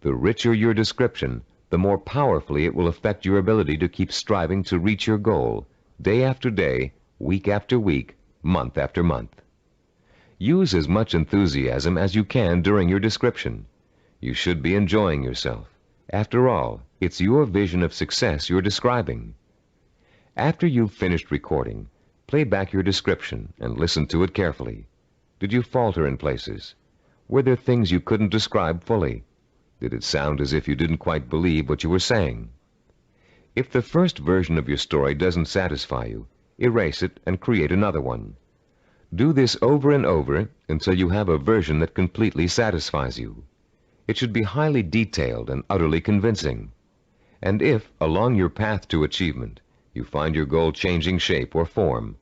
The richer your description, the more powerfully it will affect your ability to keep striving to reach your goal, day after day, week after week, month after month. Use as much enthusiasm as you can during your description. You should be enjoying yourself. After all, it's your vision of success you're describing. After you've finished recording, play back your description and listen to it carefully. Did you falter in places? Were there things you couldn't describe fully? Did it sound as if you didn't quite believe what you were saying? If the first version of your story doesn't satisfy you, erase it and create another one. Do this over and over until you have a version that completely satisfies you. It should be highly detailed and utterly convincing. And if, along your path to achievement, you find your goal changing shape or form,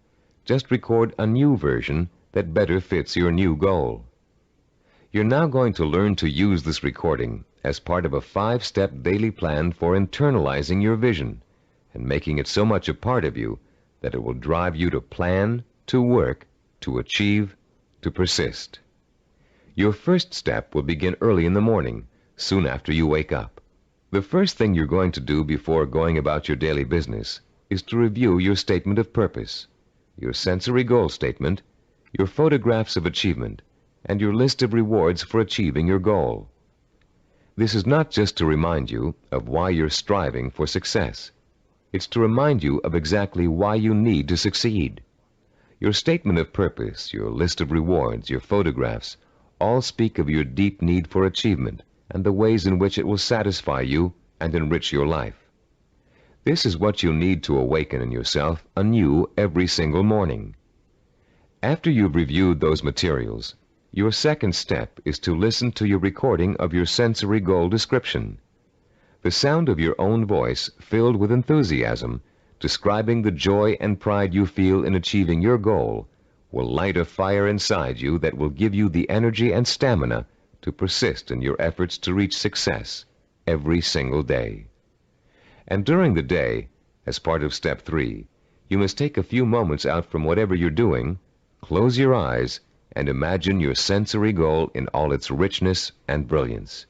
just record a new version that better fits your new goal. You're now going to learn to use this recording as part of a 5-step daily plan for internalizing your vision and making it so much a part of you that it will drive you to plan, to work, to achieve, to persist. Your first step will begin early in the morning, soon after you wake up. The first thing you're going to do before going about your daily business is to review your statement of purpose, your sensory goal statement, your photographs of achievement, and your list of rewards for achieving your goal. This is not just to remind you of why you're striving for success. It's to remind you of exactly why you need to succeed. Your statement of purpose, your list of rewards, your photographs, all speak of your deep need for achievement and the ways in which it will satisfy you and enrich your life. This is what you need to awaken in yourself anew every single morning. After you've reviewed those materials, your second step is to listen to your recording of your sensory goal description. The sound of your own voice, filled with enthusiasm, describing the joy and pride you feel in achieving your goal, will light a fire inside you that will give you the energy and stamina to persist in your efforts to reach success every single day. And during the day, as part of step 3, you must take a few moments out from whatever you're doing, close your eyes, and imagine your sensory goal in all its richness and brilliance.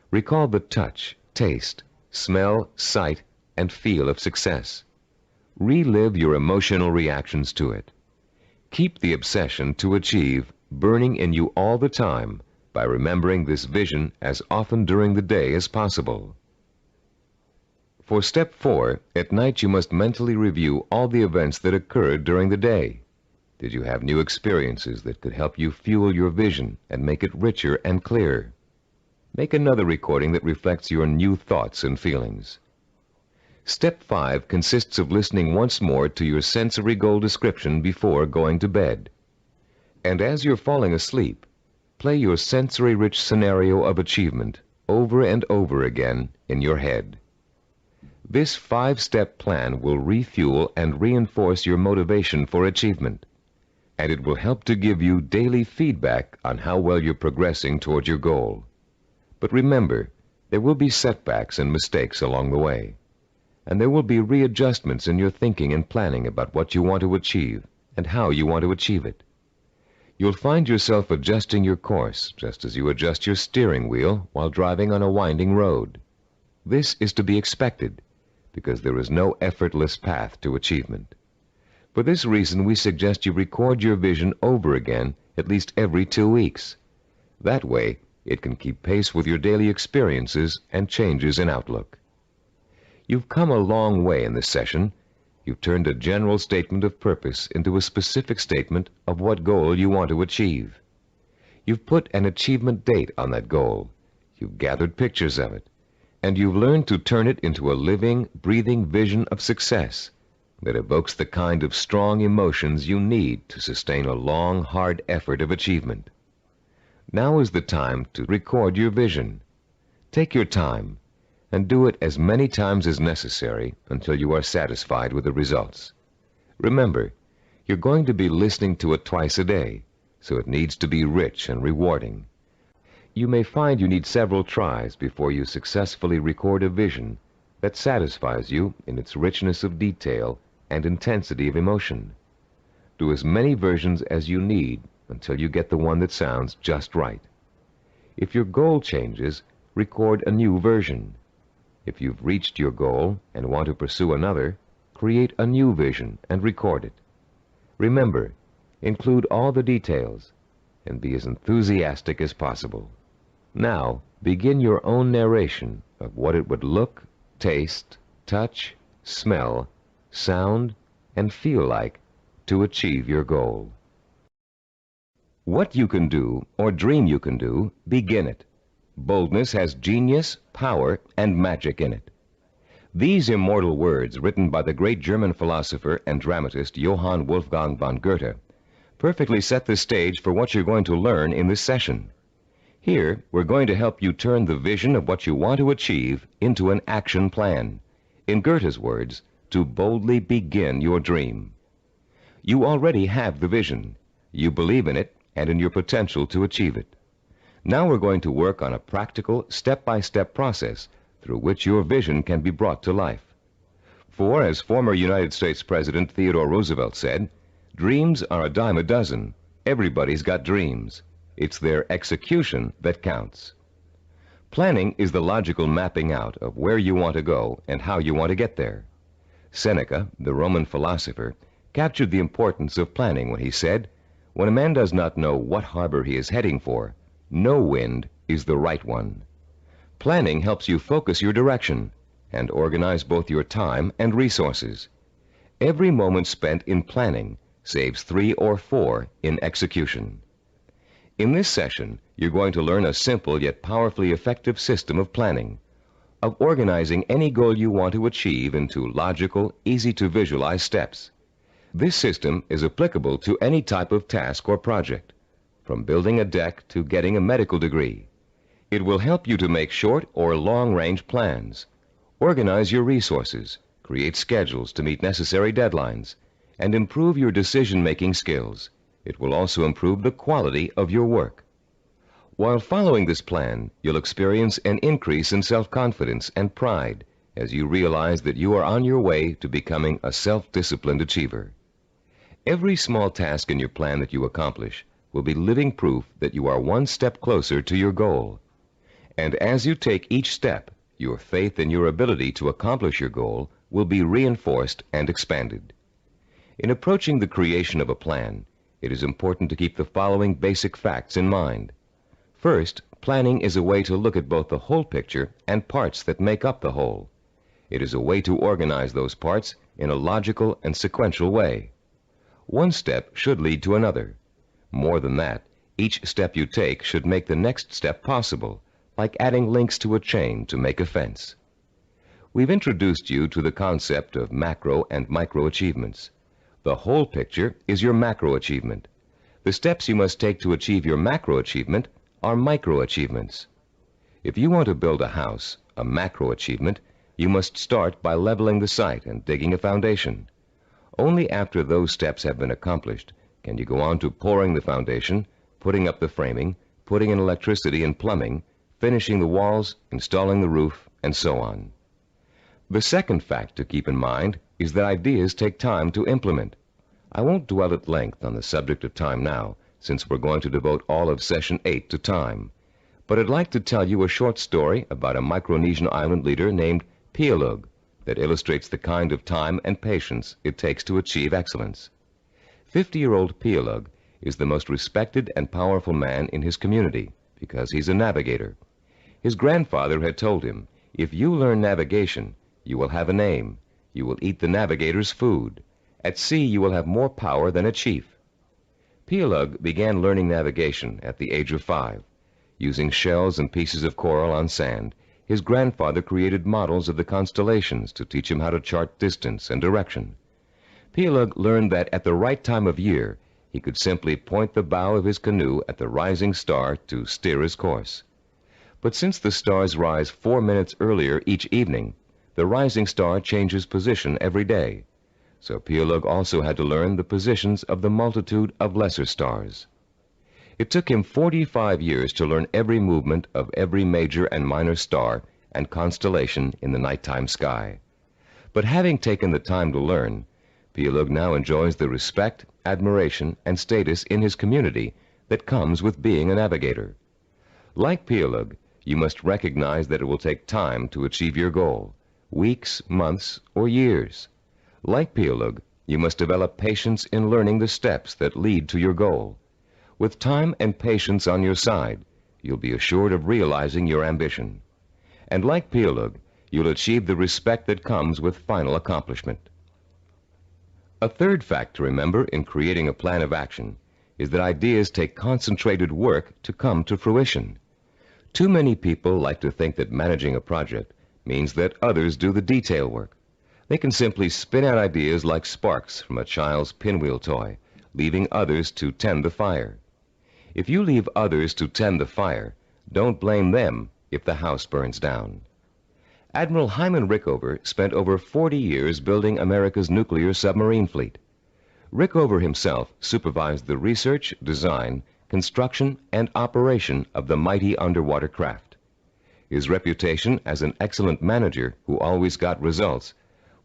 Recall the touch, taste, smell, sight, and feel of success. Relive your emotional reactions to it. Keep the obsession to achieve burning in you all the time by remembering this vision as often during the day as possible. For step 4, at night you must mentally review all the events that occurred during the day. Did you have new experiences that could help you fuel your vision and make it richer and clearer? Make another recording that reflects your new thoughts and feelings. Step 5 consists of listening once more to your sensory goal description before going to bed. And as you're falling asleep, play your sensory-rich scenario of achievement over and over again in your head. This 5-step plan will refuel and reinforce your motivation for achievement, and it will help to give you daily feedback on how well you're progressing toward your goal. But remember, there will be setbacks and mistakes along the way, and there will be readjustments in your thinking and planning about what you want to achieve and how you want to achieve it. You'll find yourself adjusting your course just as you adjust your steering wheel while driving on a winding road. This is to be expected because there is no effortless path to achievement. For this reason, we suggest you record your vision over again at least every 2 weeks. That way, it can keep pace with your daily experiences and changes in outlook. You've come a long way in this session. You've turned a general statement of purpose into a specific statement of what goal you want to achieve. You've put an achievement date on that goal. You've gathered pictures of it. And you've learned to turn it into a living, breathing vision of success that evokes the kind of strong emotions you need to sustain a long, hard effort of achievement. Now is the time to record your vision. Take your time and do it as many times as necessary until you are satisfied with the results. Remember, you're going to be listening to it twice a day, so it needs to be rich and rewarding. You may find you need several tries before you successfully record a vision that satisfies you in its richness of detail and intensity of emotion. Do as many versions as you need until you get the one that sounds just right. If your goal changes, record a new version. If you've reached your goal and want to pursue another, create a new vision and record it. Remember, include all the details and be as enthusiastic as possible. Now, begin your own narration of what it would look, taste, touch, smell, sound, and feel like to achieve your goal. What you can do, or dream you can do, begin it. Boldness has genius, power, and magic in it. These immortal words, written by the great German philosopher and dramatist Johann Wolfgang von Goethe, perfectly set the stage for what you're going to learn in this session. Here, we're going to help you turn the vision of what you want to achieve into an action plan. In Goethe's words, to boldly begin your dream. You already have the vision. You believe in it and in your potential to achieve it. Now we're going to work on a practical, step-by-step process through which your vision can be brought to life. For, as former United States President Theodore Roosevelt said, dreams are a dime a dozen. Everybody's got dreams. It's their execution that counts. Planning is the logical mapping out of where you want to go and how you want to get there. Seneca, the Roman philosopher, captured the importance of planning when he said, "When a man does not know what harbor he is heading for, no wind is the right one." Planning helps you focus your direction and organize both your time and resources. Every moment spent in planning saves 3 or 4 in execution. In this session, you're going to learn a simple yet powerfully effective system of planning, of organizing any goal you want to achieve into logical, easy-to-visualize steps. This system is applicable to any type of task or project, from building a deck to getting a medical degree. It will help you to make short or long-range plans, organize your resources, create schedules to meet necessary deadlines, and improve your decision-making skills. It will also improve the quality of your work. While following this plan, you'll experience an increase in self-confidence and pride as you realize that you are on your way to becoming a self-disciplined achiever. Every small task in your plan that you accomplish will be living proof that you are one step closer to your goal. And as you take each step, your faith in your ability to accomplish your goal will be reinforced and expanded. In approaching the creation of a plan, it is important to keep the following basic facts in mind. First, planning is a way to look at both the whole picture and parts that make up the whole. It is a way to organize those parts in a logical and sequential way. One step should lead to another. More than that, each step you take should make the next step possible, like adding links to a chain to make a fence. We've introduced you to the concept of macro and micro achievements. The whole picture is your macro achievement. The steps you must take to achieve your macro achievement are micro achievements. If you want to build a house, a macro achievement, you must start by leveling the site and digging a foundation. Only after those steps have been accomplished can you go on to pouring the foundation, putting up the framing, putting in electricity and plumbing, finishing the walls, installing the roof, and so on. The second fact to keep in mind is that ideas take time to implement. I won't dwell at length on the subject of time now, since we're going to devote all of Session 8 to time. But I'd like to tell you a short story about a Micronesian island leader named Pialug that illustrates the kind of time and patience it takes to achieve excellence. 50-year-old Pialug is the most respected and powerful man in his community because he's a navigator. His grandfather had told him, "If you learn navigation, you will have a name. You will eat the navigator's food. At sea, you will have more power than a chief." Pialug began learning navigation at the age of 5. Using shells and pieces of coral on sand, his grandfather created models of the constellations to teach him how to chart distance and direction. Pialug learned that at the right time of year, he could simply point the bow of his canoe at the rising star to steer his course. But since the stars rise 4 minutes earlier each evening, the rising star changes position every day. So Pialug also had to learn the positions of the multitude of lesser stars. It took him 45 years to learn every movement of every major and minor star and constellation in the nighttime sky. But having taken the time to learn, Pialug now enjoys the respect, admiration, and status in his community that comes with being a navigator. Like Pialug, you must recognize that it will take time to achieve your goal, weeks, months, or years. Like Pialug, you must develop patience in learning the steps that lead to your goal. With time and patience on your side, you'll be assured of realizing your ambition. And like Pialug, you'll achieve the respect that comes with final accomplishment. A third fact to remember in creating a plan of action is that ideas take concentrated work to come to fruition. Too many people like to think that managing a project means that others do the detail work. They can simply spin out ideas like sparks from a child's pinwheel toy, leaving others to tend the fire. If you leave others to tend the fire, don't blame them if the house burns down. Admiral Hyman Rickover spent over 40 years building America's nuclear submarine fleet. Rickover himself supervised the research, design, construction, and operation of the mighty underwater craft. His reputation as an excellent manager who always got results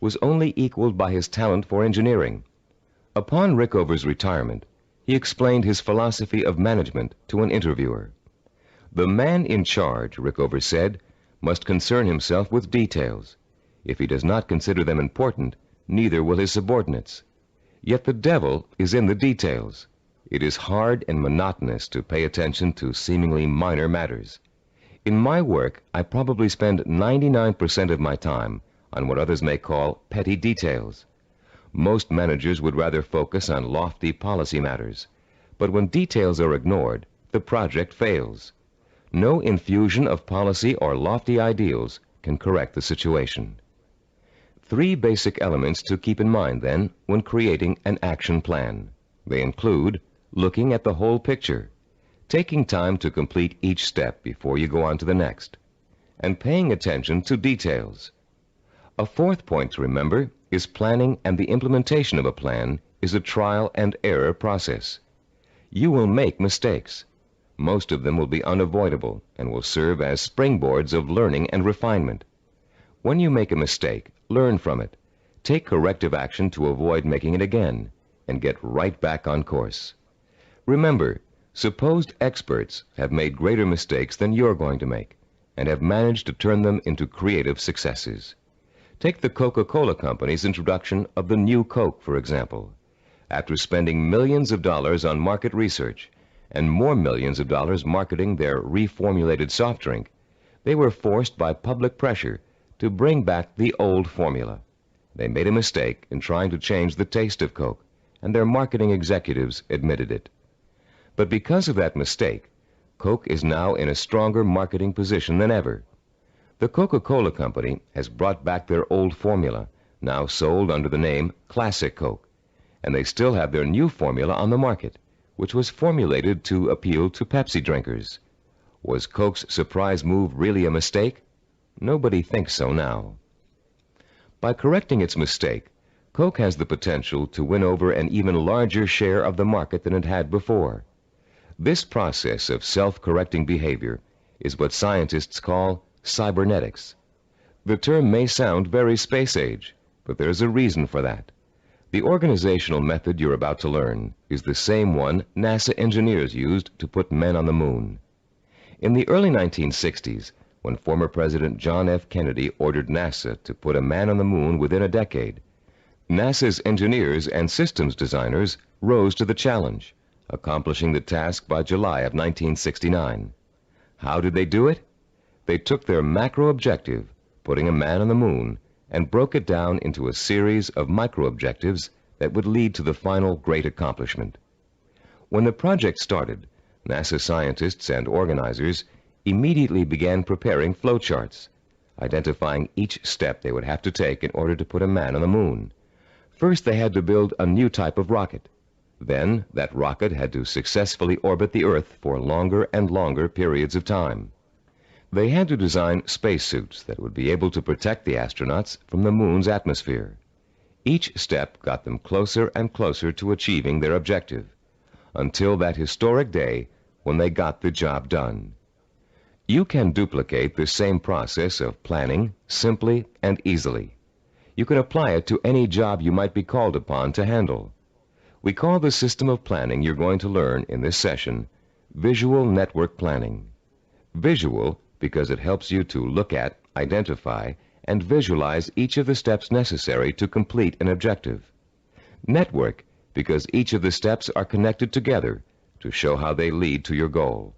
was only equaled by his talent for engineering. Upon Rickover's retirement, he explained his philosophy of management to an interviewer. "The man in charge," Rickover said, "must concern himself with details. If he does not consider them important, neither will his subordinates. Yet the devil is in the details. It is hard and monotonous to pay attention to seemingly minor matters. In my work, I probably spend 99% of my time on what others may call petty details. Most managers would rather focus on lofty policy matters, but when details are ignored, the project fails. No infusion of policy or lofty ideals can correct the situation." 3 basic elements to keep in mind, then, when creating an action plan. They include looking at the whole picture, taking time to complete each step before you go on to the next, and paying attention to details. A 4th point to remember is planning, and the implementation of a plan is a trial and error process. You will make mistakes. Most of them will be unavoidable and will serve as springboards of learning and refinement. When you make a mistake, learn from it. Take corrective action to avoid making it again, and get right back on course. Remember, supposed experts have made greater mistakes than you're going to make, and have managed to turn them into creative successes. Take the Coca-Cola Company's introduction of the new Coke, for example. After spending millions of dollars on market research, and more millions of dollars marketing their reformulated soft drink, they were forced by public pressure to bring back the old formula. They made a mistake in trying to change the taste of Coke, and their marketing executives admitted it. But because of that mistake, Coke is now in a stronger marketing position than ever. The Coca-Cola Company has brought back their old formula, now sold under the name Classic Coke, and they still have their new formula on the market, which was formulated to appeal to Pepsi drinkers. Was Coke's surprise move really a mistake? Nobody thinks so now. By correcting its mistake, Coke has the potential to win over an even larger share of the market than it had before. This process of self-correcting behavior is what scientists call cybernetics. The term may sound very space age, but there's a reason for that. The organizational method you're about to learn is the same one NASA engineers used to put men on the moon. In the early 1960s, when former President John F. Kennedy ordered NASA to put a man on the moon within a decade, NASA's engineers and systems designers rose to the challenge, accomplishing the task by July of 1969. How did they do it? They took their macro objective, putting a man on the moon, and broke it down into a series of micro-objectives that would lead to the final great accomplishment. When the project started, NASA scientists and organizers immediately began preparing flowcharts, identifying each step they would have to take in order to put a man on the moon. First, they had to build a new type of rocket. Then, that rocket had to successfully orbit the Earth for longer and longer periods of time. They had to design spacesuits that would be able to protect the astronauts from the moon's atmosphere. Each step got them closer and closer to achieving their objective, until that historic day when they got the job done. You can duplicate the same process of planning simply and easily. You can apply it to any job you might be called upon to handle. We call the system of planning you're going to learn in this session Visual Network Planning. Visual because it helps you to look at, identify, and visualize each of the steps necessary to complete an objective. Network because each of the steps are connected together to show how they lead to your goal.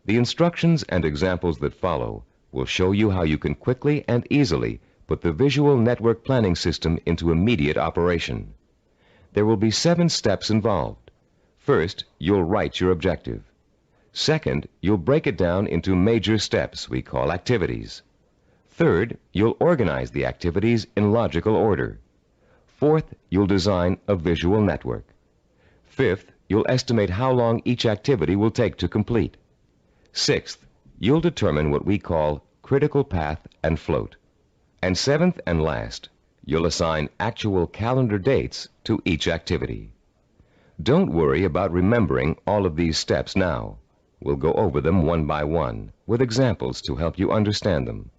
The instructions and examples that follow will show you how you can quickly and easily put the visual network planning system into immediate operation. There will be 7 steps involved. First, you'll write your objective. Second, you'll break it down into major steps we call activities. Third, you'll organize the activities in logical order. Fourth, you'll design a visual network. Fifth, you'll estimate how long each activity will take to complete. Sixth, you'll determine what we call critical path and float. And seventh and last, you'll assign actual calendar dates to each activity. Don't worry about remembering all of these steps now. We'll go over them one by one, with examples to help you understand them.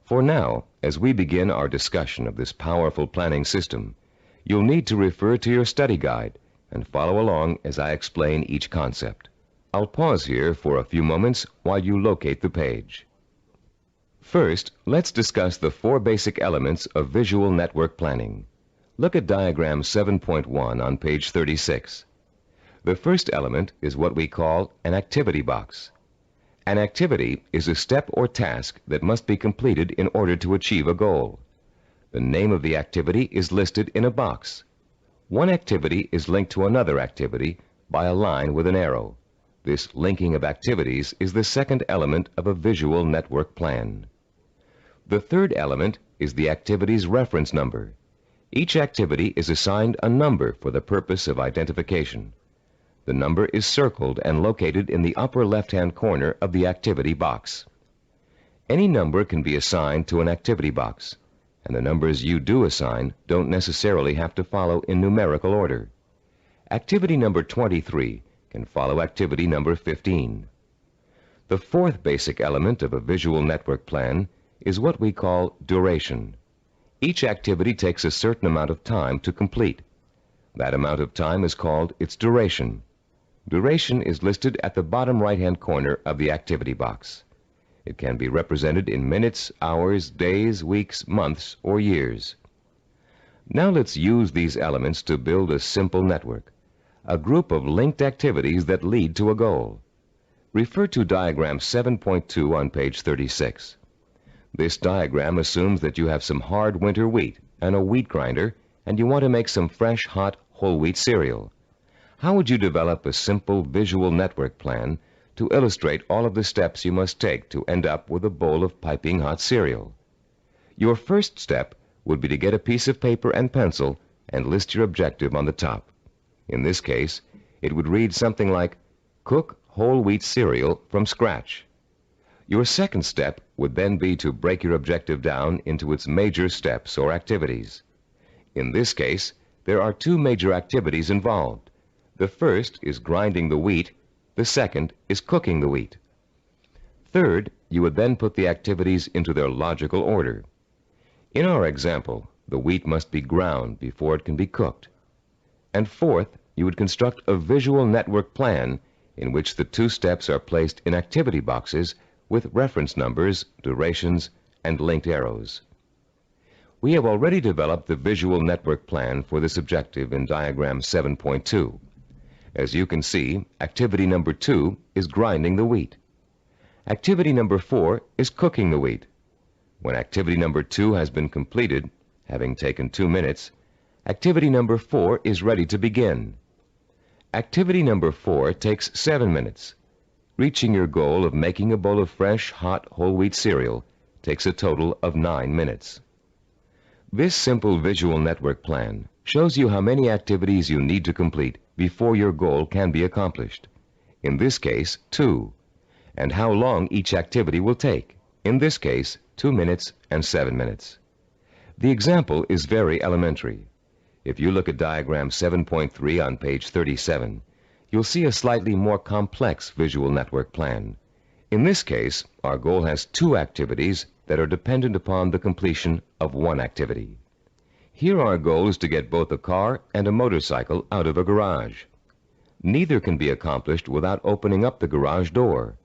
For now, as we begin our discussion of this powerful planning system, you'll need to refer to your study guide and follow along as I explain each concept. I'll pause here for a few moments while you locate the page. First, let's discuss the 4 basic elements of visual network planning. Look at diagram 7.1 on page 36. The first element is what we call an activity box. An activity is a step or task that must be completed in order to achieve a goal. The name of the activity is listed in a box. One activity is linked to another activity by a line with an arrow. This linking of activities is the second element of a visual network plan. The third element is the activity's reference number. Each activity is assigned a number for the purpose of identification. The number is circled and located in the upper left-hand corner of the activity box. Any number can be assigned to an activity box, and the numbers you do assign don't necessarily have to follow in numerical order. Activity number 23 can follow activity number 15. The fourth basic element of a visual network plan is what we call duration. Each activity takes a certain amount of time to complete. That amount of time is called its duration. Duration is listed at the bottom right-hand corner of the activity box. It can be represented in minutes, hours, days, weeks, months, or years. Now let's use these elements to build a simple network, a group of linked activities that lead to a goal. Refer to diagram 7.2 on page 36. This diagram assumes that you have some hard winter wheat and a wheat grinder, and you want to make some fresh, hot, whole wheat cereal. How would you develop a simple visual network plan to illustrate all of the steps you must take to end up with a bowl of piping hot cereal? Your first step would be to get a piece of paper and pencil and list your objective on the top. In this case, it would read something like, cook whole wheat cereal from scratch. Your second step would then be to break your objective down into its major steps or activities. In this case, there are 2 major activities involved. The first is grinding the wheat. The second is cooking the wheat. Third, you would then put the activities into their logical order. In our example, the wheat must be ground before it can be cooked. And fourth, you would construct a visual network plan in which the 2 steps are placed in activity boxes with reference numbers, durations, and linked arrows. We have already developed the visual network plan for this objective in diagram 7.2. As you can see, activity number 2 is grinding the wheat. Activity number 4 is cooking the wheat. When activity number 2 has been completed, having taken 2 minutes, activity number 4 is ready to begin. Activity number 4 takes 7 minutes. Reaching your goal of making a bowl of fresh, hot, whole wheat cereal takes a total of 9 minutes. This simple visual network plan shows you how many activities you need to complete before your goal can be accomplished. In this case, 2. and how long each activity will take. In this case, 2 minutes and 7 minutes. The example is very elementary. If you look at diagram 7.3 on page 37, you'll see a slightly more complex visual network plan. In this case, our goal has 2 activities that are dependent upon the completion of 1 activity. Here our goal is to get both a car and a motorcycle out of a garage. Neither can be accomplished without opening up the garage door.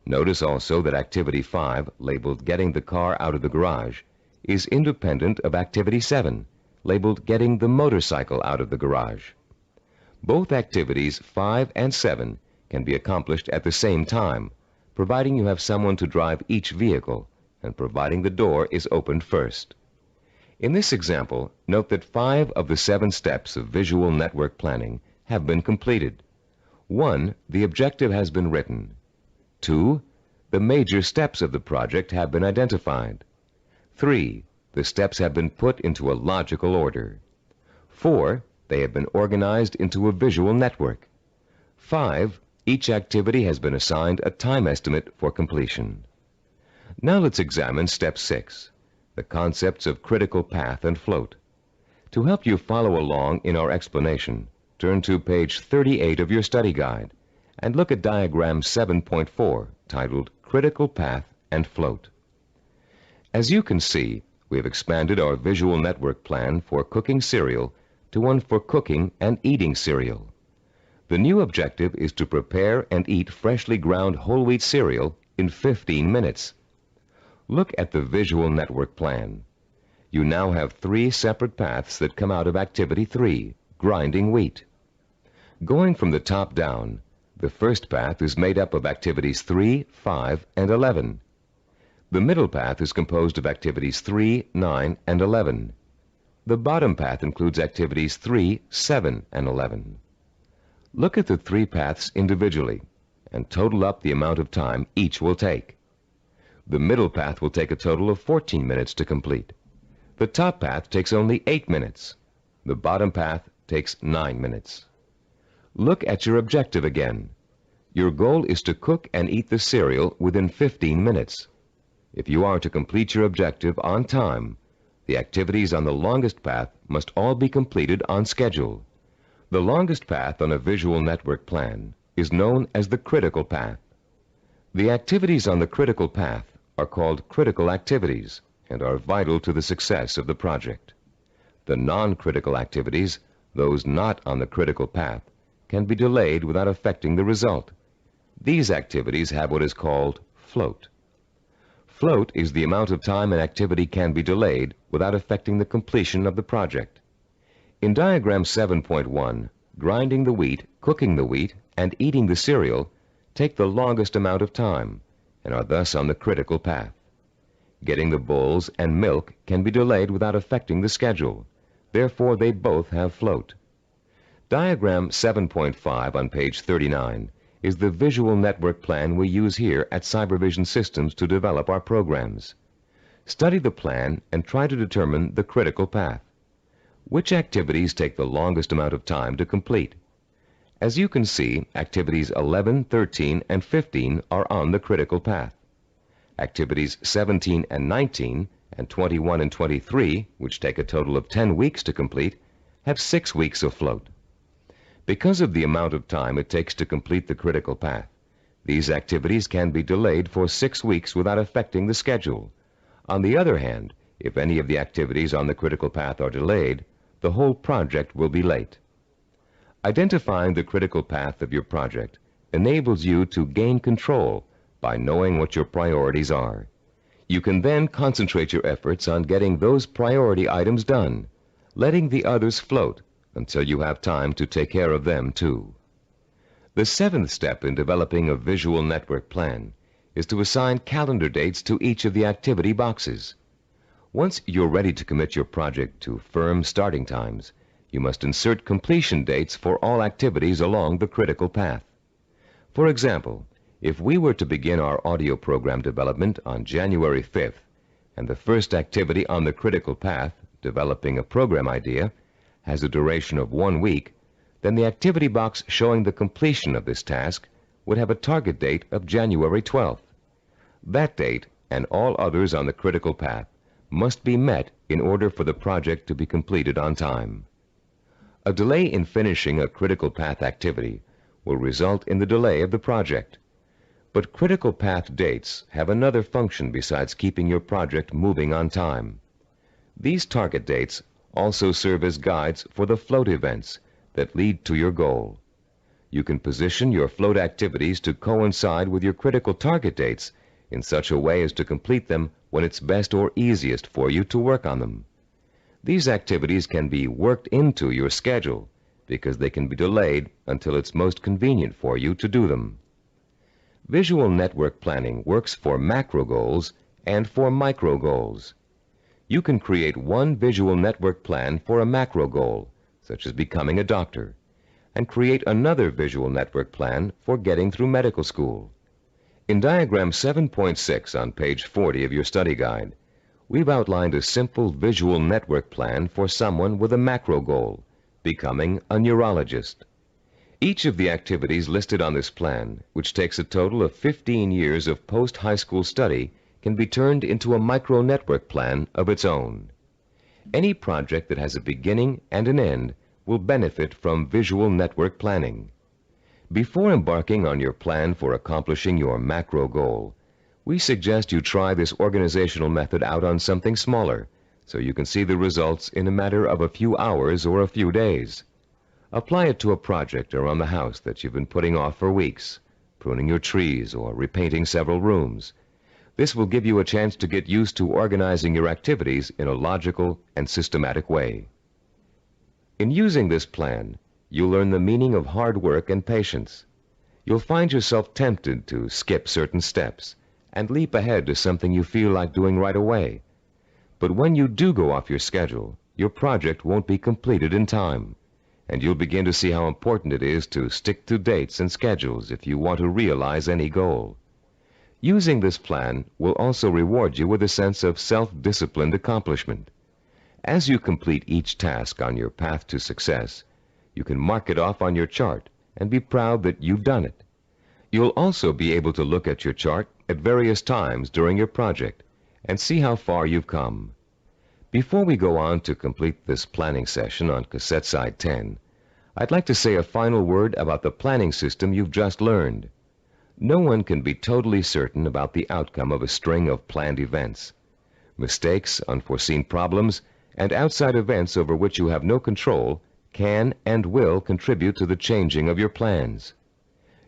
Notice also that activity 5, labeled Getting the Car Out of the Garage, is independent of activity 7, labeled Getting the Motorcycle Out of the Garage. Both activities 5 and 7 can be accomplished at the same time, providing you have someone to drive each vehicle and providing the door is opened first. In this example, note that 5 of the 7 steps of visual network planning have been completed. 1, the objective has been written. 2, the major steps of the project have been identified. 3, the steps have been put into a logical order. 4, they have been organized into a visual network. 5, each activity has been assigned a time estimate for completion. Now let's examine step 6, the concepts of critical path and float. To help you follow along in our explanation, turn to page 38 of your study guide and look at diagram 7.4, titled Critical Path and Float. As you can see, we have expanded our visual network plan for cooking cereal to one for cooking and eating cereal. The new objective is to prepare and eat freshly ground whole wheat cereal in 15 minutes. Look at the visual network plan. You now have 3 separate paths that come out of activity 3, grinding wheat. Going from the top down, the first path is made up of activities 3, 5, and 11. The middle path is composed of activities 3, 9, and 11. The bottom path includes activities 3, 7, and 11. Look at the 3 paths individually and total up the amount of time each will take. The middle path will take a total of 14 minutes to complete. The top path takes only 8 minutes. The bottom path takes 9 minutes. Look at your objective again. Your goal is to cook and eat the cereal within 15 minutes. If you are to complete your objective on time, the activities on the longest path must all be completed on schedule. The longest path on a visual network plan is known as the critical path. The activities on the critical path are called critical activities and are vital to the success of the project. The non-critical activities, those not on the critical path, can be delayed without affecting the result. These activities have what is called float. Float is the amount of time an activity can be delayed without affecting the completion of the project. In diagram 7.1, grinding the wheat, cooking the wheat, and eating the cereal take the longest amount of time and are thus on the critical path. Getting the bowls and milk can be delayed without affecting the schedule. Therefore, they both have float. Diagram 7.5 on page 39 is the visual network plan we use here at Cybervision Systems to develop our programs. Study the plan and try to determine the critical path. Which activities take the longest amount of time to complete? As you can see, activities 11, 13, and 15 are on the critical path. Activities 17 and 19, and 21 and 23, which take a total of 10 weeks to complete, have 6 weeks of float. Because of the amount of time it takes to complete the critical path, these activities can be delayed for 6 weeks without affecting the schedule. On the other hand, if any of the activities on the critical path are delayed, the whole project will be late. Identifying the critical path of your project enables you to gain control by knowing what your priorities are. You can then concentrate your efforts on getting those priority items done, letting the others float until you have time to take care of them too. The 7th step in developing a visual network plan is to assign calendar dates to each of the activity boxes. Once you're ready to commit your project to firm starting times, you must insert completion dates for all activities along the critical path. For example, if we were to begin our audio program development on January 5th, and the first activity on the critical path, developing a program idea, has a duration of 1 week, then the activity box showing the completion of this task would have a target date of January 12th. That date, and all others on the critical path, must be met in order for the project to be completed on time. A delay in finishing a critical path activity will result in the delay of the project. But critical path dates have another function besides keeping your project moving on time. These target dates also serve as guides for the float events that lead to your goal. You can position your float activities to coincide with your critical target dates in such a way as to complete them when it's best or easiest for you to work on them. These activities can be worked into your schedule because they can be delayed until it's most convenient for you to do them. Visual network planning works for macro goals and for micro goals. You can create one visual network plan for a macro goal, such as becoming a doctor, and create another visual network plan for getting through medical school. In diagram 7.6 on page 40 of your study guide, we've outlined a simple visual network plan for someone with a macro goal, becoming a neurologist. Each of the activities listed on this plan, which takes a total of 15 years of post-high school study, can be turned into a micro-network plan of its own. Any project that has a beginning and an end will benefit from visual network planning. Before embarking on your plan for accomplishing your macro goal, we suggest you try this organizational method out on something smaller, so you can see the results in a matter of a few hours or a few days. Apply it to a project around the house that you've been putting off for weeks, pruning your trees or repainting several rooms. This will give you a chance to get used to organizing your activities in a logical and systematic way. In using this plan, you'll learn the meaning of hard work and patience. You'll find yourself tempted to skip certain steps and leap ahead to something you feel like doing right away. But when you do go off your schedule, your project won't be completed in time, and you'll begin to see how important it is to stick to dates and schedules if you want to realize any goal. Using this plan will also reward you with a sense of self-disciplined accomplishment. As you complete each task on your path to success, you can mark it off on your chart and be proud that you've done it. You'll also be able to look at your chart at various times during your project and see how far you've come. Before we go on to complete this planning session on cassette side 10, I'd like to say a final word about the planning system you've just learned. No one can be totally certain about the outcome of a string of planned events. Mistakes, unforeseen problems, and outside events over which you have no control can and will contribute to the changing of your plans.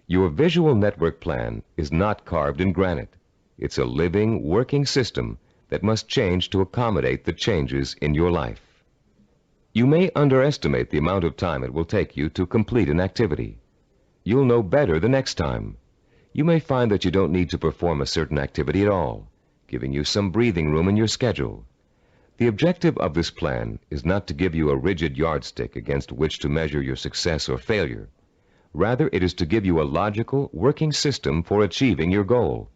Your visual network plan is not carved in granite. It's a living, working system that must change to accommodate the changes in your life. You may underestimate the amount of time it will take you to complete an activity. You'll know better the next time. You may find that you don't need to perform a certain activity at all, giving you some breathing room in your schedule. The objective of this plan is not to give you a rigid yardstick against which to measure your success or failure. Rather, it is to give you a logical, working system for achieving your goal.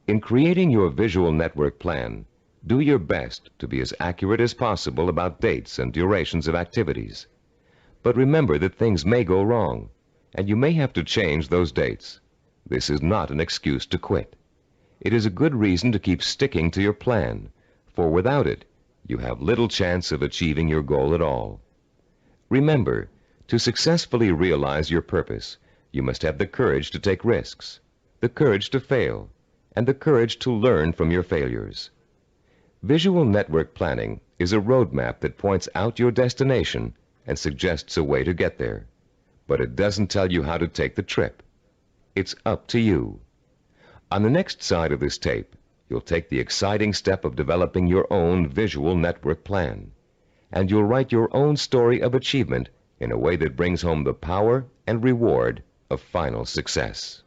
In creating your visual network plan, do your best to be as accurate as possible about dates and durations of activities. But remember that things may go wrong, and you may have to change those dates. This is not an excuse to quit. It is a good reason to keep sticking to your plan, for without it, you have little chance of achieving your goal at all. Remember, to successfully realize your purpose, you must have the courage to take risks, the courage to fail, and the courage to learn from your failures. Visual network planning is a roadmap that points out your destination and suggests a way to get there, but it doesn't tell you how to take the trip. It's up to you. On the next side of this tape, you'll take the exciting step of developing your own visual network plan, and you'll write your own story of achievement in a way that brings home the power and reward of final success.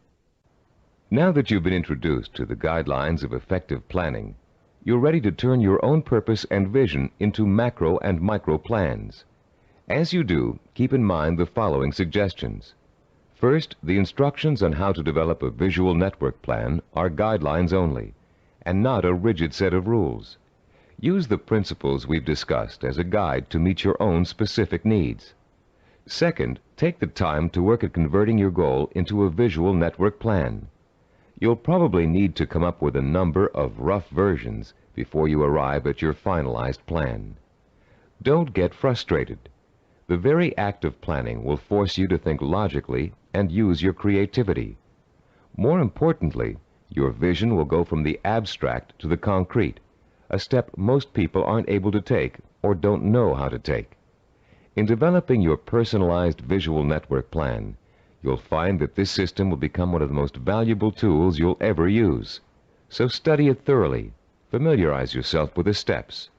Now that you've been introduced to the guidelines of effective planning, you're ready to turn your own purpose and vision into macro and micro plans. As you do, keep in mind the following suggestions. First, the instructions on how to develop a visual network plan are guidelines only, and not a rigid set of rules. Use the principles we've discussed as a guide to meet your own specific needs. Second, take the time to work at converting your goal into a visual network plan. You'll probably need to come up with a number of rough versions before you arrive at your finalized plan. Don't get frustrated. The very act of planning will force you to think logically and use your creativity. More importantly, your vision will go from the abstract to the concrete, a step most people aren't able to take or don't know how to take. In developing your personalized visual network plan, you'll find that this system will become one of the most valuable tools you'll ever use. So study it thoroughly, familiarize yourself with the steps,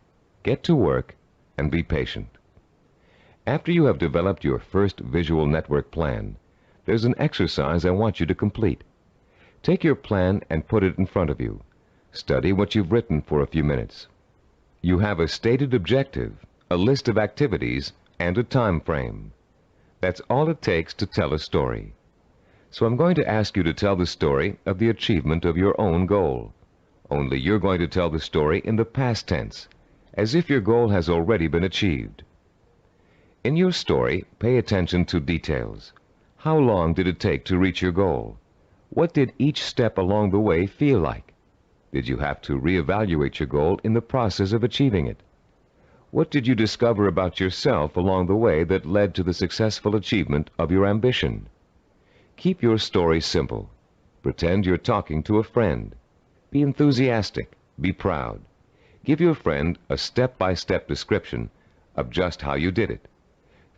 get to work, and be patient. After you have developed your first visual network plan, there's an exercise I want you to complete. Take your plan and put it in front of you. Study what you've written for a few minutes. You have a stated objective, a list of activities, and a time frame. That's all it takes to tell a story. So I'm going to ask you to tell the story of the achievement of your own goal. Only you're going to tell the story in the past tense, as if your goal has already been achieved. In your story, pay attention to details. How long did it take to reach your goal? What did each step along the way feel like? Did you have to reevaluate your goal in the process of achieving it? What did you discover about yourself along the way that led to the successful achievement of your ambition? Keep your story simple. Pretend you're talking to a friend. Be enthusiastic. Be proud. Give your friend a step-by-step description of just how you did it.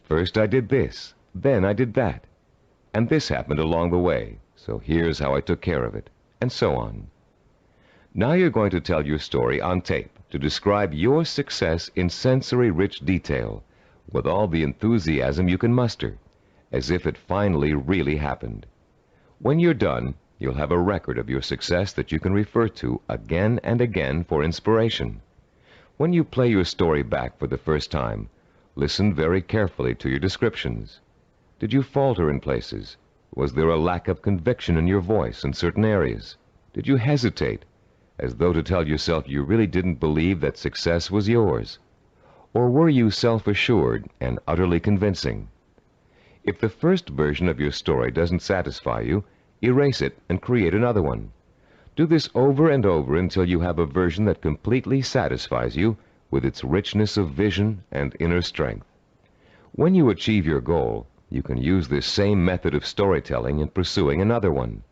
First I did this, then I did that, and this happened along the way, so here's how I took care of it, and so on. Now you're going to tell your story on tape to describe your success in sensory-rich detail, with all the enthusiasm you can muster, as if it finally really happened. When you're done, you'll have a record of your success that you can refer to again and again for inspiration. When you play your story back for the first time, listen very carefully to your descriptions. Did you falter in places? Was there a lack of conviction in your voice in certain areas? Did you hesitate, as though to tell yourself you really didn't believe that success was yours? Or were you self-assured and utterly convincing? If the first version of your story doesn't satisfy you, erase it and create another one. Do this over and over until you have a version that completely satisfies you with its richness of vision and inner strength. When you achieve your goal, you can use this same method of storytelling in pursuing another one.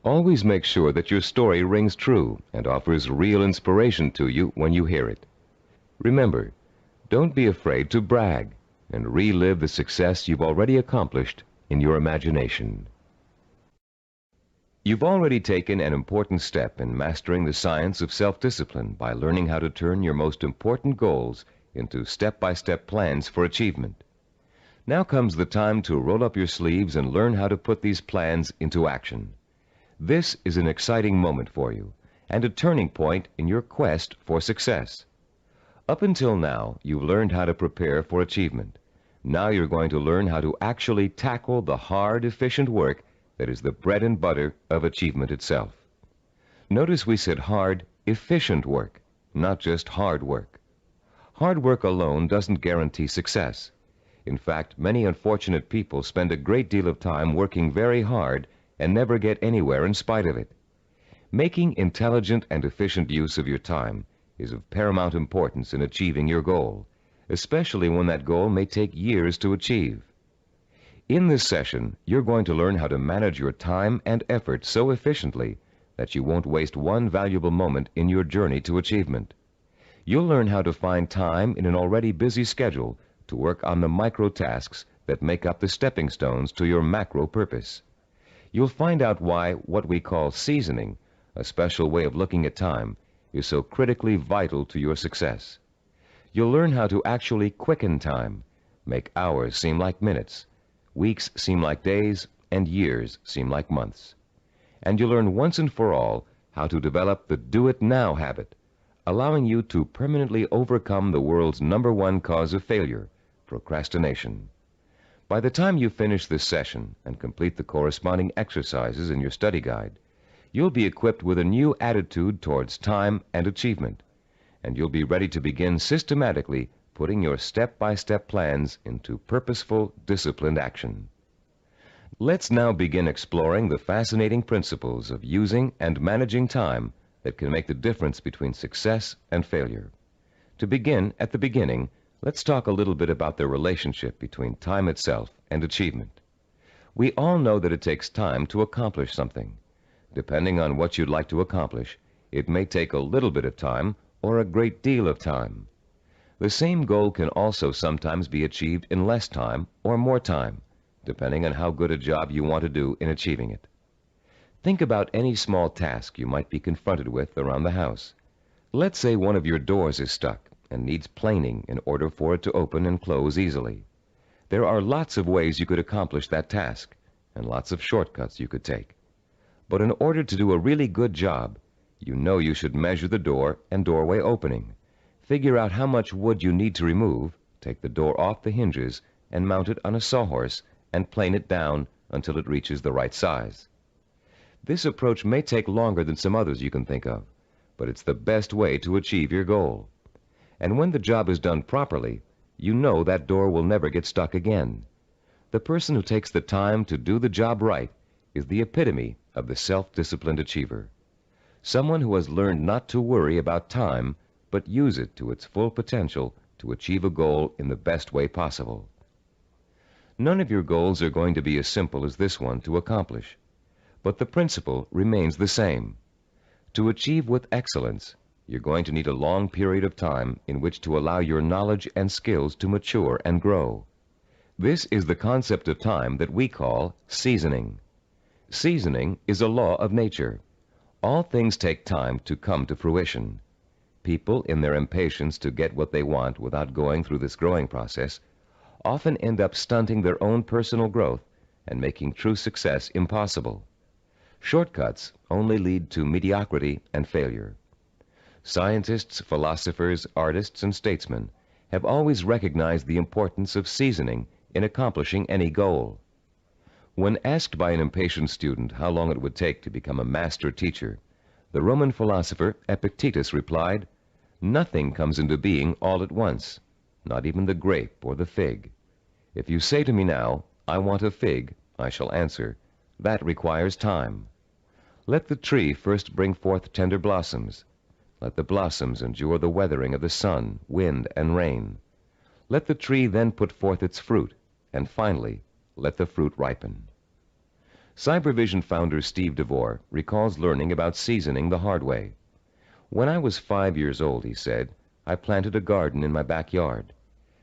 Always make sure that your story rings true and offers real inspiration to you when you hear it. Remember, don't be afraid to brag and relive the success you've already accomplished in your imagination. You've already taken an important step in mastering the science of self-discipline by learning how to turn your most important goals into step-by-step plans for achievement. Now comes the time to roll up your sleeves and learn how to put these plans into action. This is an exciting moment for you and a turning point in your quest for success. Up until now, you've learned how to prepare for achievement. Now you're going to learn how to actually tackle the hard, efficient work that is the bread and butter of achievement itself. Notice we said hard, efficient work, not just hard work. Hard work alone doesn't guarantee success. In fact, many unfortunate people spend a great deal of time working very hard and never get anywhere in spite of it. Making intelligent and efficient use of your time is of paramount importance in achieving your goal, especially when that goal may take years to achieve. In this session, you're going to learn how to manage your time and effort so efficiently that you won't waste one valuable moment in your journey to achievement. You'll learn how to find time in an already busy schedule to work on the micro tasks that make up the stepping stones to your macro purpose. You'll find out why what we call seasoning, a special way of looking at time, is so critically vital to your success. You'll learn how to actually quicken time, make hours seem like minutes, weeks seem like days, and years seem like months. And you'll learn once and for all how to develop the do-it-now habit, allowing you to permanently overcome the world's #1 cause of failure, procrastination. By the time you finish this session and complete the corresponding exercises in your study guide, you'll be equipped with a new attitude towards time and achievement, and you'll be ready to begin systematically putting your step-by-step plans into purposeful, disciplined action. Let's now begin exploring the fascinating principles of using and managing time that can make the difference between success and failure. To begin at the beginning, let's talk a little bit about the relationship between time itself and achievement. We all know that it takes time to accomplish something. Depending on what you'd like to accomplish, it may take a little bit of time or a great deal of time. The same goal can also sometimes be achieved in less time or more time, depending on how good a job you want to do in achieving it. Think about any small task you might be confronted with around the house. Let's say one of your doors is stuck and needs planing in order for it to open and close easily. There are lots of ways you could accomplish that task and lots of shortcuts you could take. But in order to do a really good job, you know you should measure the door and doorway opening, figure out how much wood you need to remove, take the door off the hinges, and mount it on a sawhorse and plane it down until it reaches the right size. This approach may take longer than some others you can think of, but it's the best way to achieve your goal. And when the job is done properly, you know that door will never get stuck again. The person who takes the time to do the job right is the epitome of the self-disciplined achiever. Someone who has learned not to worry about time, but use it to its full potential to achieve a goal in the best way possible. None of your goals are going to be as simple as this one to accomplish, but the principle remains the same. To achieve with excellence, you're going to need a long period of time in which to allow your knowledge and skills to mature and grow. This is the concept of time that we call seasoning. Seasoning is a law of nature. All things take time to come to fruition. People, in their impatience to get what they want without going through this growing process, often end up stunting their own personal growth and making true success impossible. Shortcuts only lead to mediocrity and failure. Scientists, philosophers, artists, and statesmen have always recognized the importance of seasoning in accomplishing any goal. When asked by an impatient student how long it would take to become a master teacher, the Roman philosopher Epictetus replied, "Nothing comes into being all at once, not even the grape or the fig. If you say to me now, 'I want a fig,' I shall answer, 'That requires time.' Let the tree first bring forth tender blossoms. Let the blossoms endure the weathering of the sun, wind, and rain. Let the tree then put forth its fruit, and finally, let the fruit ripen." Cybervision founder Steve DeVore recalls learning about seasoning the hard way. "When I was 5 years old," he said, "I planted a garden in my backyard.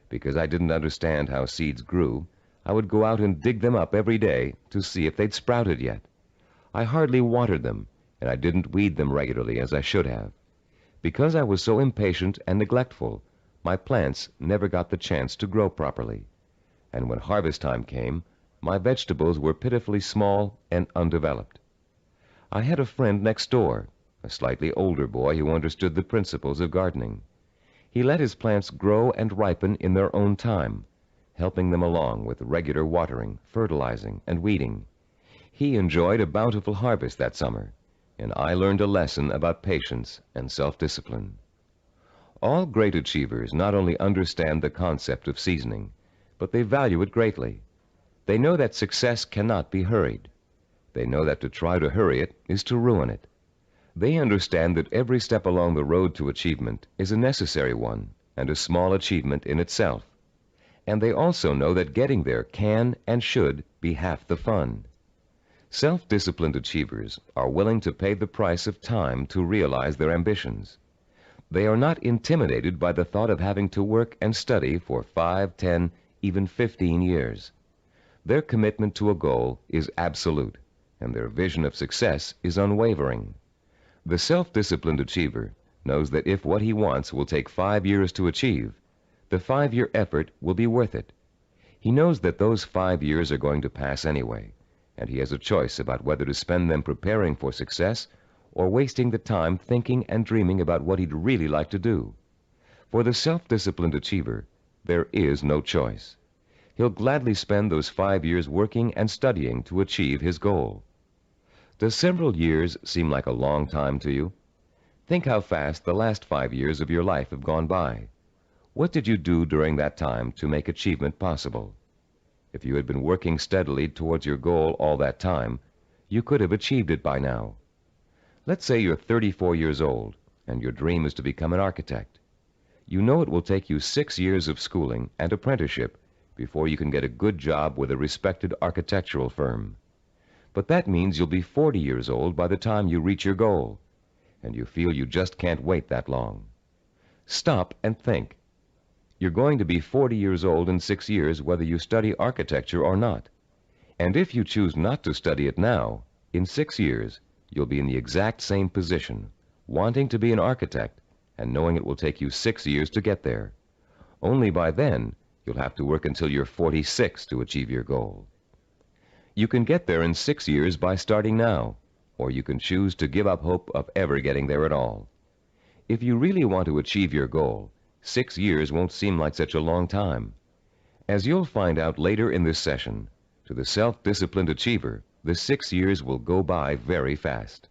Because I didn't understand how seeds grew, I would go out and dig them up every day to see if they'd sprouted yet. I hardly watered them, and I didn't weed them regularly as I should have. Because I was so impatient and neglectful, my plants never got the chance to grow properly. And when harvest time came, my vegetables were pitifully small and undeveloped. I had a friend next door, a slightly older boy who understood the principles of gardening. He let his plants grow and ripen in their own time, helping them along with regular watering, fertilizing, and weeding. He enjoyed a bountiful harvest that summer, and I learned a lesson about patience and self-discipline." All great achievers not only understand the concept of seasoning, but they value it greatly. They know that success cannot be hurried. They know that to try to hurry it is to ruin it. They understand that every step along the road to achievement is a necessary one and a small achievement in itself. And they also know that getting there can and should be half the fun. Self-disciplined achievers are willing to pay the price of time to realize their ambitions. They are not intimidated by the thought of having to work and study for 5, 10, even 15 years. Their commitment to a goal is absolute, and their vision of success is unwavering. The self-disciplined achiever knows that if what he wants will take 5 years to achieve, the 5-year effort will be worth it. He knows that those 5 years are going to pass anyway, and he has a choice about whether to spend them preparing for success or wasting the time thinking and dreaming about what he'd really like to do. For the self-disciplined achiever, there is no choice. He'll gladly spend those 5 years working and studying to achieve his goal. Does several years seem like a long time to you? Think how fast the last 5 years of your life have gone by. What did you do during that time to make achievement possible? If you had been working steadily towards your goal all that time, you could have achieved it by now. Let's say you're 34 years old and your dream is to become an architect. You know it will take you 6 years of schooling and apprenticeship before you can get a good job with a respected architectural firm. But that means you'll be 40 years old by the time you reach your goal, and you feel you just can't wait that long. Stop and think. You're going to be 40 years old in 6 years whether you study architecture or not. And if you choose not to study it now, in 6 years, you'll be in the exact same position, wanting to be an architect and knowing it will take you 6 years to get there. Only by then, you'll have to work until you're 46 to achieve your goal. You can get there in 6 years by starting now, or you can choose to give up hope of ever getting there at all. If you really want to achieve your goal, 6 years won't seem like such a long time. As you'll find out later in this session, to the self-disciplined achiever, the 6 years will go by very fast.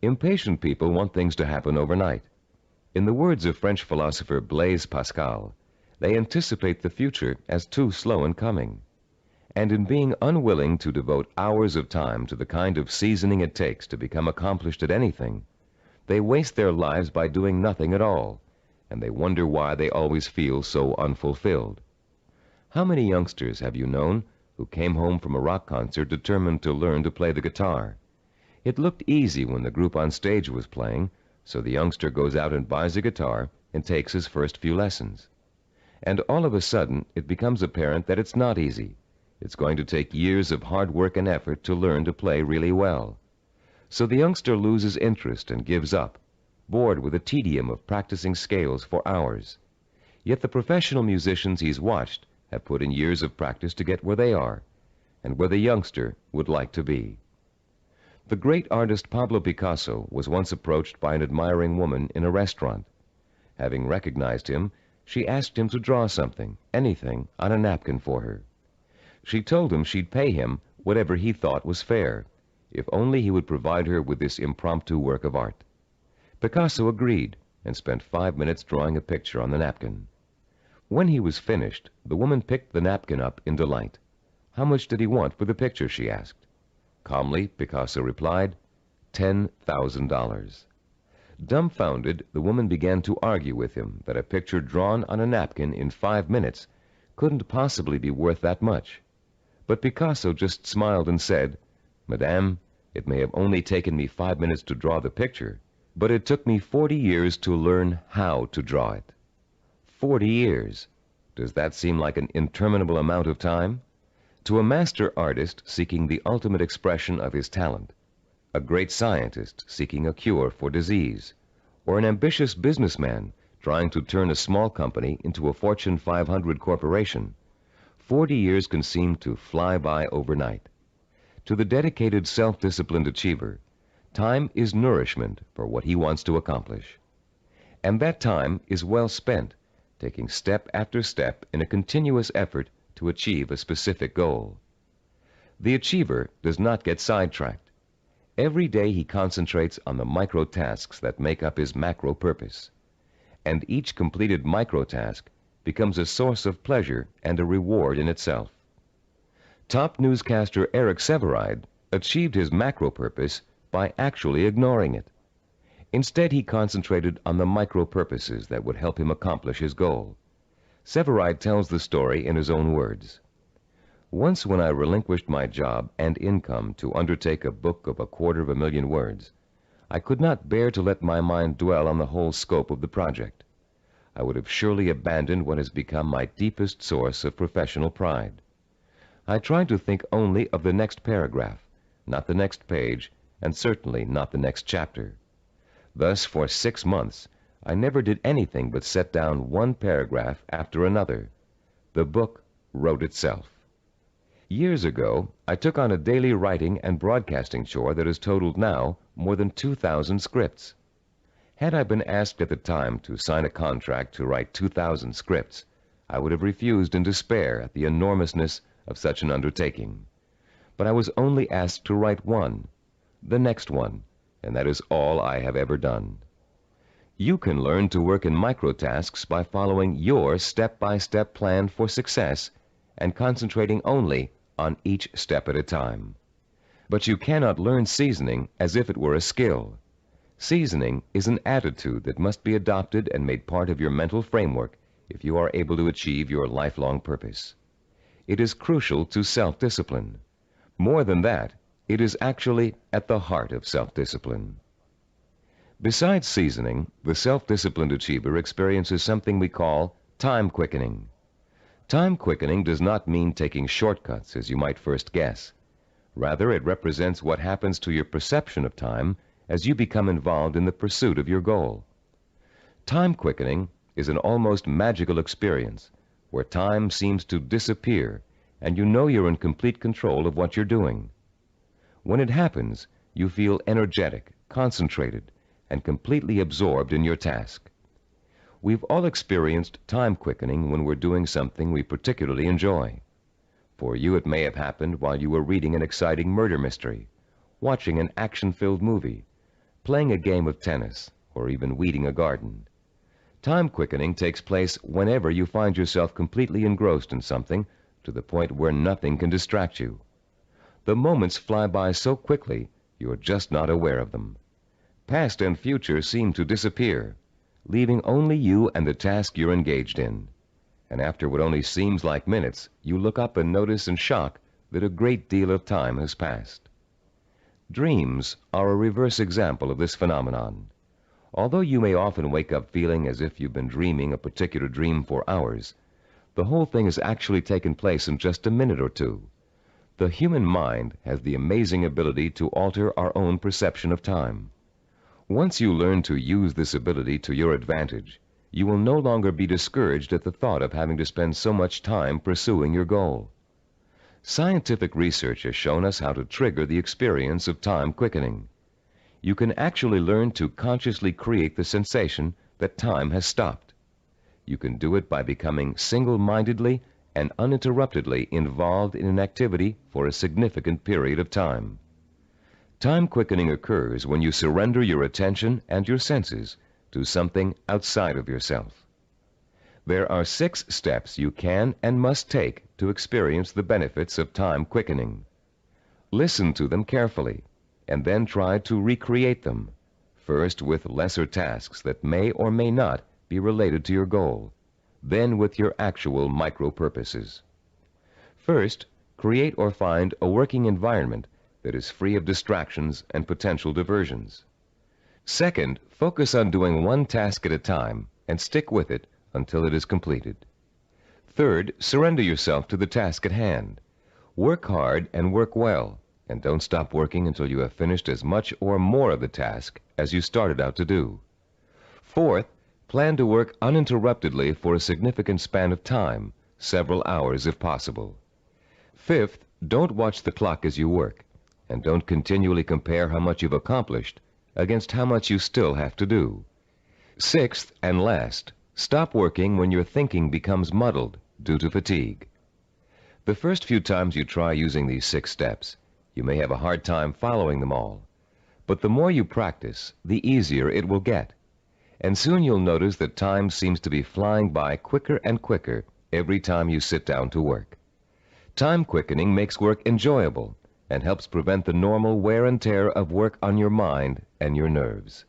Impatient people want things to happen overnight. In the words of French philosopher Blaise Pascal, they anticipate the future as too slow in coming. And in being unwilling to devote hours of time to the kind of seasoning it takes to become accomplished at anything, they waste their lives by doing nothing at all, and they wonder why they always feel so unfulfilled. How many youngsters have you known who came home from a rock concert determined to learn to play the guitar? It looked easy when the group on stage was playing, so the youngster goes out and buys a guitar and takes his first few lessons. And all of a sudden, it becomes apparent that it's not easy. It's going to take years of hard work and effort to learn to play really well. So the youngster loses interest and gives up, bored with the tedium of practicing scales for hours. Yet the professional musicians he's watched have put in years of practice to get where they are, and where the youngster would like to be. The great artist Pablo Picasso was once approached by an admiring woman in a restaurant. Having recognized him, she asked him to draw something, anything, on a napkin for her. She told him she'd pay him whatever he thought was fair, if only he would provide her with this impromptu work of art. Picasso agreed and spent 5 minutes drawing a picture on the napkin. When he was finished, the woman picked the napkin up in delight. How much did he want for the picture, she asked. Calmly, Picasso replied, $10,000. Dumbfounded, the woman began to argue with him that a picture drawn on a napkin in 5 minutes couldn't possibly be worth that much. But Picasso just smiled and said, Madame, it may have only taken me 5 minutes to draw the picture, but it took me 40 years to learn how to draw it. 40 years. Does that seem like an interminable amount of time? To a master artist seeking the ultimate expression of his talent, a great scientist seeking a cure for disease, or an ambitious businessman trying to turn a small company into a Fortune 500 corporation, 40 years can seem to fly by overnight. To the dedicated, self-disciplined achiever, time is nourishment for what he wants to accomplish. And that time is well spent, taking step after step in a continuous effort to achieve a specific goal. The achiever does not get sidetracked. Every day he concentrates on the micro tasks that make up his macro purpose. And each completed micro task becomes a source of pleasure and a reward in itself. Top newscaster Eric Sevareid achieved his macro purpose by actually ignoring it. Instead, he concentrated on the micro purposes that would help him accomplish his goal. Sevareid tells the story in his own words. Once when I relinquished my job and income to undertake a book of 250,000 words, I could not bear to let my mind dwell on the whole scope of the project. I would have surely abandoned what has become my deepest source of professional pride. I tried to think only of the next paragraph, not the next page, and certainly not the next chapter. Thus, for 6 months, I never did anything but set down one paragraph after another. The book wrote itself. Years ago, I took on a daily writing and broadcasting chore that has totaled now more than 2,000 scripts. Had I been asked at the time to sign a contract to write 2,000 scripts, I would have refused in despair at the enormousness of such an undertaking. But I was only asked to write one, the next one, and that is all I have ever done. You can learn to work in microtasks by following your step-by-step plan for success and concentrating only on each step at a time. But you cannot learn seasoning as if it were a skill. Seasoning is an attitude that must be adopted and made part of your mental framework if you are able to achieve your lifelong purpose. It is crucial to self-discipline. More than that, it is actually at the heart of self-discipline. Besides seasoning, the self-disciplined achiever experiences something we call time quickening. Time quickening does not mean taking shortcuts, as you might first guess. Rather, it represents what happens to your perception of time as you become involved in the pursuit of your goal. Time quickening is an almost magical experience where time seems to disappear and you know you're in complete control of what you're doing. When it happens, you feel energetic, concentrated, and completely absorbed in your task. We've all experienced time quickening when we're doing something we particularly enjoy. For you, it may have happened while you were reading an exciting murder mystery, watching an action-filled movie, playing a game of tennis, or even weeding a garden. Time quickening takes place whenever you find yourself completely engrossed in something to the point where nothing can distract you. The moments fly by so quickly, you're just not aware of them. Past and future seem to disappear, leaving only you and the task you're engaged in. And after what only seems like minutes, you look up and notice in shock that a great deal of time has passed. Dreams are a reverse example of this phenomenon. Although you may often wake up feeling as if you've been dreaming a particular dream for hours, the whole thing has actually taken place in just a minute or two. The human mind has the amazing ability to alter our own perception of time. Once you learn to use this ability to your advantage, you will no longer be discouraged at the thought of having to spend so much time pursuing your goal. Scientific research has shown us how to trigger the experience of time quickening. You can actually learn to consciously create the sensation that time has stopped. You can do it by becoming single-mindedly and uninterruptedly involved in an activity for a significant period of time. Time quickening occurs when you surrender your attention and your senses to something outside of yourself. There are 6 steps you can and must take to experience the benefits of time quickening. Listen to them carefully, and then try to recreate them, first with lesser tasks that may or may not be related to your goal, then with your actual micro-purposes. First, create or find a working environment that is free of distractions and potential diversions. Second, focus on doing one task at a time and stick with it until it is completed. Third, surrender yourself to the task at hand. Work hard and work well, and don't stop working until you have finished as much or more of the task as you started out to do. Fourth, plan to work uninterruptedly for a significant span of time, several hours if possible. Fifth, don't watch the clock as you work, and don't continually compare how much you've accomplished against how much you still have to do. Sixth and last, stop working when your thinking becomes muddled due to fatigue. The first few times you try using these 6 steps, you may have a hard time following them all. But the more you practice, the easier it will get. And soon you'll notice that time seems to be flying by quicker and quicker every time you sit down to work. Time quickening makes work enjoyable and helps prevent the normal wear and tear of work on your mind and your nerves.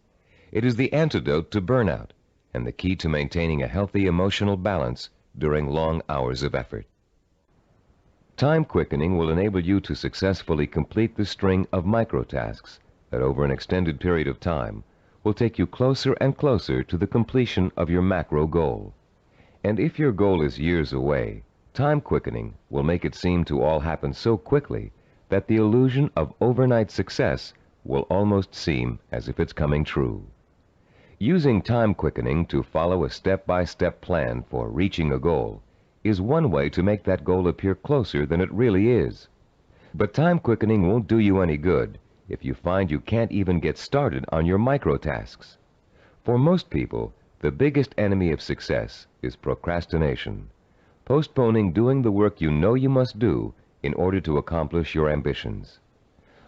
It is the antidote to burnout and the key to maintaining a healthy emotional balance during long hours of effort. Time quickening will enable you to successfully complete the string of microtasks that over an extended period of time will take you closer and closer to the completion of your macro goal. And if your goal is years away, time quickening will make it seem to all happen so quickly that the illusion of overnight success will almost seem as if it's coming true. Using time quickening to follow a step-by-step plan for reaching a goal is one way to make that goal appear closer than it really is. But time quickening won't do you any good if you find you can't even get started on your micro-tasks. For most people, the biggest enemy of success is procrastination, postponing doing the work you know you must do in order to accomplish your ambitions.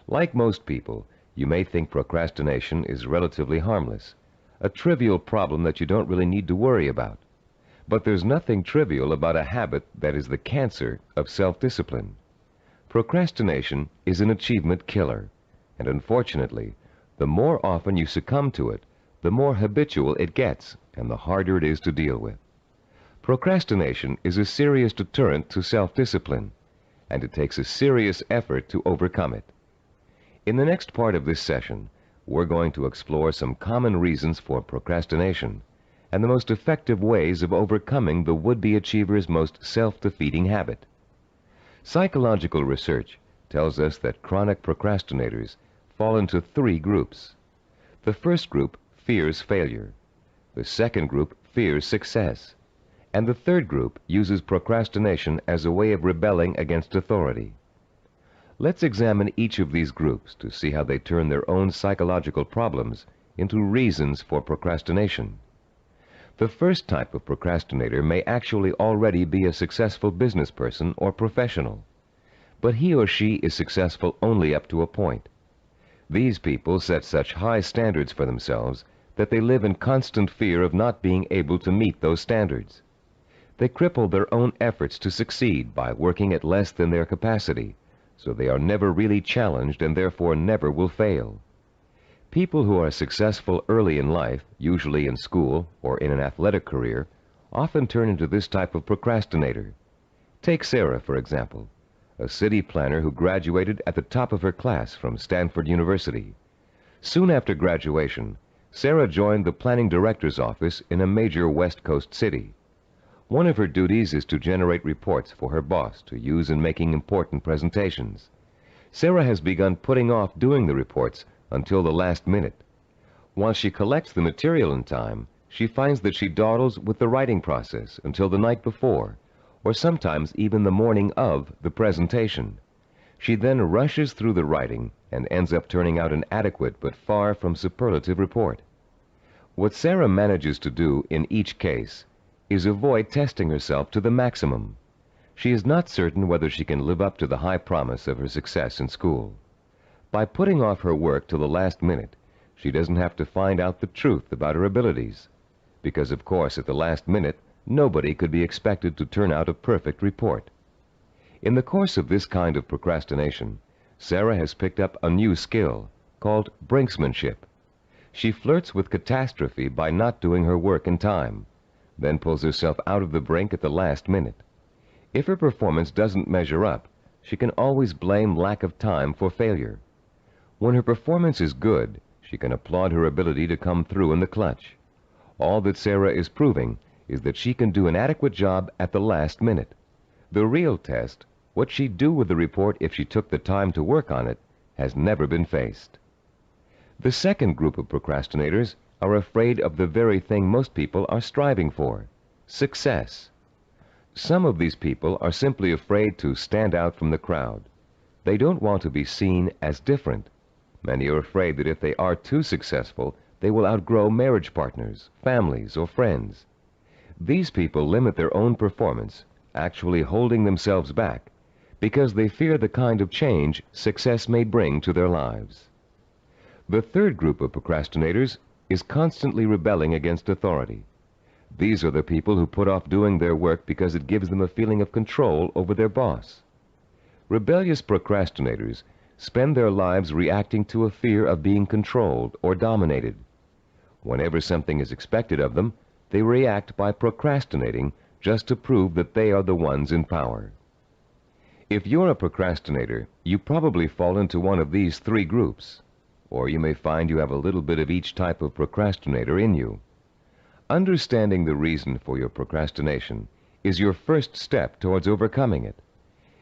Like most people, you may think procrastination is relatively harmless, a trivial problem that you don't really need to worry about. But there's nothing trivial about a habit that is the cancer of self-discipline. Procrastination is an achievement killer, and unfortunately, the more often you succumb to it, the more habitual it gets and the harder it is to deal with. Procrastination is a serious deterrent to self-discipline, and it takes a serious effort to overcome it. In the next part of this session, we're going to explore some common reasons for procrastination and the most effective ways of overcoming the would-be achiever's most self-defeating habit. Psychological research tells us that chronic procrastinators fall into three groups. The first group fears failure. The second group fears success. And the third group uses procrastination as a way of rebelling against authority. Let's examine each of these groups to see how they turn their own psychological problems into reasons for procrastination. The first type of procrastinator may actually already be a successful business person or professional, but he or she is successful only up to a point. These people set such high standards for themselves that they live in constant fear of not being able to meet those standards. They cripple their own efforts to succeed by working at less than their capacity, so they are never really challenged and therefore never will fail. People who are successful early in life, usually in school or in an athletic career, often turn into this type of procrastinator. Take Sarah, for example, a city planner who graduated at the top of her class from Stanford University. Soon after graduation, Sarah joined the planning director's office in a major West Coast city. One of her duties is to generate reports for her boss to use in making important presentations. Sarah has begun putting off doing the reports until the last minute. While she collects the material in time, she finds that she dawdles with the writing process until the night before, or sometimes even the morning of the presentation. She then rushes through the writing and ends up turning out an adequate but far from superlative report. What Sarah manages to do in each case is avoid testing herself to the maximum. She is not certain whether she can live up to the high promise of her success in school. By putting off her work till the last minute, she doesn't have to find out the truth about her abilities, because of course at the last minute nobody could be expected to turn out a perfect report. In the course of this kind of procrastination, Sarah has picked up a new skill called brinksmanship. She flirts with catastrophe by not doing her work in time, then pulls herself out of the brink at the last minute. If her performance doesn't measure up, she can always blame lack of time for failure. When her performance is good, she can applaud her ability to come through in the clutch. All that Sarah is proving is that she can do an adequate job at the last minute. The real test, what she'd do with the report if she took the time to work on it, has never been faced. The second group of procrastinators are afraid of the very thing most people are striving for: success. Some of these people are simply afraid to stand out from the crowd. They don't want to be seen as different. Many are afraid that if they are too successful, they will outgrow marriage partners, families, or friends. These people limit their own performance, actually holding themselves back, because they fear the kind of change success may bring to their lives. The third group of procrastinators is constantly rebelling against authority. These are the people who put off doing their work because it gives them a feeling of control over their boss. Rebellious procrastinators spend their lives reacting to a fear of being controlled or dominated. Whenever something is expected of them, they react by procrastinating just to prove that they are the ones in power. If you're a procrastinator, you probably fall into one of these three groups, or you may find you have a little bit of each type of procrastinator in you. Understanding the reason for your procrastination is your first step towards overcoming it.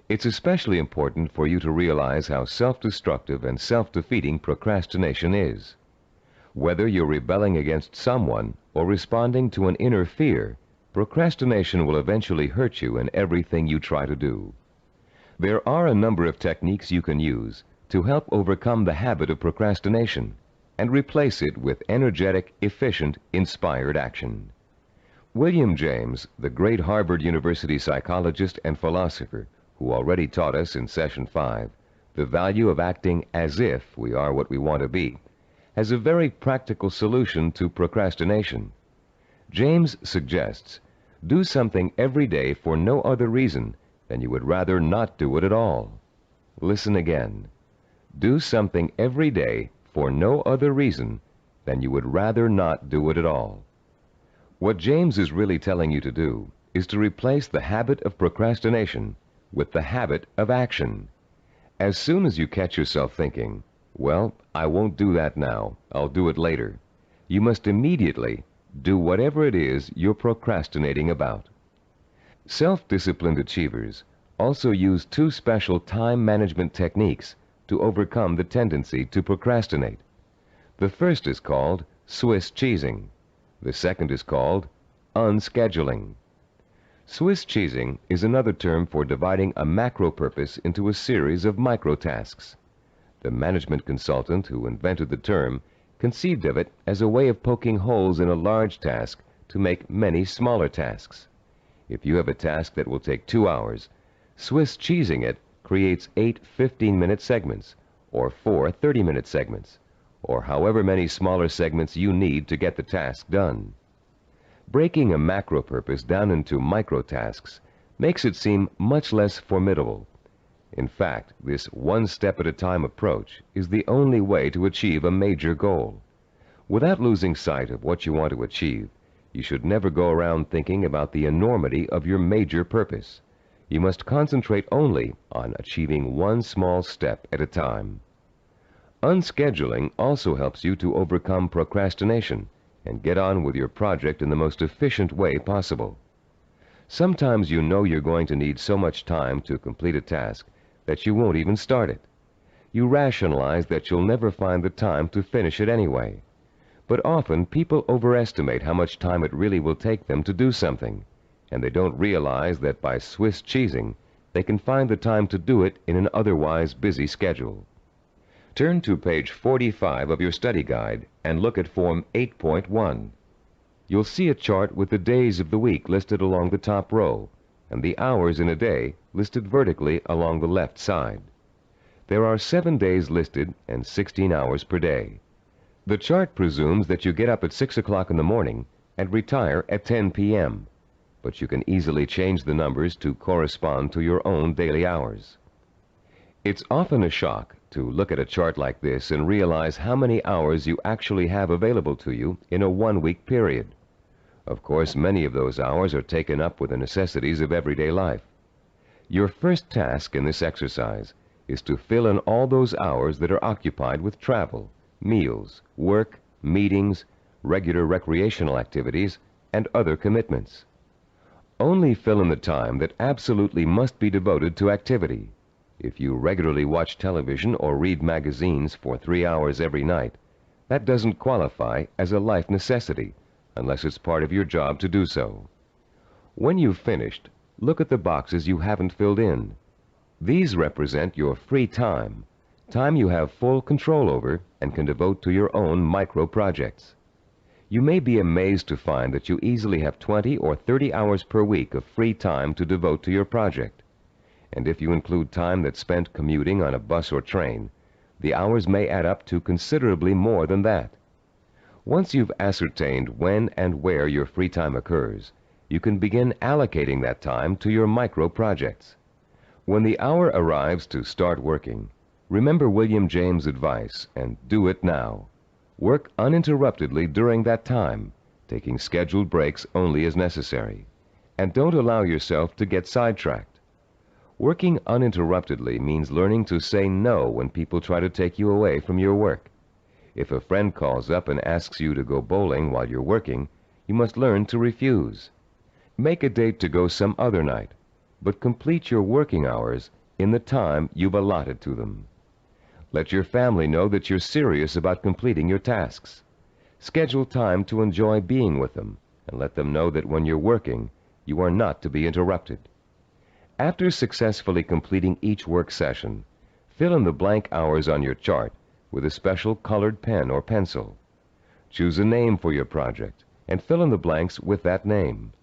It's especially important for you to realize how self-destructive and self-defeating procrastination is. Whether you're rebelling against someone or responding to an inner fear, procrastination will eventually hurt you in everything you try to do. There are a number of techniques you can use to help overcome the habit of procrastination and replace it with energetic, efficient, inspired action. William James, the great Harvard University psychologist and philosopher, who already taught us in Session 5 the value of acting as if we are what we want to be, has a very practical solution to procrastination. James suggests, do something every day for no other reason than you would rather not do it at all. Listen again. Do something every day for no other reason than you would rather not do it at all. What James is really telling you to do is to replace the habit of procrastination with the habit of action. As soon as you catch yourself thinking, well, I won't do that now, I'll do it later, you must immediately do whatever it is you're procrastinating about. Self-disciplined achievers also use two special time management techniques to overcome the tendency to procrastinate. The first is called Swiss cheesing. The second is called unscheduling. Swiss cheesing is another term for dividing a macro purpose into a series of micro tasks. The management consultant who invented the term conceived of it as a way of poking holes in a large task to make many smaller tasks. If you have a task that will take 2 hours, Swiss cheesing it creates 8 15-minute segments, or 4 30-minute segments, or however many smaller segments you need to get the task done. Breaking a macro purpose down into micro tasks makes it seem much less formidable. In fact, this one-step-at-a-time approach is the only way to achieve a major goal. Without losing sight of what you want to achieve, you should never go around thinking about the enormity of your major purpose. You must concentrate only on achieving one small step at a time. Unscheduling also helps you to overcome procrastination and get on with your project in the most efficient way possible. Sometimes you know you're going to need so much time to complete a task that you won't even start it. You rationalize that you'll never find the time to finish it anyway. But often people overestimate how much time it really will take them to do something, and they don't realize that by Swiss cheesing, they can find the time to do it in an otherwise busy schedule. Turn to page 45 of your study guide and look at Form 8.1. You'll see a chart with the days of the week listed along the top row, and the hours in a day listed vertically along the left side. There are 7 days listed and 16 hours per day. The chart presumes that you get up at 6 o'clock in the morning and retire at 10 p.m., but you can easily change the numbers to correspond to your own daily hours. It's often a shock to look at a chart like this and realize how many hours you actually have available to you in a one-week period. Of course, many of those hours are taken up with the necessities of everyday life. Your first task in this exercise is to fill in all those hours that are occupied with travel, meals, work, meetings, regular recreational activities, and other commitments. Only fill in the time that absolutely must be devoted to activity. If you regularly watch television or read magazines for 3 hours every night, that doesn't qualify as a life necessity unless it's part of your job to do so. When you've finished, look at the boxes you haven't filled in. These represent your free time, time you have full control over and can devote to your own micro projects. You may be amazed to find that you easily have 20 or 30 hours per week of free time to devote to your project. And if you include time that's spent commuting on a bus or train, the hours may add up to considerably more than that. Once you've ascertained when and where your free time occurs, you can begin allocating that time to your micro projects. When the hour arrives to start working, remember William James' advice and do it now. Work uninterruptedly during that time, taking scheduled breaks only as necessary. And don't allow yourself to get sidetracked. Working uninterruptedly means learning to say no when people try to take you away from your work. If a friend calls up and asks you to go bowling while you're working, you must learn to refuse. Make a date to go some other night, but complete your working hours in the time you've allotted to them. Let your family know that you're serious about completing your tasks. Schedule time to enjoy being with them, and let them know that when you're working, you are not to be interrupted. After successfully completing each work session, fill in the blank hours on your chart with a special colored pen or pencil. Choose a name for your project and fill in the blanks with that name.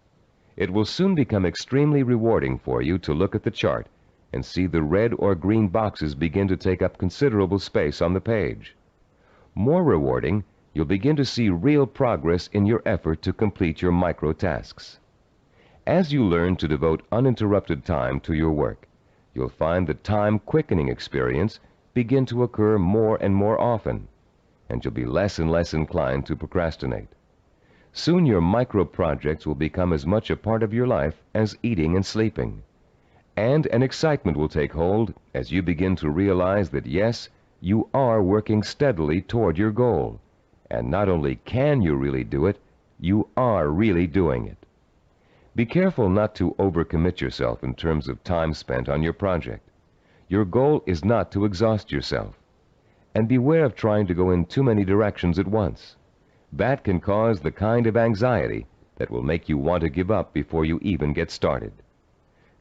It will soon become extremely rewarding for you to look at the chart and see the red or green boxes begin to take up considerable space on the page. More rewarding, you'll begin to see real progress in your effort to complete your micro tasks. As you learn to devote uninterrupted time to your work, you'll find the time-quickening experience begin to occur more and more often, and you'll be less and less inclined to procrastinate. Soon your micro projects will become as much a part of your life as eating and sleeping. And an excitement will take hold as you begin to realize that yes, you are working steadily toward your goal. And not only can you really do it, you are really doing it. Be careful not to overcommit yourself in terms of time spent on your project. Your goal is not to exhaust yourself. And beware of trying to go in too many directions at once. That can cause the kind of anxiety that will make you want to give up before you even get started.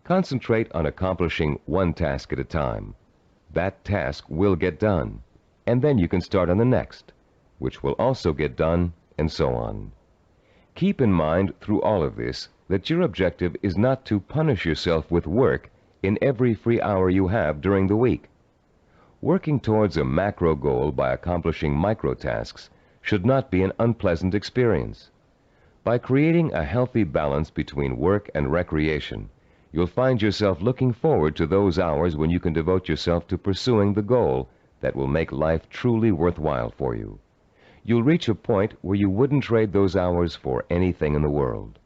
Concentrate on accomplishing one task at a time. That task will get done, and then you can start on the next, which will also get done, and so on. Keep in mind through all of this that your objective is not to punish yourself with work in every free hour you have during the week. Working towards a macro goal by accomplishing micro tasks should not be an unpleasant experience. By creating a healthy balance between work and recreation, you'll find yourself looking forward to those hours when you can devote yourself to pursuing the goal that will make life truly worthwhile for you. You'll reach a point where you wouldn't trade those hours for anything in the world.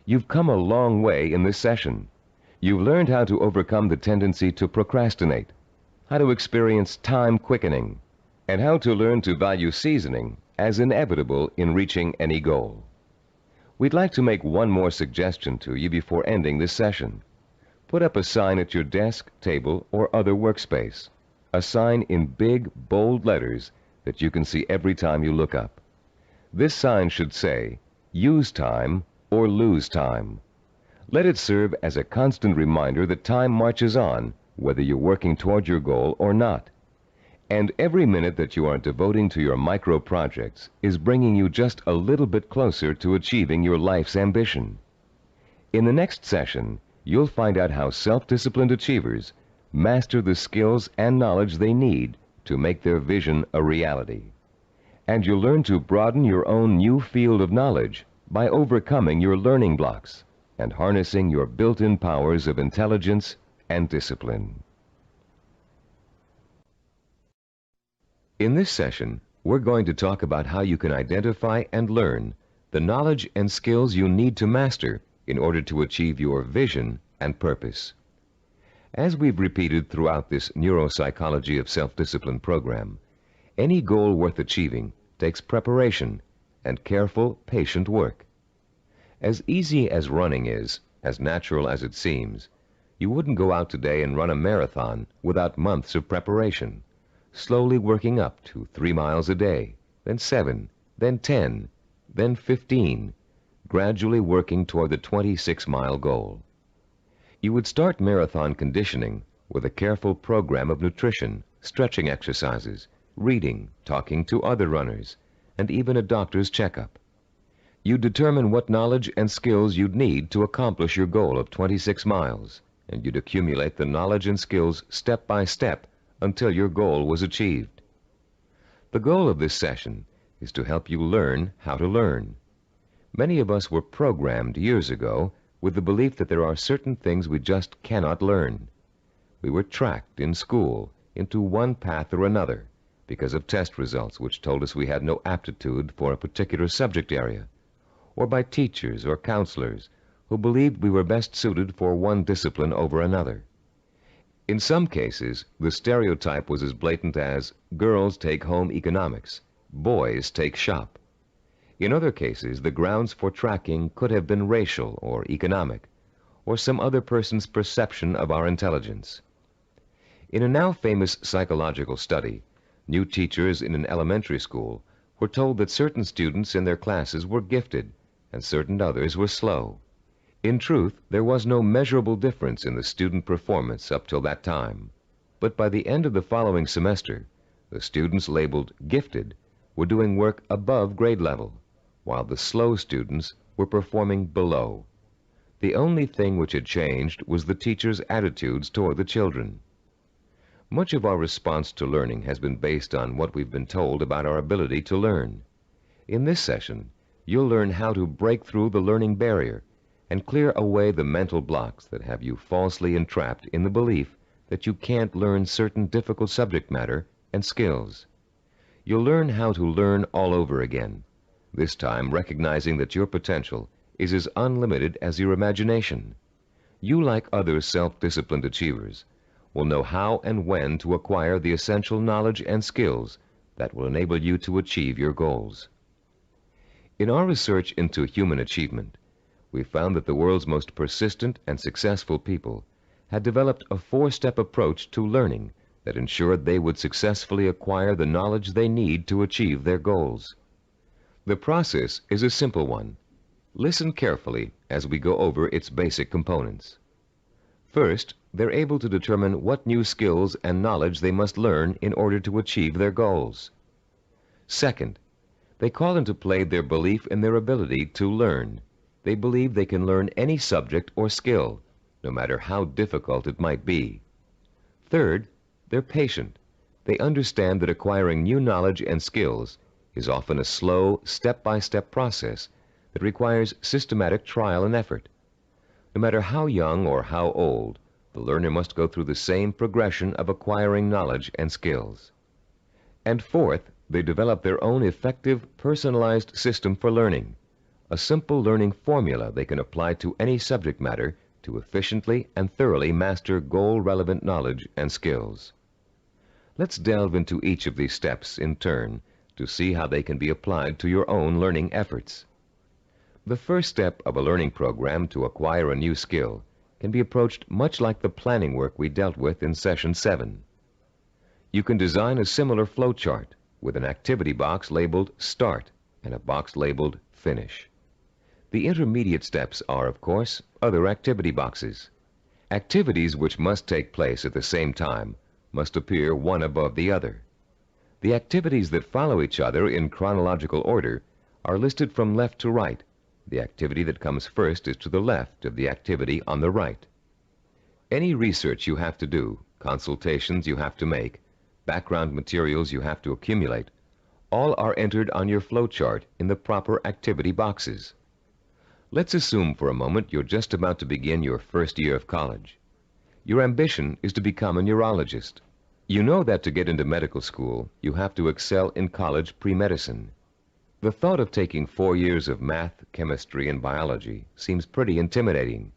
You've come a long way in this session. You've learned how to overcome the tendency to procrastinate, how to experience time quickening, and how to learn to value seasoning as inevitable in reaching any goal. We'd like to make one more suggestion to you before ending this session. Put up a sign at your desk, table, or other workspace. A sign in big, bold letters that you can see every time you look up. This sign should say, "Use time or lose time." Let it serve as a constant reminder that time marches on, whether you're working toward your goal or not. And every minute that you are devoting to your micro projects is bringing you just a little bit closer to achieving your life's ambition. In the next session, you'll find out how self-disciplined achievers master the skills and knowledge they need to make their vision a reality. And you'll learn to broaden your own new field of knowledge by overcoming your learning blocks and harnessing your built-in powers of intelligence and discipline. In this session, we're going to talk about how you can identify and learn the knowledge and skills you need to master in order to achieve your vision and purpose. As we've repeated throughout this Neuropsychology of Self-Discipline program, any goal worth achieving takes preparation and careful, patient work. As easy as running is, as natural as it seems, you wouldn't go out today and run a marathon without months of preparation, slowly working up to 3 miles a day, then 7, then 10, then 15, gradually working toward the 26-mile goal. You would start marathon conditioning with a careful program of nutrition, stretching exercises, reading, talking to other runners, and even a doctor's checkup. You'd determine what knowledge and skills you'd need to accomplish your goal of 26 miles, and you'd accumulate the knowledge and skills step by step until your goal was achieved. The goal of this session is to help you learn how to learn. Many of us were programmed years ago with the belief that there are certain things we just cannot learn. We were tracked in school into one path or another because of test results which told us we had no aptitude for a particular subject area, or by teachers or counselors who believed we were best suited for one discipline over another. In some cases, the stereotype was as blatant as girls take home economics, boys take shop. In other cases, the grounds for tracking could have been racial or economic, or some other person's perception of our intelligence. In a now famous psychological study, new teachers in an elementary school were told that certain students in their classes were gifted and certain others were slow. In truth, there was no measurable difference in the student performance up till that time. But by the end of the following semester, the students labeled gifted were doing work above grade level, while the slow students were performing below. The only thing which had changed was the teachers' attitudes toward the children. Much of our response to learning has been based on what we've been told about our ability to learn. In this session, you'll learn how to break through the learning barrier and clear away the mental blocks that have you falsely entrapped in the belief that you can't learn certain difficult subject matter and skills. You'll learn how to learn all over again, this time recognizing that your potential is as unlimited as your imagination. You, like other self-disciplined achievers, will know how and when to acquire the essential knowledge and skills that will enable you to achieve your goals. In our research into human achievement, we found that the world's most persistent and successful people had developed a four-step approach to learning that ensured they would successfully acquire the knowledge they need to achieve their goals. The process is a simple one. Listen carefully as we go over its basic components. First, they're able to determine what new skills and knowledge they must learn in order to achieve their goals. Second, they call into play their belief in their ability to learn. They believe they can learn any subject or skill, no matter how difficult it might be. Third, they're patient. They understand that acquiring new knowledge and skills is often a slow, step-by-step process that requires systematic trial and effort. No matter how young or how old, the learner must go through the same progression of acquiring knowledge and skills. And fourth, they develop their own effective, personalized system for learning, a simple learning formula they can apply to any subject matter to efficiently and thoroughly master goal-relevant knowledge and skills. Let's delve into each of these steps in turn to see how they can be applied to your own learning efforts. The first step of a learning program to acquire a new skill can be approached much like the planning work we dealt with in Session 7. You can design a similar flow chart with an activity box labeled Start and a box labeled Finish. The intermediate steps are, of course, other activity boxes. Activities which must take place at the same time must appear one above the other. The activities that follow each other in chronological order are listed from left to right. The activity that comes first is to the left of the activity on the right. Any research you have to do, consultations you have to make, background materials you have to accumulate, all are entered on your flowchart in the proper activity boxes. Let's assume for a moment you're just about to begin your first year of college. Your ambition is to become a neurologist. You know that to get into medical school, you have to excel in college pre-medicine. The thought of taking 4 years of math, chemistry, and biology seems pretty intimidating,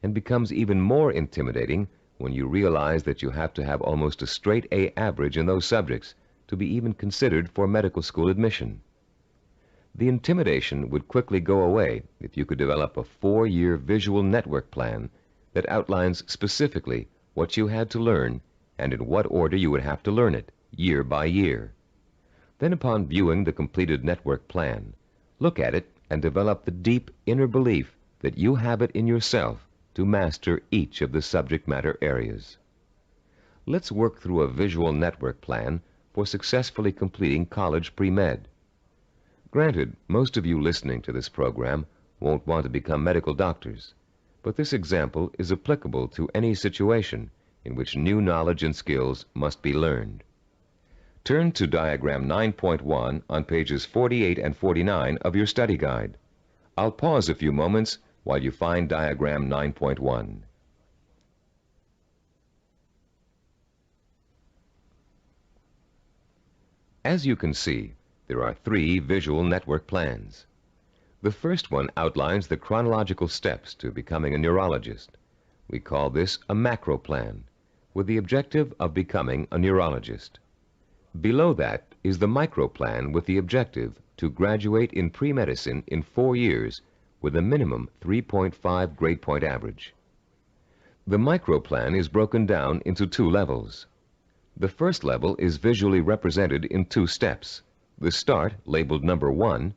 and becomes even more intimidating when you realize that you have to have almost a straight A average in those subjects to be even considered for medical school admission. The intimidation would quickly go away if you could develop a 4-year visual network plan that outlines specifically what you had to learn and in what order you would have to learn it, year by year. Then, upon viewing the completed network plan, look at it and develop the deep inner belief that you have it in yourself to master each of the subject matter areas. Let's work through a visual network plan for successfully completing college pre-med. Granted, most of you listening to this program won't want to become medical doctors, but this example is applicable to any situation in which new knowledge and skills must be learned. Turn to Diagram 9.1 on pages 48 and 49 of your study guide. I'll pause a few moments while you find Diagram 9.1. As you can see, there are 3 visual network plans. The first one outlines the chronological steps to becoming a neurologist. We call this a macro plan, with the objective of becoming a neurologist. Below that is the micro plan with the objective to graduate in pre-medicine in 4 years with a minimum 3.5 grade point average. The micro plan is broken down into 2 levels. The first level is visually represented in 2 steps: the Start, labeled number 1,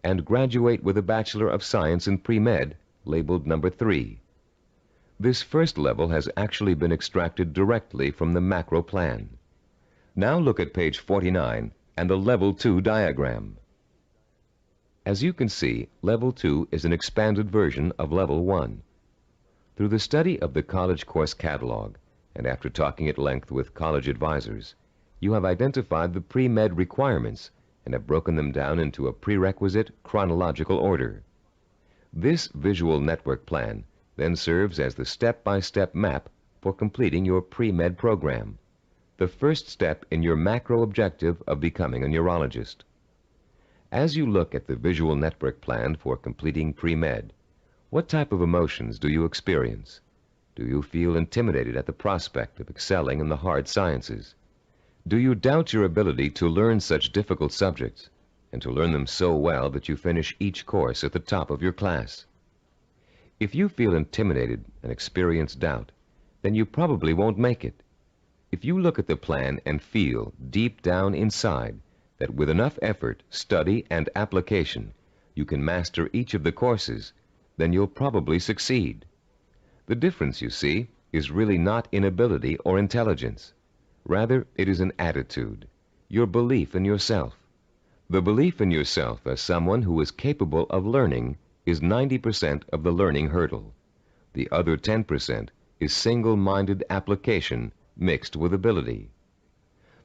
and Graduate with a Bachelor of Science in Pre-Med, labeled number 3. This first level has actually been extracted directly from the macro plan. Now look at page 49 and the Level 2 diagram. As you can see, Level 2 is an expanded version of Level 1. Through the study of the college course catalog and after talking at length with college advisors, you have identified the pre-med requirements and have broken them down into a prerequisite chronological order. This visual network plan then serves as the step-by-step map for completing your pre-med program, the first step in your macro objective of becoming a neurologist. As you look at the visual network plan for completing pre-med, what type of emotions do you experience? Do you feel intimidated at the prospect of excelling in the hard sciences? Do you doubt your ability to learn such difficult subjects and to learn them so well that you finish each course at the top of your class? If you feel intimidated and experience doubt, then you probably won't make it. If you look at the plan and feel deep down inside that with enough effort, study, and application, you can master each of the courses, then you'll probably succeed. The difference, you see, is really not in ability or intelligence. Rather, it is an attitude, your belief in yourself. The belief in yourself as someone who is capable of learning is 90% of the learning hurdle. The other 10% is single-minded application mixed with ability.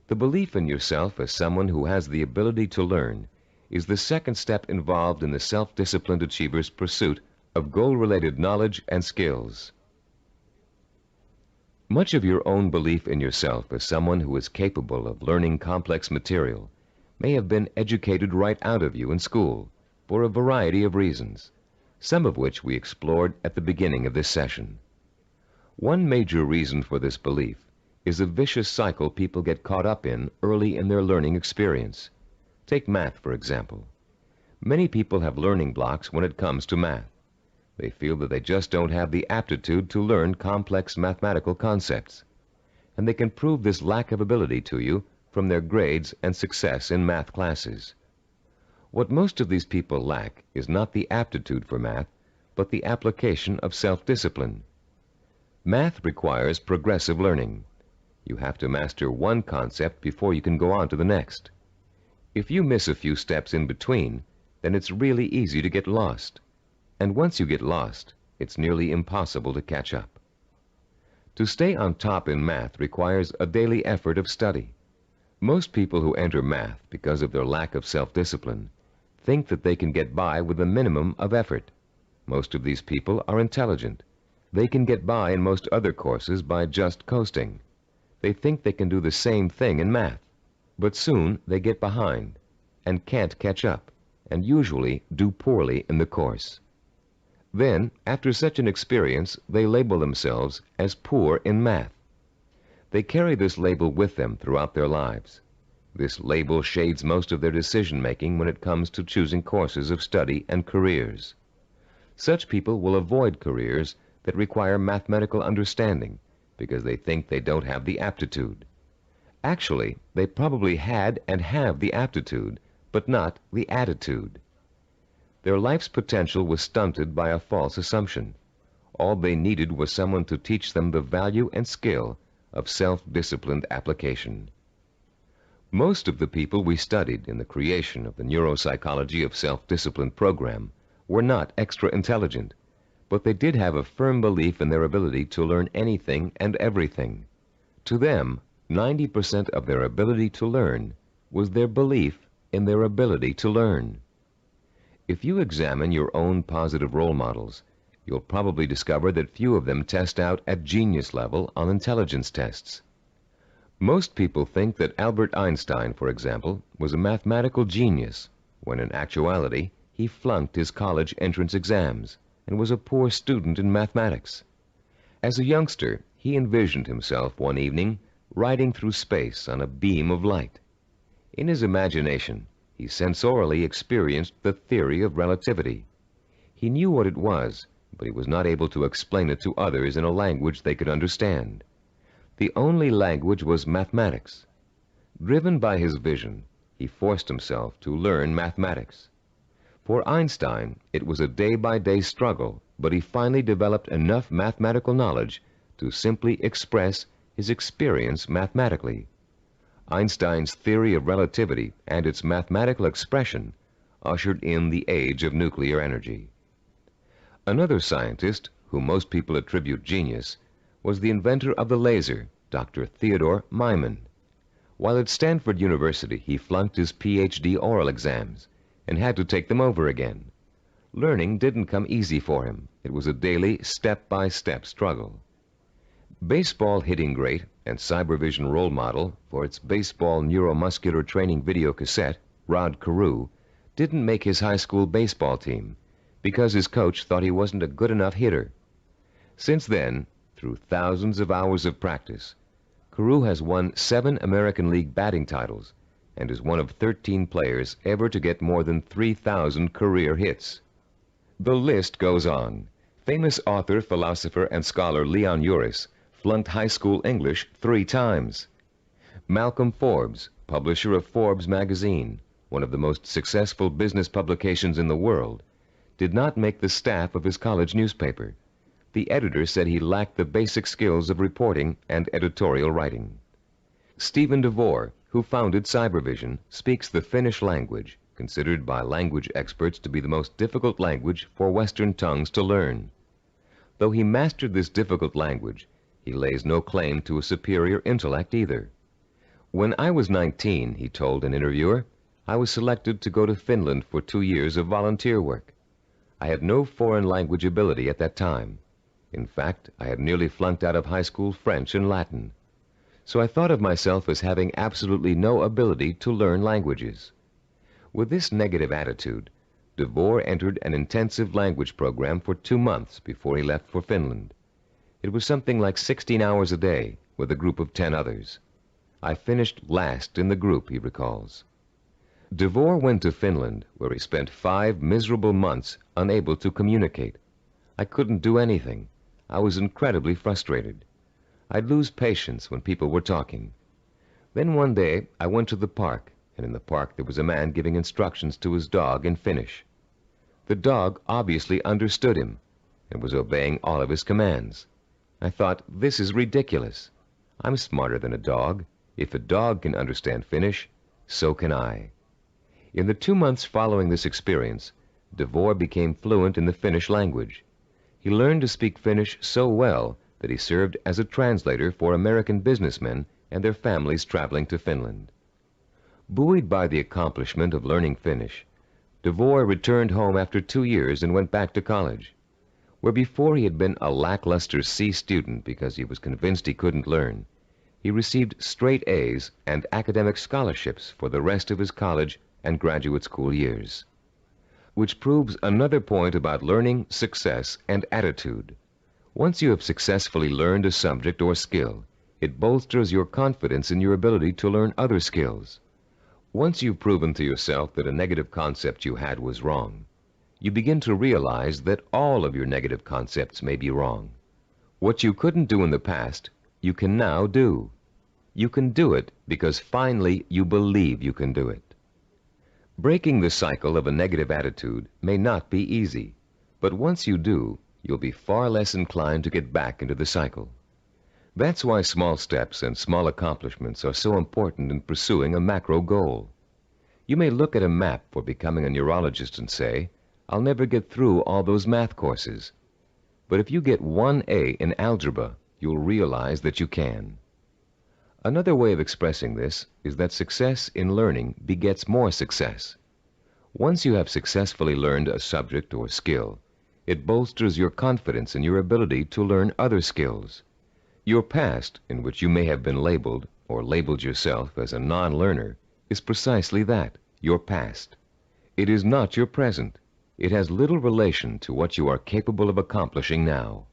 The belief in yourself as someone who has the ability to learn is the second step involved in the self-disciplined achiever's pursuit of goal-related knowledge and skills. Much of your own belief in yourself as someone who is capable of learning complex material may have been educated right out of you in school for a variety of reasons, some of which we explored at the beginning of this session. One major reason for this belief is a vicious cycle people get caught up in early in their learning experience. Take math, for example. Many people have learning blocks when it comes to math. They feel that they just don't have the aptitude to learn complex mathematical concepts, and they can prove this lack of ability to you from their grades and success in math classes. What most of these people lack is not the aptitude for math, but the application of self-discipline. Math requires progressive learning. You have to master one concept before you can go on to the next. If you miss a few steps in between, then it's really easy to get lost. And once you get lost, it's nearly impossible to catch up. To stay on top in math requires a daily effort of study. Most people who enter math because of their lack of self-discipline think that they can get by with a minimum of effort. Most of these people are intelligent. They can get by in most other courses by just coasting. They think they can do the same thing in math, but soon they get behind and can't catch up, and usually do poorly in the course. Then, after such an experience, they label themselves as poor in math. They carry this label with them throughout their lives. This label shades most of their decision-making when it comes to choosing courses of study and careers. Such people will avoid careers that require mathematical understanding because they think they don't have the aptitude. Actually, they probably had and have the aptitude, but not the attitude. Their life's potential was stunted by a false assumption. All they needed was someone to teach them the value and skill of self-disciplined application. Most of the people we studied in the creation of the Neuropsychology of Self-Discipline program were not extra intelligent, but they did have a firm belief in their ability to learn anything and everything. To them, 90% of their ability to learn was their belief in their ability to learn. If you examine your own positive role models, you'll probably discover that few of them test out at genius level on intelligence tests. Most people think that Albert Einstein, for example, was a mathematical genius, when in actuality he flunked his college entrance exams and was a poor student in mathematics. As a youngster, he envisioned himself one evening riding through space on a beam of light. In his imagination, he sensorially experienced the theory of relativity. He knew what it was, but he was not able to explain it to others in a language they could understand. The only language was mathematics. Driven by his vision, he forced himself to learn mathematics. For Einstein, it was a day-by-day struggle, but he finally developed enough mathematical knowledge to simply express his experience mathematically. Einstein's theory of relativity and its mathematical expression ushered in the age of nuclear energy. Another scientist, whom most people attribute genius, was the inventor of the laser, Dr. Theodore Myman. While at Stanford University, he flunked his PhD oral exams and had to take them over again. Learning didn't come easy for him. It was a daily, step-by-step struggle. Baseball hitting great and Cybervision role model for its baseball neuromuscular training video cassette, Rod Carew, didn't make his high school baseball team because his coach thought he wasn't a good enough hitter. Since then, through thousands of hours of practice, Carew has won 7 American League batting titles and is one of 13 players ever to get more than 3,000 career hits. The list goes on. Famous author, philosopher, and scholar Leon Uris flunked high school English 3 times. Malcolm Forbes, publisher of Forbes magazine, one of the most successful business publications in the world, did not make the staff of his college newspaper. The editor said he lacked the basic skills of reporting and editorial writing. Stephen DeVore, who founded Cybervision, speaks the Finnish language, considered by language experts to be the most difficult language for Western tongues to learn. Though he mastered this difficult language, he lays no claim to a superior intellect either. When I was 19, he told an interviewer, I was selected to go to Finland for 2 years of volunteer work. I had no foreign language ability at that time. In fact, I had nearly flunked out of high school French and Latin. So I thought of myself as having absolutely no ability to learn languages. With this negative attitude, DeVore entered an intensive language program for 2 months before he left for Finland. It was something like 16 hours a day with a group of 10 others. I finished last in the group, he recalls. DeVore went to Finland, where he spent 5 miserable months unable to communicate. I couldn't do anything. I was incredibly frustrated. I'd lose patience when people were talking. Then one day I went to the park, and in the park there was a man giving instructions to his dog in Finnish. The dog obviously understood him and was obeying all of his commands. I thought, this is ridiculous. I'm smarter than a dog. If a dog can understand Finnish, so can I. In the 2 months following this experience, DeVore became fluent in the Finnish language. He learned to speak Finnish so well that he served as a translator for American businessmen and their families traveling to Finland. Buoyed by the accomplishment of learning Finnish, DeVore returned home after 2 years and went back to college. Where before he had been a lackluster C student because he was convinced he couldn't learn, he received straight A's and academic scholarships for the rest of his college and graduate school years. Which proves another point about learning, success, and attitude. Once you have successfully learned a subject or skill, it bolsters your confidence in your ability to learn other skills. Once you've proven to yourself that a negative concept you had was wrong, you begin to realize that all of your negative concepts may be wrong. What you couldn't do in the past, you can now do. You can do it because finally you believe you can do it. Breaking the cycle of a negative attitude may not be easy, but once you do, you'll be far less inclined to get back into the cycle. That's why small steps and small accomplishments are so important in pursuing a macro goal. You may look at a map for becoming a neurologist and say, I'll never get through all those math courses. But if you get 1 A in algebra, you'll realize that you can. Another way of expressing this is that success in learning begets more success. Once you have successfully learned a subject or skill, it bolsters your confidence in your ability to learn other skills. Your past, in which you may have been labeled or labeled yourself as a non-learner, is precisely that, your past. It is not your present. It has little relation to what you are capable of accomplishing now.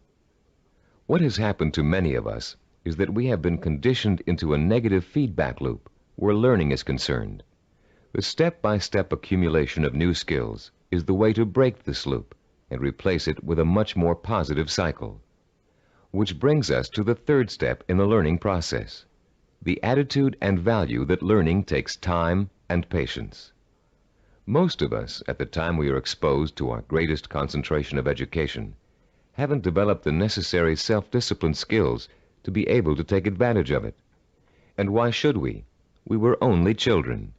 What has happened to many of us is that we have been conditioned into a negative feedback loop where learning is concerned. The step-by-step accumulation of new skills is the way to break this loop and replace it with a much more positive cycle. Which brings us to the 3rd step in the learning process, the attitude and value that learning takes time and patience. Most of us, at the time we are exposed to our greatest concentration of education, haven't developed the necessary self-discipline skills to be able to take advantage of it. And why should we? We were only children.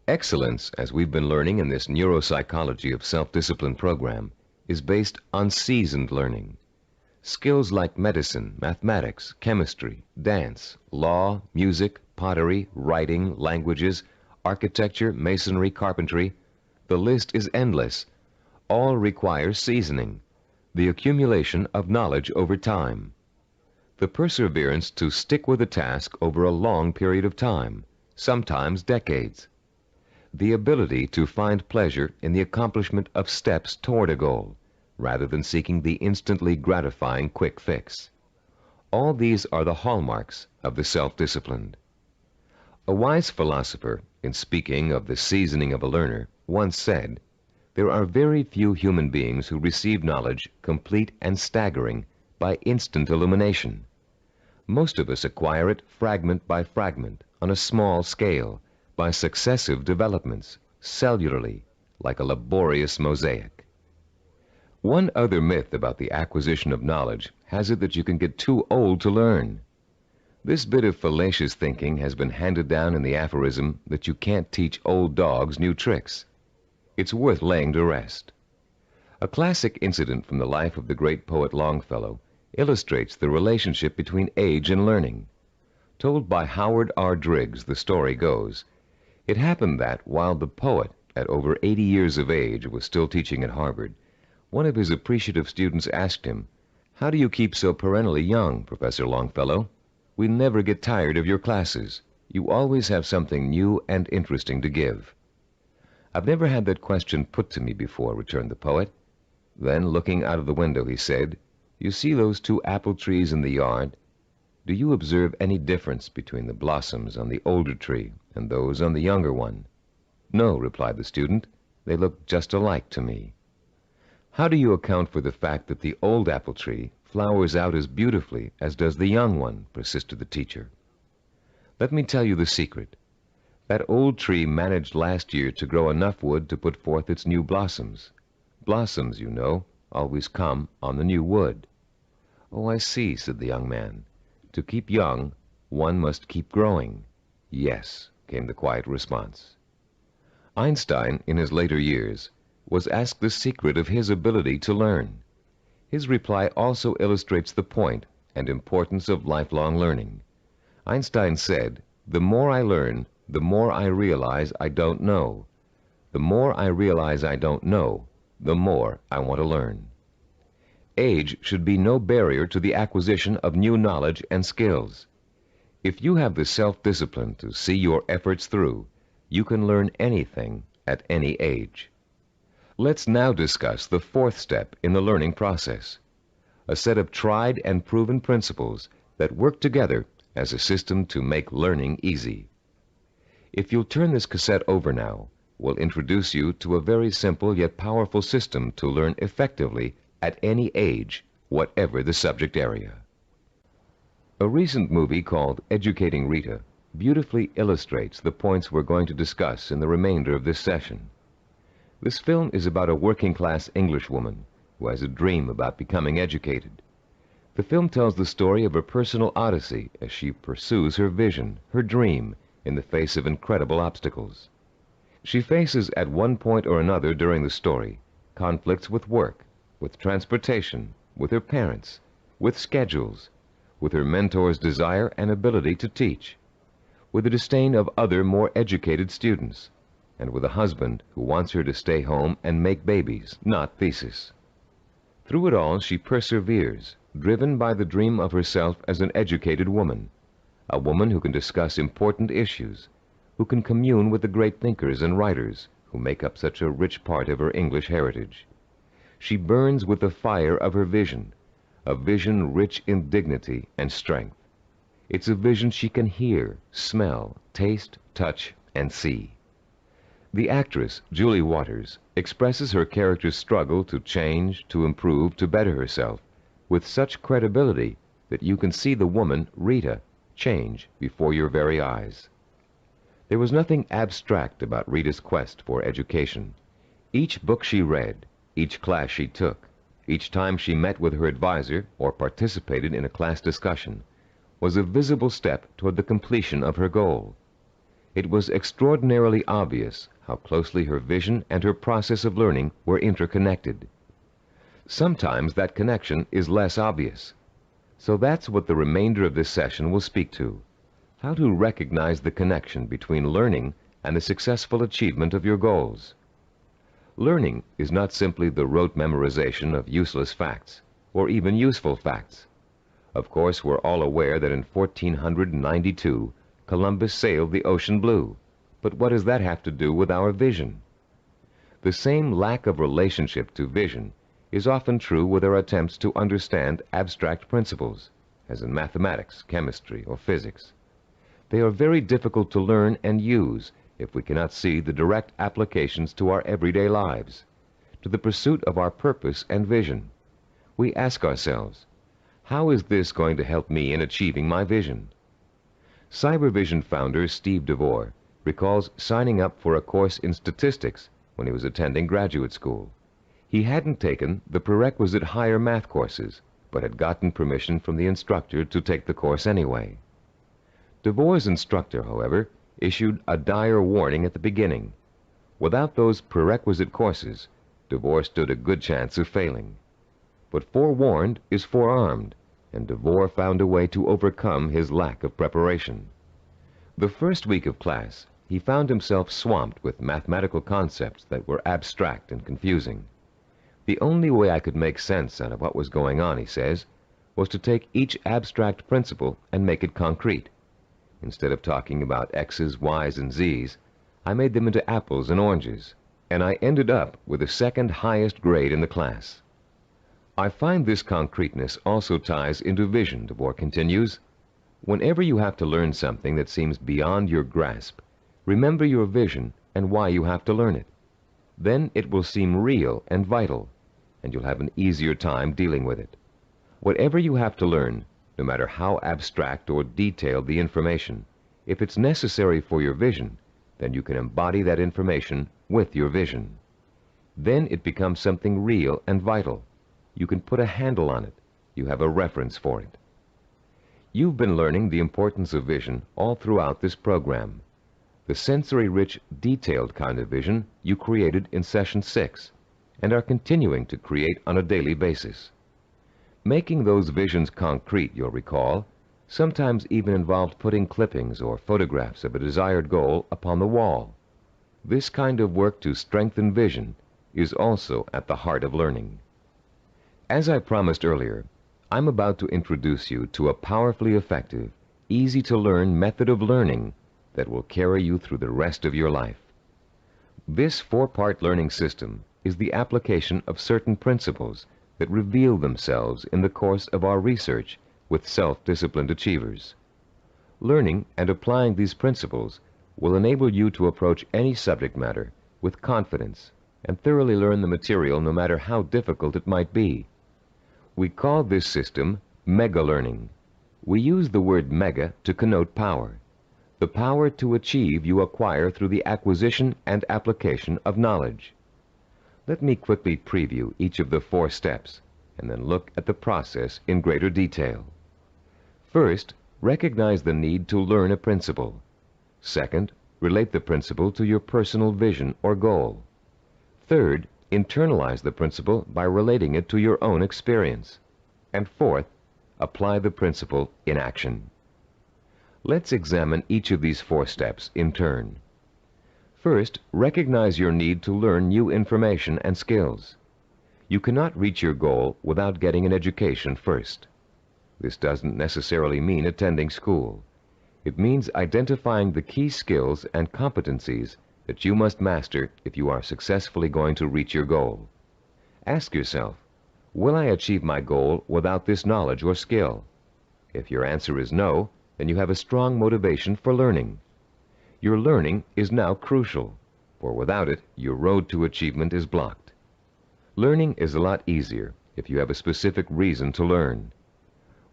Excellence, as we've been learning in this neuropsychology of self-discipline program, is based on seasoned learning. Skills like medicine, mathematics, chemistry, dance, law, music, pottery, writing, languages, architecture, masonry, carpentry, the list is endless. All require seasoning, the accumulation of knowledge over time. The perseverance to stick with a task over a long period of time, sometimes decades. The ability to find pleasure in the accomplishment of steps toward a goal, rather than seeking the instantly gratifying quick fix. All these are the hallmarks of the self-disciplined. A wise philosopher, in speaking of the seasoning of a learner, once said, "There are very few human beings who receive knowledge complete and staggering by instant illumination. Most of us acquire it fragment by fragment, on a small scale, by successive developments, cellularly, like a laborious mosaic." One other myth about the acquisition of knowledge has it that you can get too old to learn. This bit of fallacious thinking has been handed down in the aphorism that you can't teach old dogs new tricks. It's worth laying to rest. A classic incident from the life of the great poet Longfellow illustrates the relationship between age and learning. Told by Howard R. Driggs, the story goes, it happened that while the poet, at over 80 years of age, was still teaching at Harvard, one of his appreciative students asked him, "How do you keep so perennially young, Professor Longfellow? We never get tired of your classes. You always have something new and interesting to give." "I've never had that question put to me before," returned the poet. Then, looking out of the window, he said, "You see those 2 apple trees in the yard? Do you observe any difference between the blossoms on the older tree and those on the younger one?" "No," replied the student. "They look just alike to me." "How do you account for the fact that the old apple tree flowers out as beautifully as does the young one?" persisted the teacher. "Let me tell you the secret. That old tree managed last year to grow enough wood to put forth its new blossoms. Blossoms, you know, always come on the new wood." "Oh, I see," said the young man. "To keep young, one must keep growing." "Yes," came the quiet response. Einstein, in his later years, was asked the secret of his ability to learn. His reply also illustrates the point and importance of lifelong learning. Einstein said, "The more I learn, the more I realize I don't know. The more I realize I don't know, the more I want to learn." Age should be no barrier to the acquisition of new knowledge and skills. If you have the self-discipline to see your efforts through, you can learn anything at any age. Let's now discuss the 4th step in the learning process, a set of tried and proven principles that work together as a system to make learning easy. If you'll turn this cassette over now, we'll introduce you to a very simple yet powerful system to learn effectively at any age, whatever the subject area. A recent movie called Educating Rita beautifully illustrates the points we're going to discuss in the remainder of this session. This film is about a working-class Englishwoman who has a dream about becoming educated. The film tells the story of a personal odyssey as she pursues her vision, her dream, in the face of incredible obstacles. She faces at one point or another during the story conflicts with work, with transportation, with her parents, with schedules, with her mentor's desire and ability to teach, with the disdain of other more educated students, and with a husband who wants her to stay home and make babies, not thesis. Through it all, she perseveres, driven by the dream of herself as an educated woman, a woman who can discuss important issues, who can commune with the great thinkers and writers who make up such a rich part of her English heritage. She burns with the fire of her vision, a vision rich in dignity and strength. It's a vision she can hear, smell, taste, touch, and see. The actress, Julie Waters, expresses her character's struggle to change, to improve, to better herself, with such credibility that you can see the woman, Rita, change before your very eyes. There was nothing abstract about Rita's quest for education. Each book she read, each class she took, each time she met with her advisor or participated in a class discussion, was a visible step toward the completion of her goal. It was extraordinarily obvious how closely her vision and her process of learning were interconnected. Sometimes that connection is less obvious. So that's what the remainder of this session will speak to: how to recognize the connection between learning and the successful achievement of your goals. Learning is not simply the rote memorization of useless facts, or even useful facts. Of course, we're all aware that in 1492, Columbus sailed the ocean blue. But what does that have to do with our vision? The same lack of relationship to vision is often true with our attempts to understand abstract principles, as in mathematics, chemistry, or physics. They are very difficult to learn and use if we cannot see the direct applications to our everyday lives, to the pursuit of our purpose and vision. We ask ourselves, how is this going to help me in achieving my vision? Cybervision founder Steve DeVore recalls signing up for a course in statistics when he was attending graduate school. He hadn't taken the prerequisite higher math courses, but had gotten permission from the instructor to take the course anyway. DeVore's instructor, however, issued a dire warning at the beginning. Without those prerequisite courses, DeVore stood a good chance of failing. But forewarned is forearmed, and DeVore found a way to overcome his lack of preparation. The first week of class, he found himself swamped with mathematical concepts that were abstract and confusing. The only way I could make sense out of what was going on, he says, was to take each abstract principle and make it concrete. Instead of talking about X's, Y's, and Z's, I made them into apples and oranges, and I ended up with the second highest grade in the class. I find this concreteness also ties into vision, DeVore continues. Whenever you have to learn something that seems beyond your grasp, remember your vision and why you have to learn it. Then it will seem real and vital, and you'll have an easier time dealing with it. Whatever you have to learn, no matter how abstract or detailed the information, if it's necessary for your vision, then you can embody that information with your vision. Then it becomes something real and vital. You can put a handle on it. You have a reference for it. You've been learning the importance of vision all throughout this program. The sensory-rich, detailed kind of vision you created in Session 6 and are continuing to create on a daily basis. Making those visions concrete, you'll recall, sometimes even involved putting clippings or photographs of a desired goal upon the wall. This kind of work to strengthen vision is also at the heart of learning. As I promised earlier, I'm about to introduce you to a powerfully effective, easy-to-learn method of learning that will carry you through the rest of your life. This four-part learning system is the application of certain principles that reveal themselves in the course of our research with self-disciplined achievers. Learning and applying these principles will enable you to approach any subject matter with confidence and thoroughly learn the material no matter how difficult it might be. We call this system mega learning. We use the word mega to connote power. The power to achieve you acquire through the acquisition and application of knowledge. Let me quickly preview each of the 4 steps and then look at the process in greater detail. First, recognize the need to learn a principle. Second, relate the principle to your personal vision or goal. Third, internalize the principle by relating it to your own experience. And fourth, apply the principle in action. Let's examine each of these 4 steps in turn. First, recognize your need to learn new information and skills. You cannot reach your goal without getting an education first. This doesn't necessarily mean attending school. It means identifying the key skills and competencies that you must master if you are successfully going to reach your goal. Ask yourself, will I achieve my goal without this knowledge or skill? If your answer is no, then you have a strong motivation for learning. Your learning is now crucial, for without it, your road to achievement is blocked. Learning is a lot easier if you have a specific reason to learn.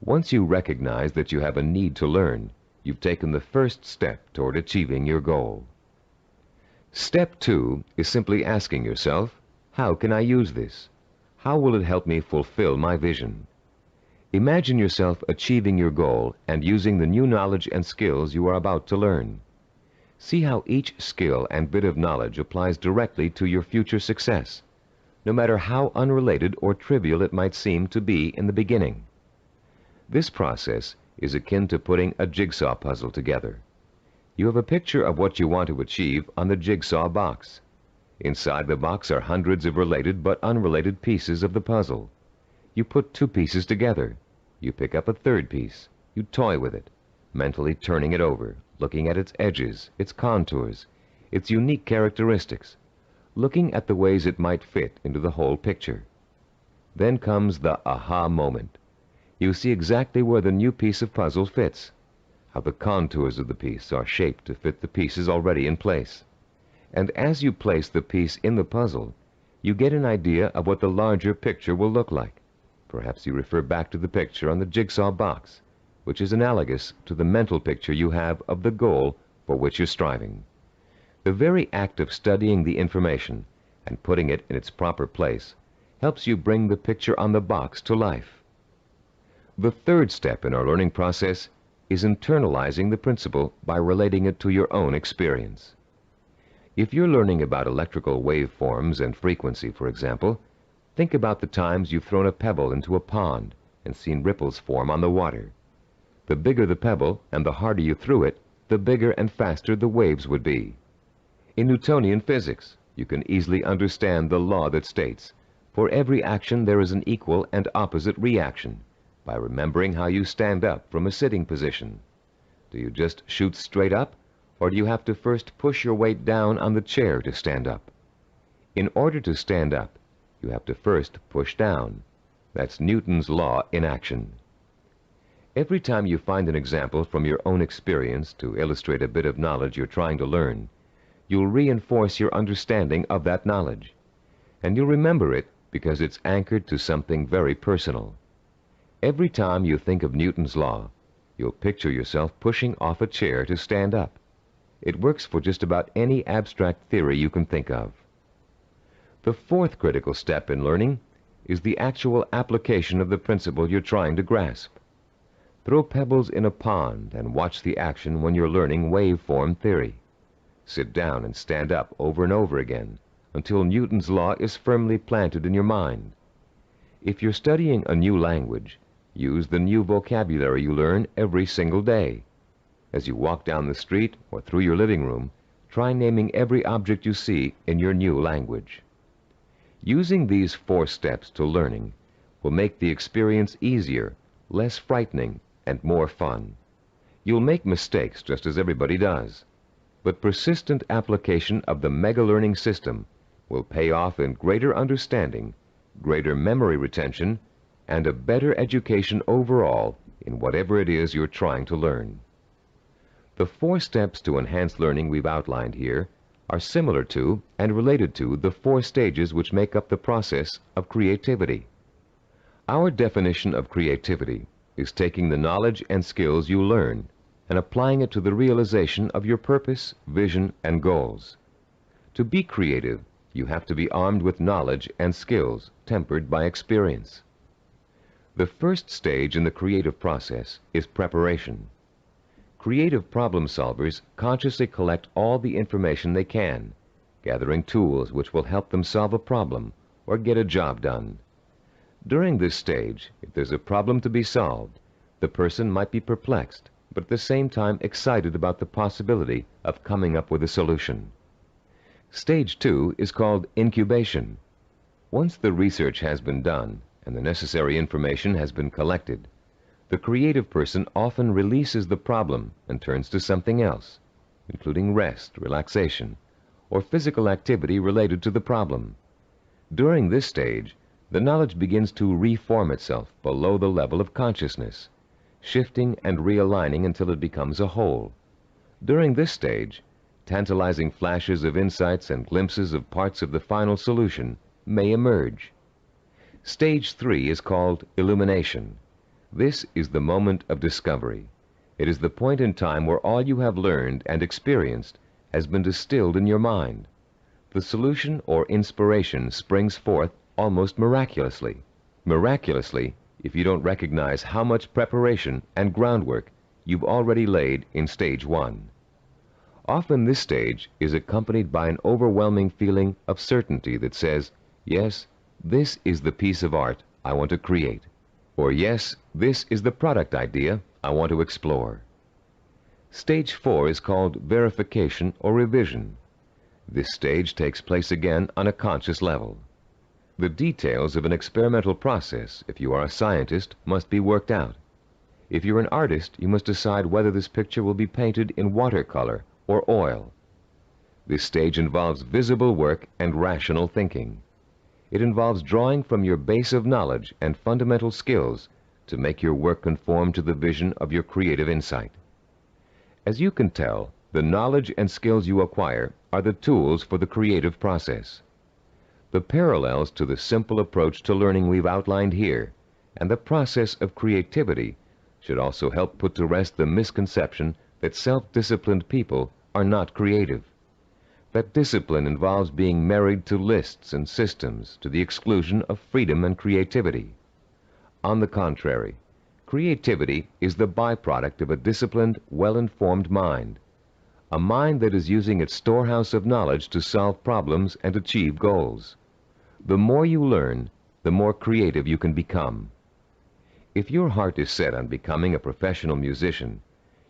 Once you recognize that you have a need to learn, you've taken the first step toward achieving your goal. Step 2 is simply asking yourself, how can I use this? How will it help me fulfill my vision? Imagine yourself achieving your goal and using the new knowledge and skills you are about to learn. See how each skill and bit of knowledge applies directly to your future success. no matter how unrelated or trivial it might seem to be in the beginning. This process is akin to putting a jigsaw puzzle together. You have a picture of what you want to achieve on the jigsaw box. Inside the box are hundreds of related but unrelated pieces of the puzzle. You put two pieces together. You pick up a third piece. You toy with it, mentally turning it over, looking at its edges, its contours, its unique characteristics, looking at the ways it might fit into the whole picture. Then comes the aha moment. You see exactly where the new piece of puzzle fits, how the contours of the piece are shaped to fit the pieces already in place. And as you place the piece in the puzzle, you get an idea of what the larger picture will look like. Perhaps you refer back to the picture on the jigsaw box, which is analogous to the mental picture you have of the goal for which you're striving. The very act of studying the information and putting it in its proper place helps you bring the picture on the box to life. The third step in our learning process is internalizing the principle by relating it to your own experience. If you're learning about electrical waveforms and frequency, for example, think about the times you've thrown a pebble into a pond and seen ripples form on the water. The bigger the pebble and the harder you threw it, the bigger and faster the waves would be. In Newtonian physics, you can easily understand the law that states, for every action there is an equal and opposite reaction, by remembering how you stand up from a sitting position. Do you just shoot straight up, or do you have to first push your weight down on the chair to stand up? In order to stand up, you have to first push down. That's Newton's law in action. Every time you find an example from your own experience to illustrate a bit of knowledge you're trying to learn, you'll reinforce your understanding of that knowledge. And you'll remember it because it's anchored to something very personal. Every time you think of Newton's law, you'll picture yourself pushing off a chair to stand up. It works for just about any abstract theory you can think of. The fourth critical step in learning is the actual application of the principle you're trying to grasp. Throw pebbles in a pond and watch the action when you're learning waveform theory. Sit down and stand up over and over again until Newton's law is firmly planted in your mind. If you're studying a new language, use the new vocabulary you learn every single day. As you walk down the street or through your living room, try naming every object you see in your new language. Using these 4 steps to learning will make the experience easier, less frightening, and more fun. You'll make mistakes just as everybody does, but persistent application of the Mega Learning System will pay off in greater understanding, greater memory retention, and a better education overall in whatever it is you're trying to learn. The 4 steps to enhance learning we've outlined here are similar to and related to the 4 stages which make up the process of creativity. Our definition of creativity is taking the knowledge and skills you learn and applying it to the realization of your purpose, vision, and goals. To be creative, you have to be armed with knowledge and skills tempered by experience. The first stage in the creative process is preparation. Creative problem solvers consciously collect all the information they can, gathering tools which will help them solve a problem or get a job done. During this stage, if there's a problem to be solved, the person might be perplexed, but at the same time excited about the possibility of coming up with a solution. Stage 2 is called incubation. Once the research has been done and the necessary information has been collected, the creative person often releases the problem and turns to something else, including rest, relaxation, or physical activity related to the problem. During this stage, the knowledge begins to reform itself below the level of consciousness, shifting and realigning until it becomes a whole. During this stage, tantalizing flashes of insights and glimpses of parts of the final solution may emerge. Stage 3 is called illumination. This is the moment of discovery. It is the point in time where all you have learned and experienced has been distilled in your mind. The solution or inspiration springs forth almost miraculously. Miraculously, if you don't recognize how much preparation and groundwork you've already laid in stage 1. Often this stage is accompanied by an overwhelming feeling of certainty that says, yes, this is the piece of art I want to create. Or yes, this is the product idea I want to explore. Stage 4 is called verification or revision. This stage takes place again on a conscious level. The details of an experimental process, if you are a scientist, must be worked out. If you're an artist, you must decide whether this picture will be painted in watercolor or oil. This stage involves visible work and rational thinking. It involves drawing from your base of knowledge and fundamental skills to make your work conform to the vision of your creative insight. As you can tell, the knowledge and skills you acquire are the tools for the creative process. The parallels to the simple approach to learning we've outlined here and the process of creativity should also help put to rest the misconception that self-disciplined people are not creative. That discipline involves being married to lists and systems to the exclusion of freedom and creativity. On the contrary, creativity is the byproduct of a disciplined, well-informed mind. A mind that is using its storehouse of knowledge to solve problems and achieve goals. The more you learn, the more creative you can become. If your heart is set on becoming a professional musician,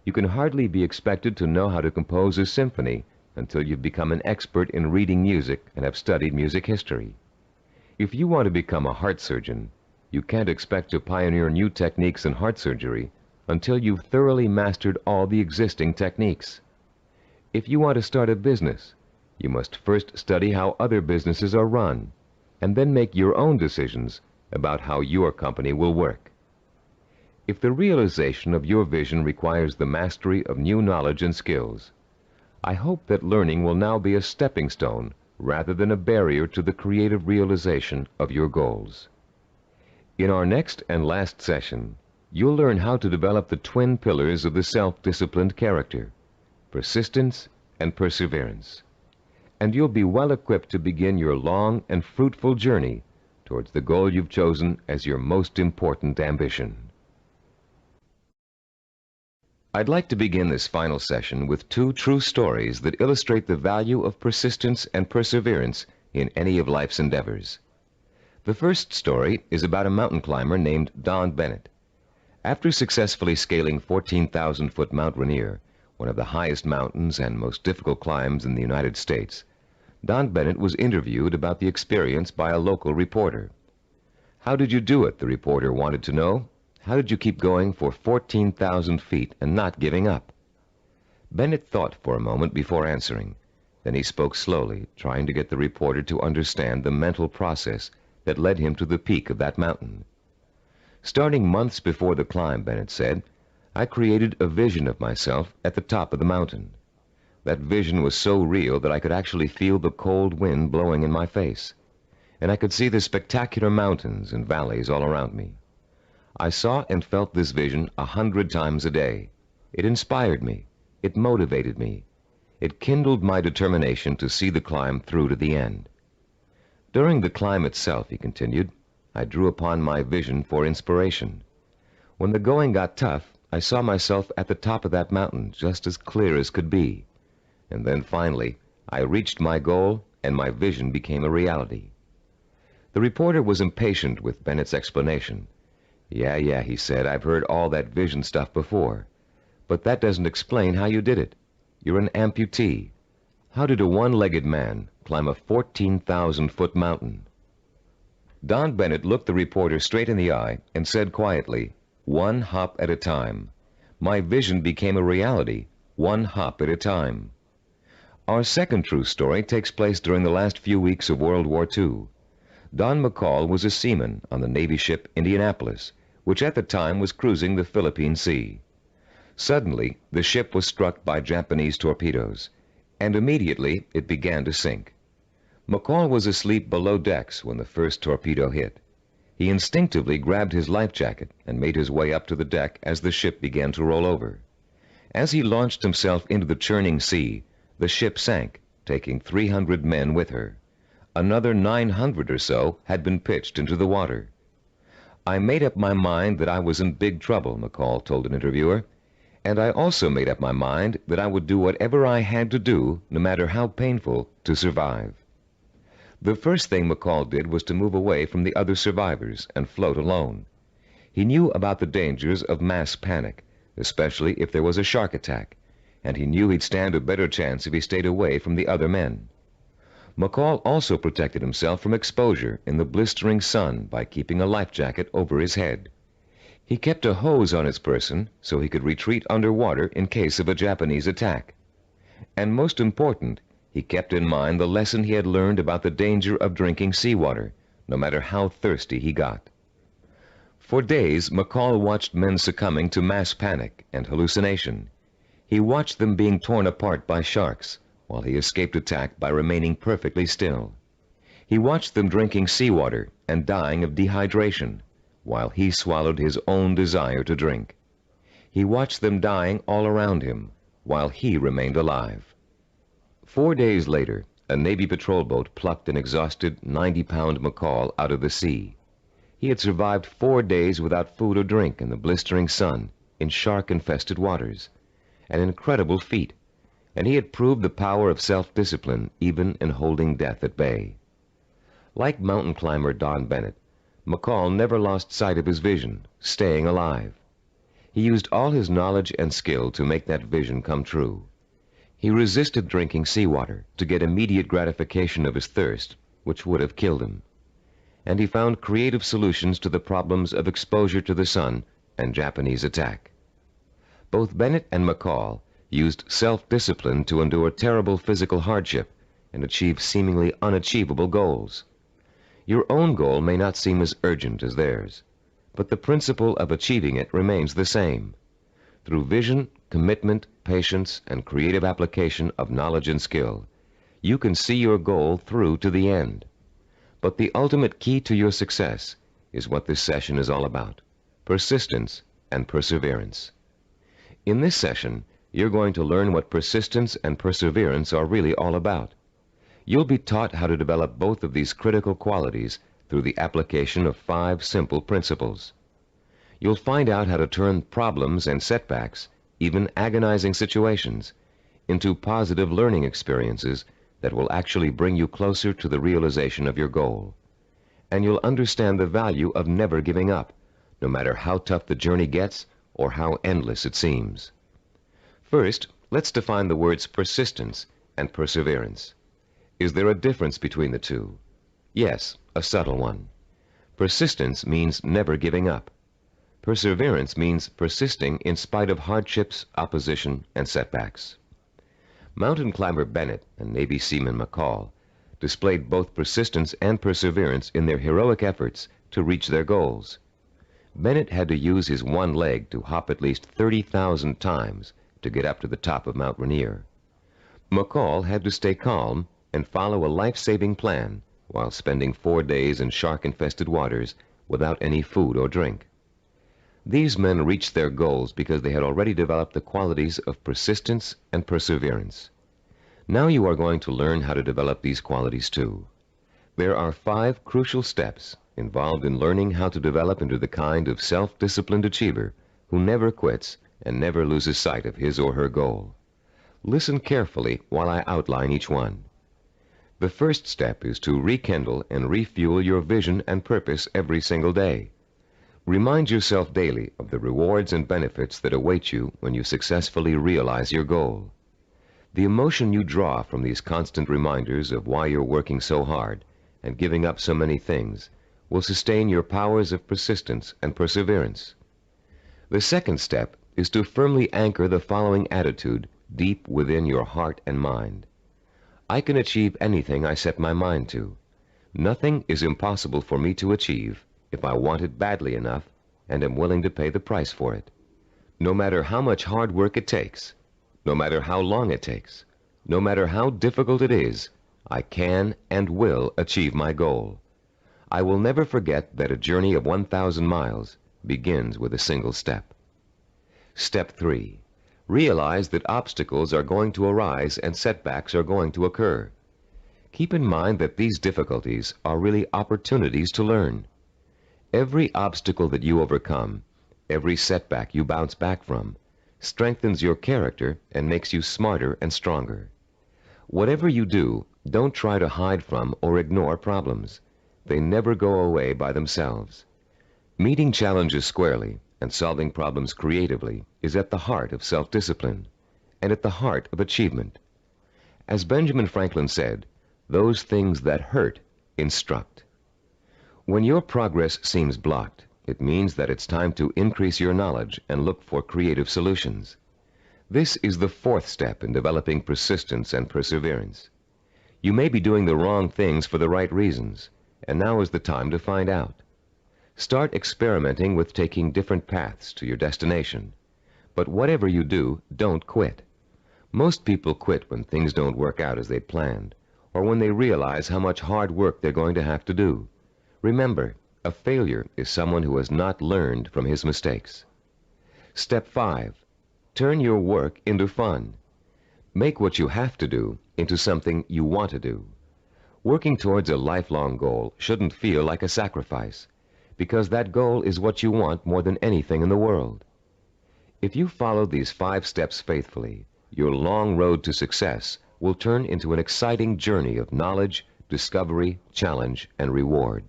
you can hardly be expected to know how to compose a symphony until you've become an expert in reading music and have studied music history. If you want to become a heart surgeon, you can't expect to pioneer new techniques in heart surgery until you've thoroughly mastered all the existing techniques. If you want to start a business, you must first study how other businesses are run, and then make your own decisions about how your company will work. If the realization of your vision requires the mastery of new knowledge and skills, I hope that learning will now be a stepping stone rather than a barrier to the creative realization of your goals. In our next and last session, you'll learn how to develop the twin pillars of the self-disciplined character, persistence and perseverance. And you'll be well equipped to begin your long and fruitful journey towards the goal you've chosen as your most important ambition. I'd like to begin this final session with two true stories that illustrate the value of persistence and perseverance in any of life's endeavors. The first story is about a mountain climber named Don Bennett. After successfully scaling 14,000-foot Mount Rainier, one of the highest mountains and most difficult climbs in the United States, Don Bennett was interviewed about the experience by a local reporter. "How did you do it?" the reporter wanted to know. "How did you keep going for 14,000 feet and not giving up?" Bennett thought for a moment before answering. Then he spoke slowly, trying to get the reporter to understand the mental process that led him to the peak of that mountain. "Starting months before the climb," Bennett said, "I created a vision of myself at the top of the mountain. That vision was so real that I could actually feel the cold wind blowing in my face, and I could see the spectacular mountains and valleys all around me. I saw and felt this vision 100 times a day. It inspired me. It motivated me. It kindled my determination to see the climb through to the end. During the climb itself," he continued, "I drew upon my vision for inspiration. When the going got tough, I saw myself at the top of that mountain just as clear as could be. And then finally, I reached my goal and my vision became a reality." The reporter was impatient with Bennett's explanation. Yeah, he said, "I've heard all that vision stuff before. But that doesn't explain how you did it. You're an amputee. How did a one-legged man climb a 14,000-foot mountain?" Don Bennett looked the reporter straight in the eye and said quietly, "One hop at a time. My vision became a reality, one hop at a time." Our second true story takes place during the last few weeks of World War II. Don McCall was a seaman on the Navy ship Indianapolis, which at the time was cruising the Philippine Sea. Suddenly, the ship was struck by Japanese torpedoes, and immediately it began to sink. McCall was asleep below decks when the first torpedo hit. He instinctively grabbed his life jacket and made his way up to the deck as the ship began to roll over. As he launched himself into the churning sea, the ship sank, taking 300 men with her. Another 900 or so had been pitched into the water. "I made up my mind that I was in big trouble," McCall told an interviewer, "and I also made up my mind that I would do whatever I had to do, no matter how painful, to survive." The first thing McCall did was to move away from the other survivors and float alone. He knew about the dangers of mass panic, especially if there was a shark attack, and he knew he'd stand a better chance if he stayed away from the other men. McCall also protected himself from exposure in the blistering sun by keeping a life jacket over his head. He kept a hose on his person so he could retreat underwater in case of a Japanese attack. And most important, he kept in mind the lesson he had learned about the danger of drinking seawater, no matter how thirsty he got. For days, McCall watched men succumbing to mass panic and hallucination. He watched them being torn apart by sharks, while he escaped attack by remaining perfectly still. He watched them drinking seawater and dying of dehydration, while he swallowed his own desire to drink. He watched them dying all around him, while he remained alive. 4 days later, a Navy patrol boat plucked an exhausted 90-pound McCall out of the sea. He had survived 4 days without food or drink in the blistering sun, in shark-infested waters. An incredible feat, and he had proved the power of self-discipline even in holding death at bay. Like mountain climber Don Bennett, McCall never lost sight of his vision, staying alive. He used all his knowledge and skill to make that vision come true. He resisted drinking seawater to get immediate gratification of his thirst, which would have killed him. And he found creative solutions to the problems of exposure to the sun and Japanese attack. Both Bennett and McCall used self-discipline to endure terrible physical hardship and achieve seemingly unachievable goals. Your own goal may not seem as urgent as theirs, but the principle of achieving it remains the same. Through vision, commitment, patience, and creative application of knowledge and skill, you can see your goal through to the end. But the ultimate key to your success is what this session is all about: persistence and perseverance. In this session, you're going to learn what persistence and perseverance are really all about. You'll be taught how to develop both of these critical qualities through the application of 5 simple principles. You'll find out how to turn problems and setbacks, even agonizing situations, into positive learning experiences that will actually bring you closer to the realization of your goal. And you'll understand the value of never giving up, no matter how tough the journey gets or how endless it seems. First, let's define the words persistence and perseverance. Is there a difference between the two? Yes, a subtle one. Persistence means never giving up. Perseverance means persisting in spite of hardships, opposition, and setbacks. Mountain climber Bennett and Navy seaman McCall displayed both persistence and perseverance in their heroic efforts to reach their goals. Bennett had to use his one leg to hop at least 30,000 times to get up to the top of Mount Rainier. McCall had to stay calm and follow a life-saving plan while spending 4 days in shark-infested waters without any food or drink. These men reached their goals because they had already developed the qualities of persistence and perseverance. Now you are going to learn how to develop these qualities too. There are 5 crucial steps involved in learning how to develop into the kind of self-disciplined achiever who never quits and never loses sight of his or her goal. Listen carefully while I outline each one. The first step is to rekindle and refuel your vision and purpose every single day. Remind yourself daily of the rewards and benefits that await you when you successfully realize your goal. The emotion you draw from these constant reminders of why you're working so hard and giving up so many things will sustain your powers of persistence and perseverance. The second step is to firmly anchor the following attitude deep within your heart and mind. I can achieve anything I set my mind to. Nothing is impossible for me to achieve if I want it badly enough and am willing to pay the price for it. No matter how much hard work it takes, no matter how long it takes, no matter how difficult it is, I can and will achieve my goal. I will never forget that a journey of 1,000 miles begins with a single step. Step 3. Realize that obstacles are going to arise and setbacks are going to occur. Keep in mind that these difficulties are really opportunities to learn. Every obstacle that you overcome, every setback you bounce back from, strengthens your character and makes you smarter and stronger. Whatever you do, don't try to hide from or ignore problems. They never go away by themselves. Meeting challenges squarely and solving problems creatively is at the heart of self-discipline and at the heart of achievement. As Benjamin Franklin said, those things that hurt instruct. When your progress seems blocked, it means that it's time to increase your knowledge and look for creative solutions. This is the fourth step in developing persistence and perseverance. You may be doing the wrong things for the right reasons, and now is the time to find out. Start experimenting with taking different paths to your destination. But whatever you do, don't quit. Most people quit when things don't work out as they planned, or when they realize how much hard work they're going to have to do. Remember, a failure is someone who has not learned from his mistakes. Step 5. Turn your work into fun. Make what you have to do into something you want to do. Working towards a lifelong goal shouldn't feel like a sacrifice, because that goal is what you want more than anything in the world. If you follow these 5 steps faithfully, your long road to success will turn into an exciting journey of knowledge, discovery, challenge, and reward.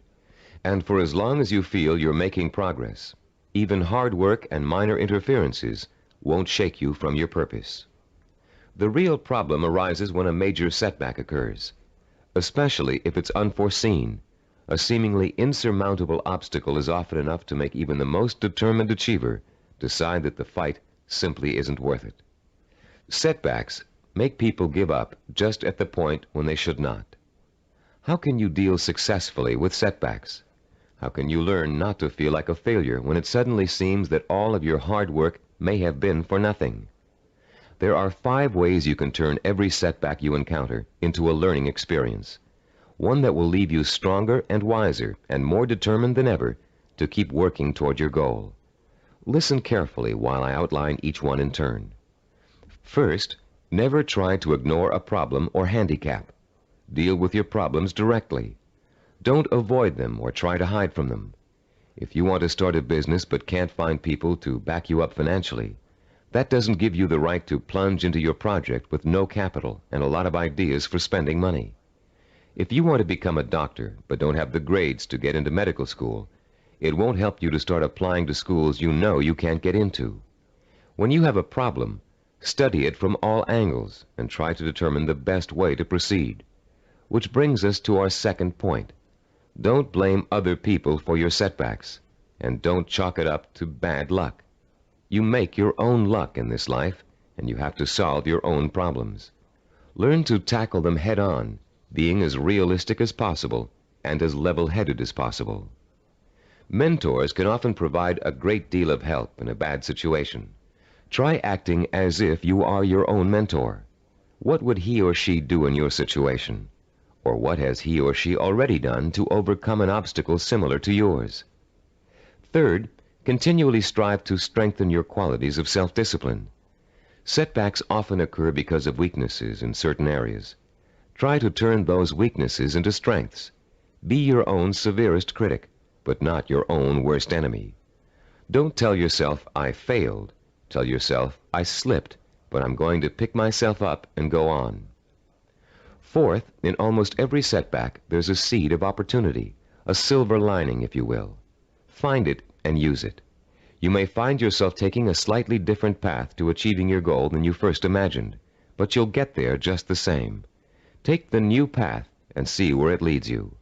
And for as long as you feel you're making progress, even hard work and minor interferences won't shake you from your purpose. The real problem arises when a major setback occurs, especially if it's unforeseen. A seemingly insurmountable obstacle is often enough to make even the most determined achiever decide that the fight simply isn't worth it. Setbacks make people give up just at the point when they should not. How can you deal successfully with setbacks? How can you learn not to feel like a failure when it suddenly seems that all of your hard work may have been for nothing? There are 5 ways you can turn every setback you encounter into a learning experience, one that will leave you stronger and wiser and more determined than ever to keep working toward your goal. Listen carefully while I outline each one in turn. First, never try to ignore a problem or handicap. Deal with your problems directly. Don't avoid them or try to hide from them. If you want to start a business but can't find people to back you up financially, that doesn't give you the right to plunge into your project with no capital and a lot of ideas for spending money. If you want to become a doctor but don't have the grades to get into medical school, it won't help you to start applying to schools you know you can't get into. When you have a problem, study it from all angles and try to determine the best way to proceed. Which brings us to our second point. Don't blame other people for your setbacks, and don't chalk it up to bad luck. You make your own luck in this life, and you have to solve your own problems. Learn to tackle them head on, being as realistic as possible and as level-headed as possible. Mentors can often provide a great deal of help in a bad situation. Try acting as if you are your own mentor. What would he or she do in your situation? Or what has he or she already done to overcome an obstacle similar to yours? Third, continually strive to strengthen your qualities of self-discipline. Setbacks often occur because of weaknesses in certain areas. Try to turn those weaknesses into strengths. Be your own severest critic, but not your own worst enemy. Don't tell yourself, I failed. Tell yourself, I slipped, but I'm going to pick myself up and go on. Fourth, in almost every setback, there's a seed of opportunity, a silver lining, if you will. Find it and use it. You may find yourself taking a slightly different path to achieving your goal than you first imagined, but you'll get there just the same. Take the new path and see where it leads you.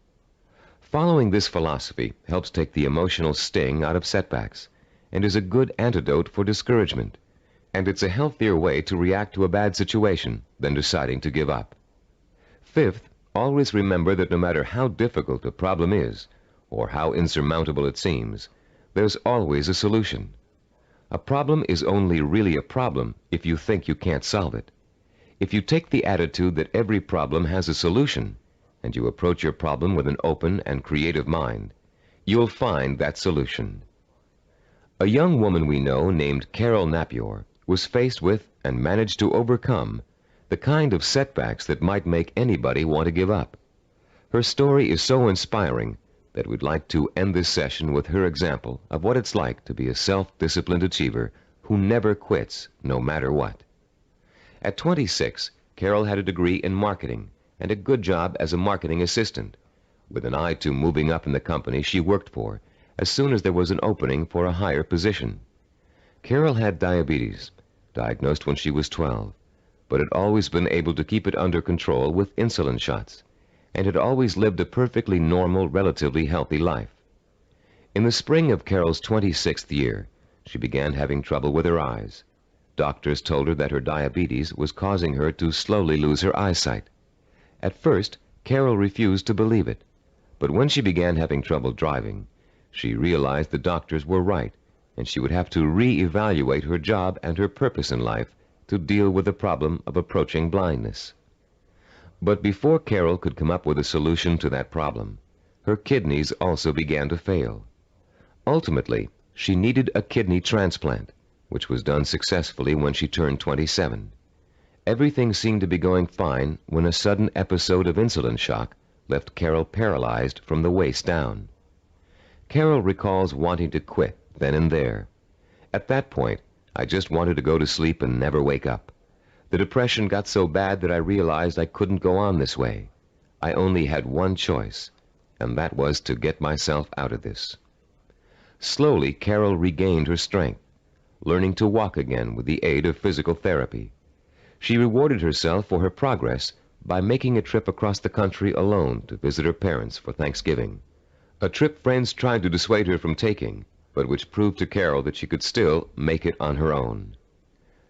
Following this philosophy helps take the emotional sting out of setbacks and is a good antidote for discouragement, and it's a healthier way to react to a bad situation than deciding to give up. Fifth, always remember that no matter how difficult a problem is, or how insurmountable it seems, there's always a solution. A problem is only really a problem if you think you can't solve it. If you take the attitude that every problem has a solution, and you approach your problem with an open and creative mind, you'll find that solution. A young woman we know named Carol Napier was faced with and managed to overcome the kind of setbacks that might make anybody want to give up. Her story is so inspiring that we'd like to end this session with her example of what it's like to be a self-disciplined achiever who never quits no matter what. At 26, Carol had a degree in marketing and a good job as a marketing assistant. With an eye to moving up in the company she worked for as soon as there was an opening for a higher position. Carol had diabetes, diagnosed when she was 12, but had always been able to keep it under control with insulin shots, and had always lived a perfectly normal, relatively healthy life. In the spring of Carol's 26th year, she began having trouble with her eyes. Doctors told her that her diabetes was causing her to slowly lose her eyesight. At first, Carol refused to believe it, but when she began having trouble driving, she realized the doctors were right, and she would have to re-evaluate her job and her purpose in life to deal with the problem of approaching blindness. But before Carol could come up with a solution to that problem, her kidneys also began to fail. Ultimately, she needed a kidney transplant, which was done successfully when she turned 27. Everything seemed to be going fine when a sudden episode of insulin shock left Carol paralyzed from the waist down. Carol recalls wanting to quit then and there. At that point, I just wanted to go to sleep and never wake up. The depression got so bad that I realized I couldn't go on this way. I only had one choice, and that was to get myself out of this. Slowly, Carol regained her strength, learning to walk again with the aid of physical therapy. She rewarded herself for her progress by making a trip across the country alone to visit her parents for Thanksgiving. A trip friends tried to dissuade her from taking, but which proved to Carol that she could still make it on her own.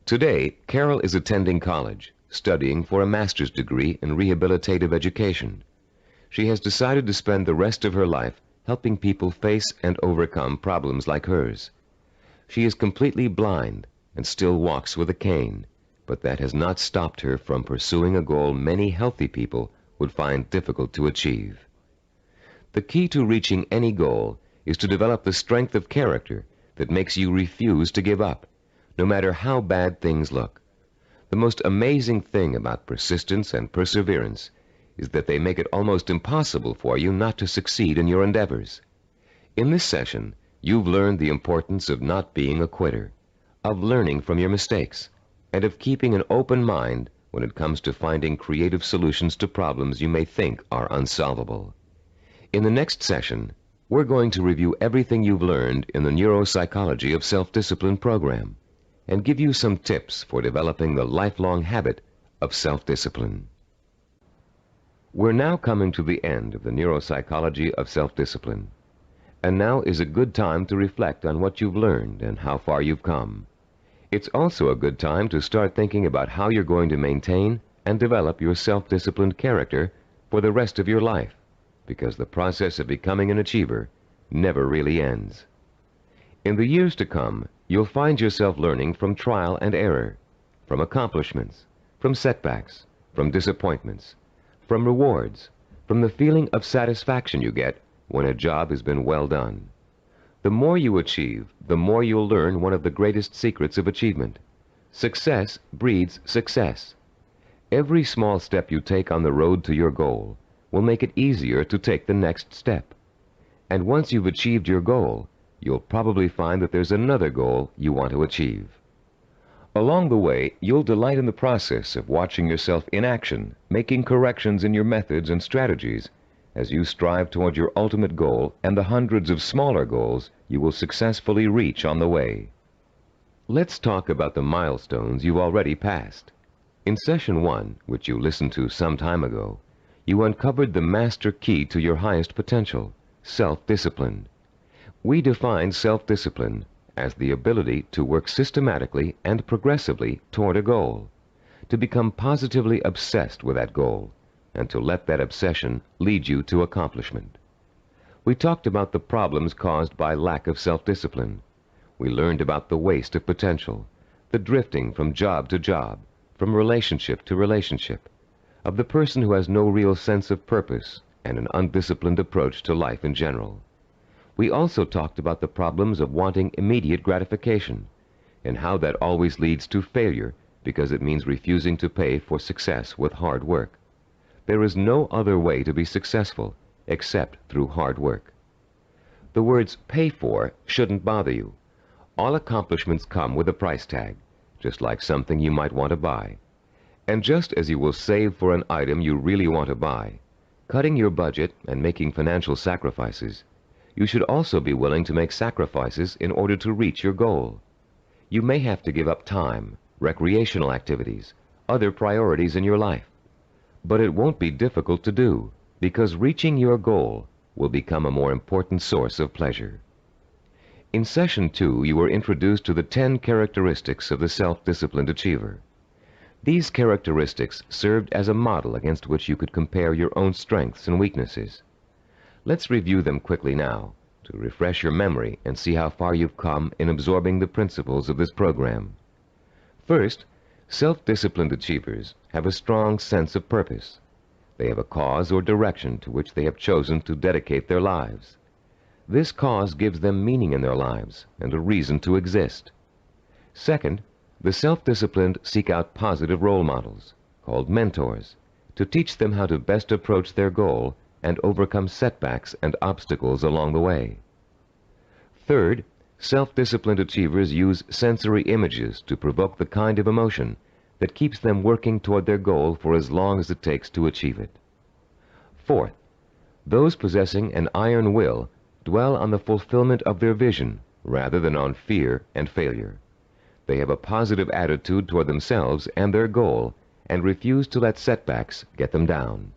Today, Carol is attending college, studying for a master's degree in rehabilitative education. She has decided to spend the rest of her life helping people face and overcome problems like hers. She is completely blind and still walks with a cane, but that has not stopped her from pursuing a goal many healthy people would find difficult to achieve. The key to reaching any goal is to develop the strength of character that makes you refuse to give up, no matter how bad things look. The most amazing thing about persistence and perseverance is that they make it almost impossible for you not to succeed in your endeavors. In this session, you've learned the importance of not being a quitter, of learning from your mistakes, and of keeping an open mind when it comes to finding creative solutions to problems you may think are unsolvable. In the next session, we're going to review everything you've learned in the Neuropsychology of Self-Discipline program and give you some tips for developing the lifelong habit of self-discipline. We're now coming to the end of the Neuropsychology of Self-Discipline, and now is a good time to reflect on what you've learned and how far you've come. It's also a good time to start thinking about how you're going to maintain and develop your self-disciplined character for the rest of your life, because the process of becoming an achiever never really ends. In the years to come, you'll find yourself learning from trial and error, from accomplishments, from setbacks, from disappointments, from rewards, from the feeling of satisfaction you get when a job has been well done. The more you achieve, the more you'll learn one of the greatest secrets of achievement. Success breeds success. Every small step you take on the road to your goal will make it easier to take the next step. And once you've achieved your goal, you'll probably find that there's another goal you want to achieve. Along the way, you'll delight in the process of watching yourself in action, making corrections in your methods and strategies as you strive toward your ultimate goal and the hundreds of smaller goals you will successfully reach on the way. Let's talk about the milestones you've already passed. In Session 1, which you listened to some time ago, you uncovered the master key to your highest potential, self-discipline. We defined self-discipline as the ability to work systematically and progressively toward a goal, to become positively obsessed with that goal, and to let that obsession lead you to accomplishment. We talked about the problems caused by lack of self-discipline. We learned about the waste of potential, the drifting from job to job, from relationship to relationship, of the person who has no real sense of purpose and an undisciplined approach to life in general. We also talked about the problems of wanting immediate gratification and how that always leads to failure because it means refusing to pay for success with hard work. There is no other way to be successful except through hard work. The words pay for shouldn't bother you. All accomplishments come with a price tag, just like something you might want to buy. And just as you will save for an item you really want to buy, cutting your budget and making financial sacrifices, you should also be willing to make sacrifices in order to reach your goal. You may have to give up time, recreational activities, other priorities in your life. But it won't be difficult to do, because reaching your goal will become a more important source of pleasure. In Session 2, you were introduced to the 10 characteristics of the self-disciplined achiever. These characteristics served as a model against which you could compare your own strengths and weaknesses. Let's review them quickly now, to refresh your memory and see how far you've come in absorbing the principles of this program. First, self-disciplined achievers have a strong sense of purpose. They have a cause or direction to which they have chosen to dedicate their lives. This cause gives them meaning in their lives and a reason to exist. Second, the self-disciplined seek out positive role models, called mentors, to teach them how to best approach their goal and overcome setbacks and obstacles along the way. Third, self-disciplined achievers use sensory images to provoke the kind of emotion that keeps them working toward their goal for as long as it takes to achieve it. Fourth, those possessing an iron will dwell on the fulfillment of their vision rather than on fear and failure. They have a positive attitude toward themselves and their goal and refuse to let setbacks get them down.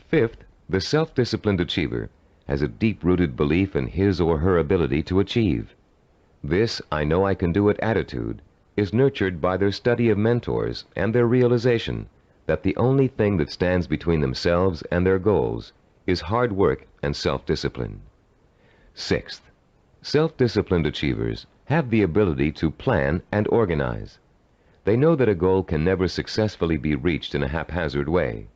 Fifth, the self-disciplined achiever has a deep-rooted belief in his or her ability to achieve. This "I know I can do it" attitude is nurtured by their study of mentors and their realization that the only thing that stands between themselves and their goals is hard work and self-discipline. Sixth, self-disciplined achievers have the ability to plan and organize. They know that a goal can never successfully be reached in a haphazard way.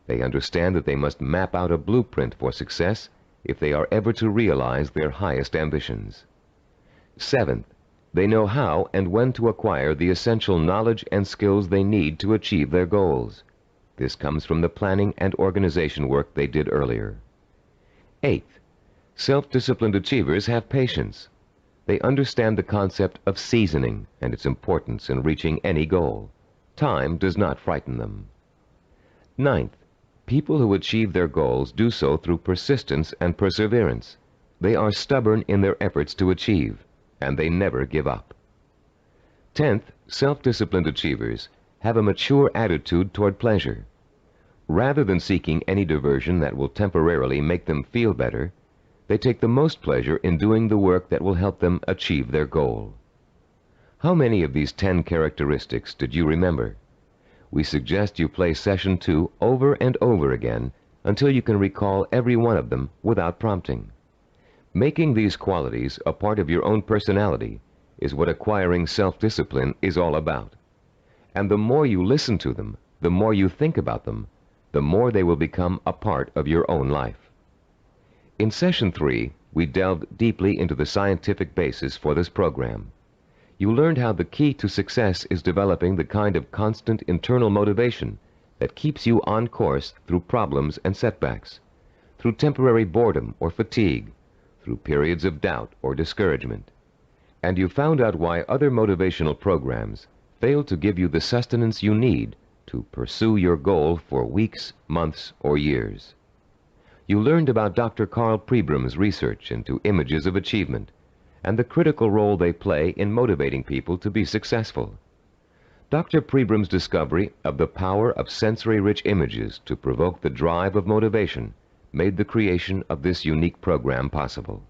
They understand that they must map out a blueprint for success if they are ever to realize their highest ambitions. Seventh, they know how and when to acquire the essential knowledge and skills they need to achieve their goals. This comes from the planning and organization work they did earlier. Eighth, self-disciplined achievers have patience. They understand the concept of seasoning and its importance in reaching any goal. Time does not frighten them. Ninth, people who achieve their goals do so through persistence and perseverance. They are stubborn in their efforts to achieve, and they never give up. 10th, self-disciplined achievers have a mature attitude toward pleasure. Rather than seeking any diversion that will temporarily make them feel better, they take the most pleasure in doing the work that will help them achieve their goal. How many of these 10 characteristics did you remember? We suggest you play Session 2 over and over again until you can recall every one of them without prompting. Making these qualities a part of your own personality is what acquiring self-discipline is all about. And the more you listen to them, the more you think about them, the more they will become a part of your own life. In Session 3, we delved deeply into the scientific basis for this program. You learned how the key to success is developing the kind of constant internal motivation that keeps you on course through problems and setbacks, through temporary boredom or fatigue, through periods of doubt or discouragement. And you found out why other motivational programs fail to give you the sustenance you need to pursue your goal for weeks, months, or years. You learned about Dr. Carl Pribram's research into images of achievement and the critical role they play in motivating people to be successful. Dr. Pribram's discovery of the power of sensory-rich images to provoke the drive of motivation made the creation of this unique program possible.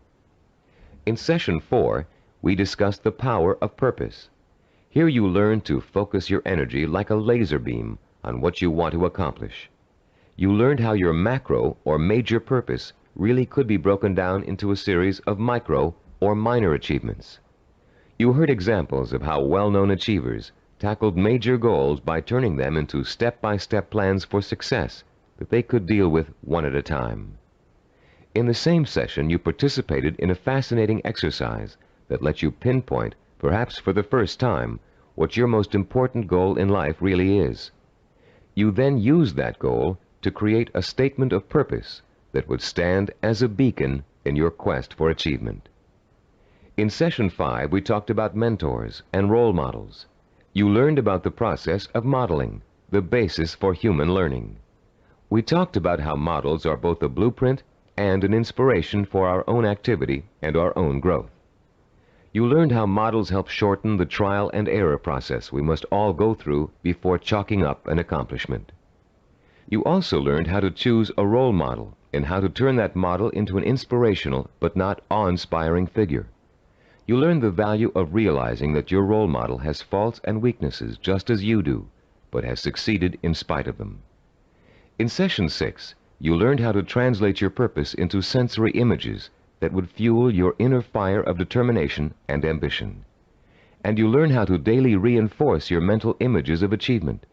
In Session 4, we discussed the power of purpose. Here you learn to focus your energy like a laser beam on what you want to accomplish. You learned how your macro or major purpose really could be broken down into a series of micro or minor achievements. You heard examples of how well-known achievers tackled major goals by turning them into step-by-step plans for success that they could deal with one at a time. In the same session, you participated in a fascinating exercise that lets you pinpoint, perhaps for the first time, what your most important goal in life really is. You then used that goal to create a statement of purpose that would stand as a beacon in your quest for achievement. In Session 5, we talked about mentors and role models. You learned about the process of modeling, the basis for human learning. We talked about how models are both a blueprint and an inspiration for our own activity and our own growth. You learned how models help shorten the trial and error process we must all go through before chalking up an accomplishment. You also learned how to choose a role model and how to turn that model into an inspirational but not awe-inspiring figure. You learned the value of realizing that your role model has faults and weaknesses just as you do, but has succeeded in spite of them. In Session 6, you learned how to translate your purpose into sensory images that would fuel your inner fire of determination and ambition. And you learn how to daily reinforce your mental images of achievement,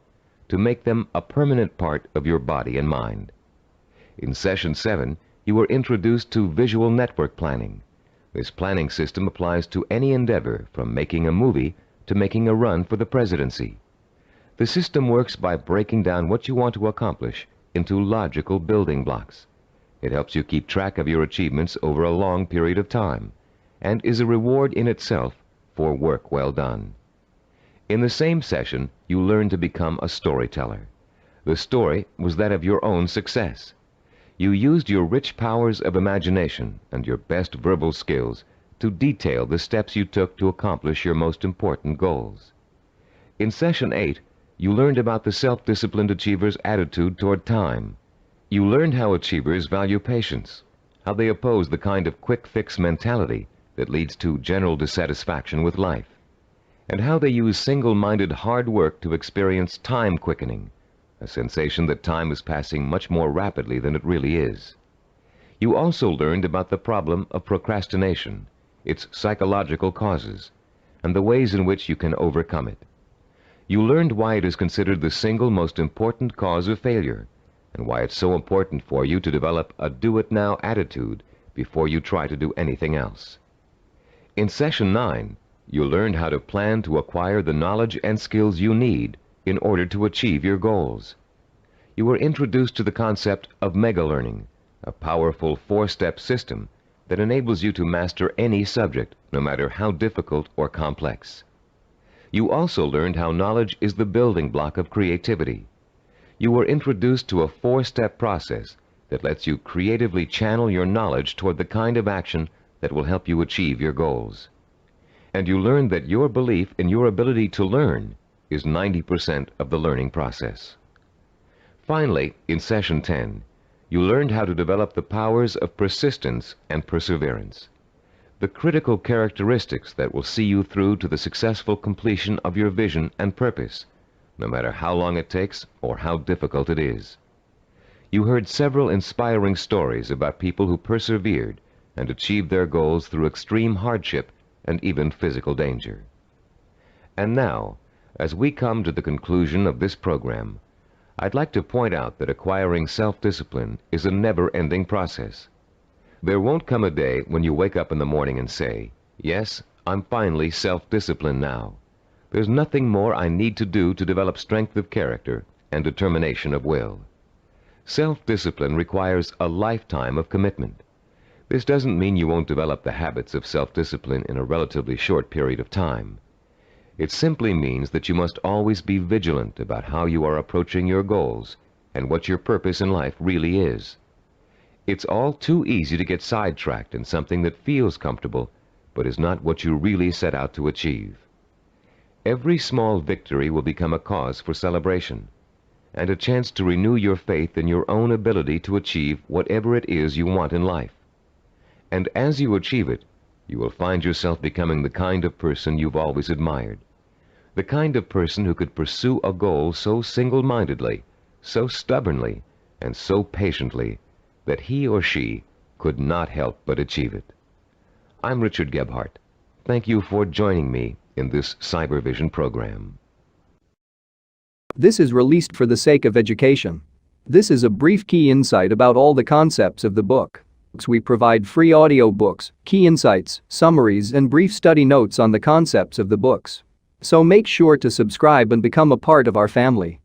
to make them a permanent part of your body and mind. In Session 7, you were introduced to visual network planning. This planning system applies to any endeavor from making a movie to making a run for the presidency. The system works by breaking down what you want to accomplish into logical building blocks. It helps you keep track of your achievements over a long period of time, and is a reward in itself for work well done. In the same session, you learned to become a storyteller. The story was that of your own success. You used your rich powers of imagination and your best verbal skills to detail the steps you took to accomplish your most important goals. In Session 8, you learned about the self-disciplined achiever's attitude toward time. You learned how achievers value patience, how they oppose the kind of quick-fix mentality that leads to general dissatisfaction with life, and how they use single-minded hard work to experience time quickening, a sensation that time is passing much more rapidly than it really is. You also learned about the problem of procrastination, its psychological causes, and the ways in which you can overcome it. You learned why it is considered the single most important cause of failure, and why it's so important for you to develop a do-it-now attitude before you try to do anything else. In Session 9, you learned how to plan to acquire the knowledge and skills you need in order to achieve your goals. You were introduced to the concept of mega-learning, a powerful four-step system that enables you to master any subject, no matter how difficult or complex. You also learned how knowledge is the building block of creativity. You were introduced to a four-step process that lets you creatively channel your knowledge toward the kind of action that will help you achieve your goals. And you learned that your belief in your ability to learn is 90% of the learning process. Finally, in Session 10, you learned how to develop the powers of persistence and perseverance, the critical characteristics that will see you through to the successful completion of your vision and purpose, no matter how long it takes or how difficult it is. You heard several inspiring stories about people who persevered and achieved their goals through extreme hardship and even physical danger. And now, as we come to the conclusion of this program, I'd like to point out that acquiring self-discipline is a never-ending process. There won't come a day when you wake up in the morning and say, "Yes, I'm finally self-disciplined now. There's nothing more I need to do to develop strength of character and determination of will." Self-discipline requires a lifetime of commitment. This doesn't mean you won't develop the habits of self-discipline in a relatively short period of time. It simply means that you must always be vigilant about how you are approaching your goals and what your purpose in life really is. It's all too easy to get sidetracked in something that feels comfortable, but is not what you really set out to achieve. Every small victory will become a cause for celebration, and a chance to renew your faith in your own ability to achieve whatever it is you want in life. And as you achieve it, you will find yourself becoming the kind of person you've always admired, the kind of person who could pursue a goal so single-mindedly, so stubbornly, and so patiently that he or she could not help but achieve it. I'm Richard Gebhardt. Thank you for joining me in this Cybervision program. This is released for the sake of education. This is a brief key insight about all the concepts of the book. We provide free audio books, key insights, summaries, and brief study notes on the concepts of the books. So make sure to subscribe and become a part of our family.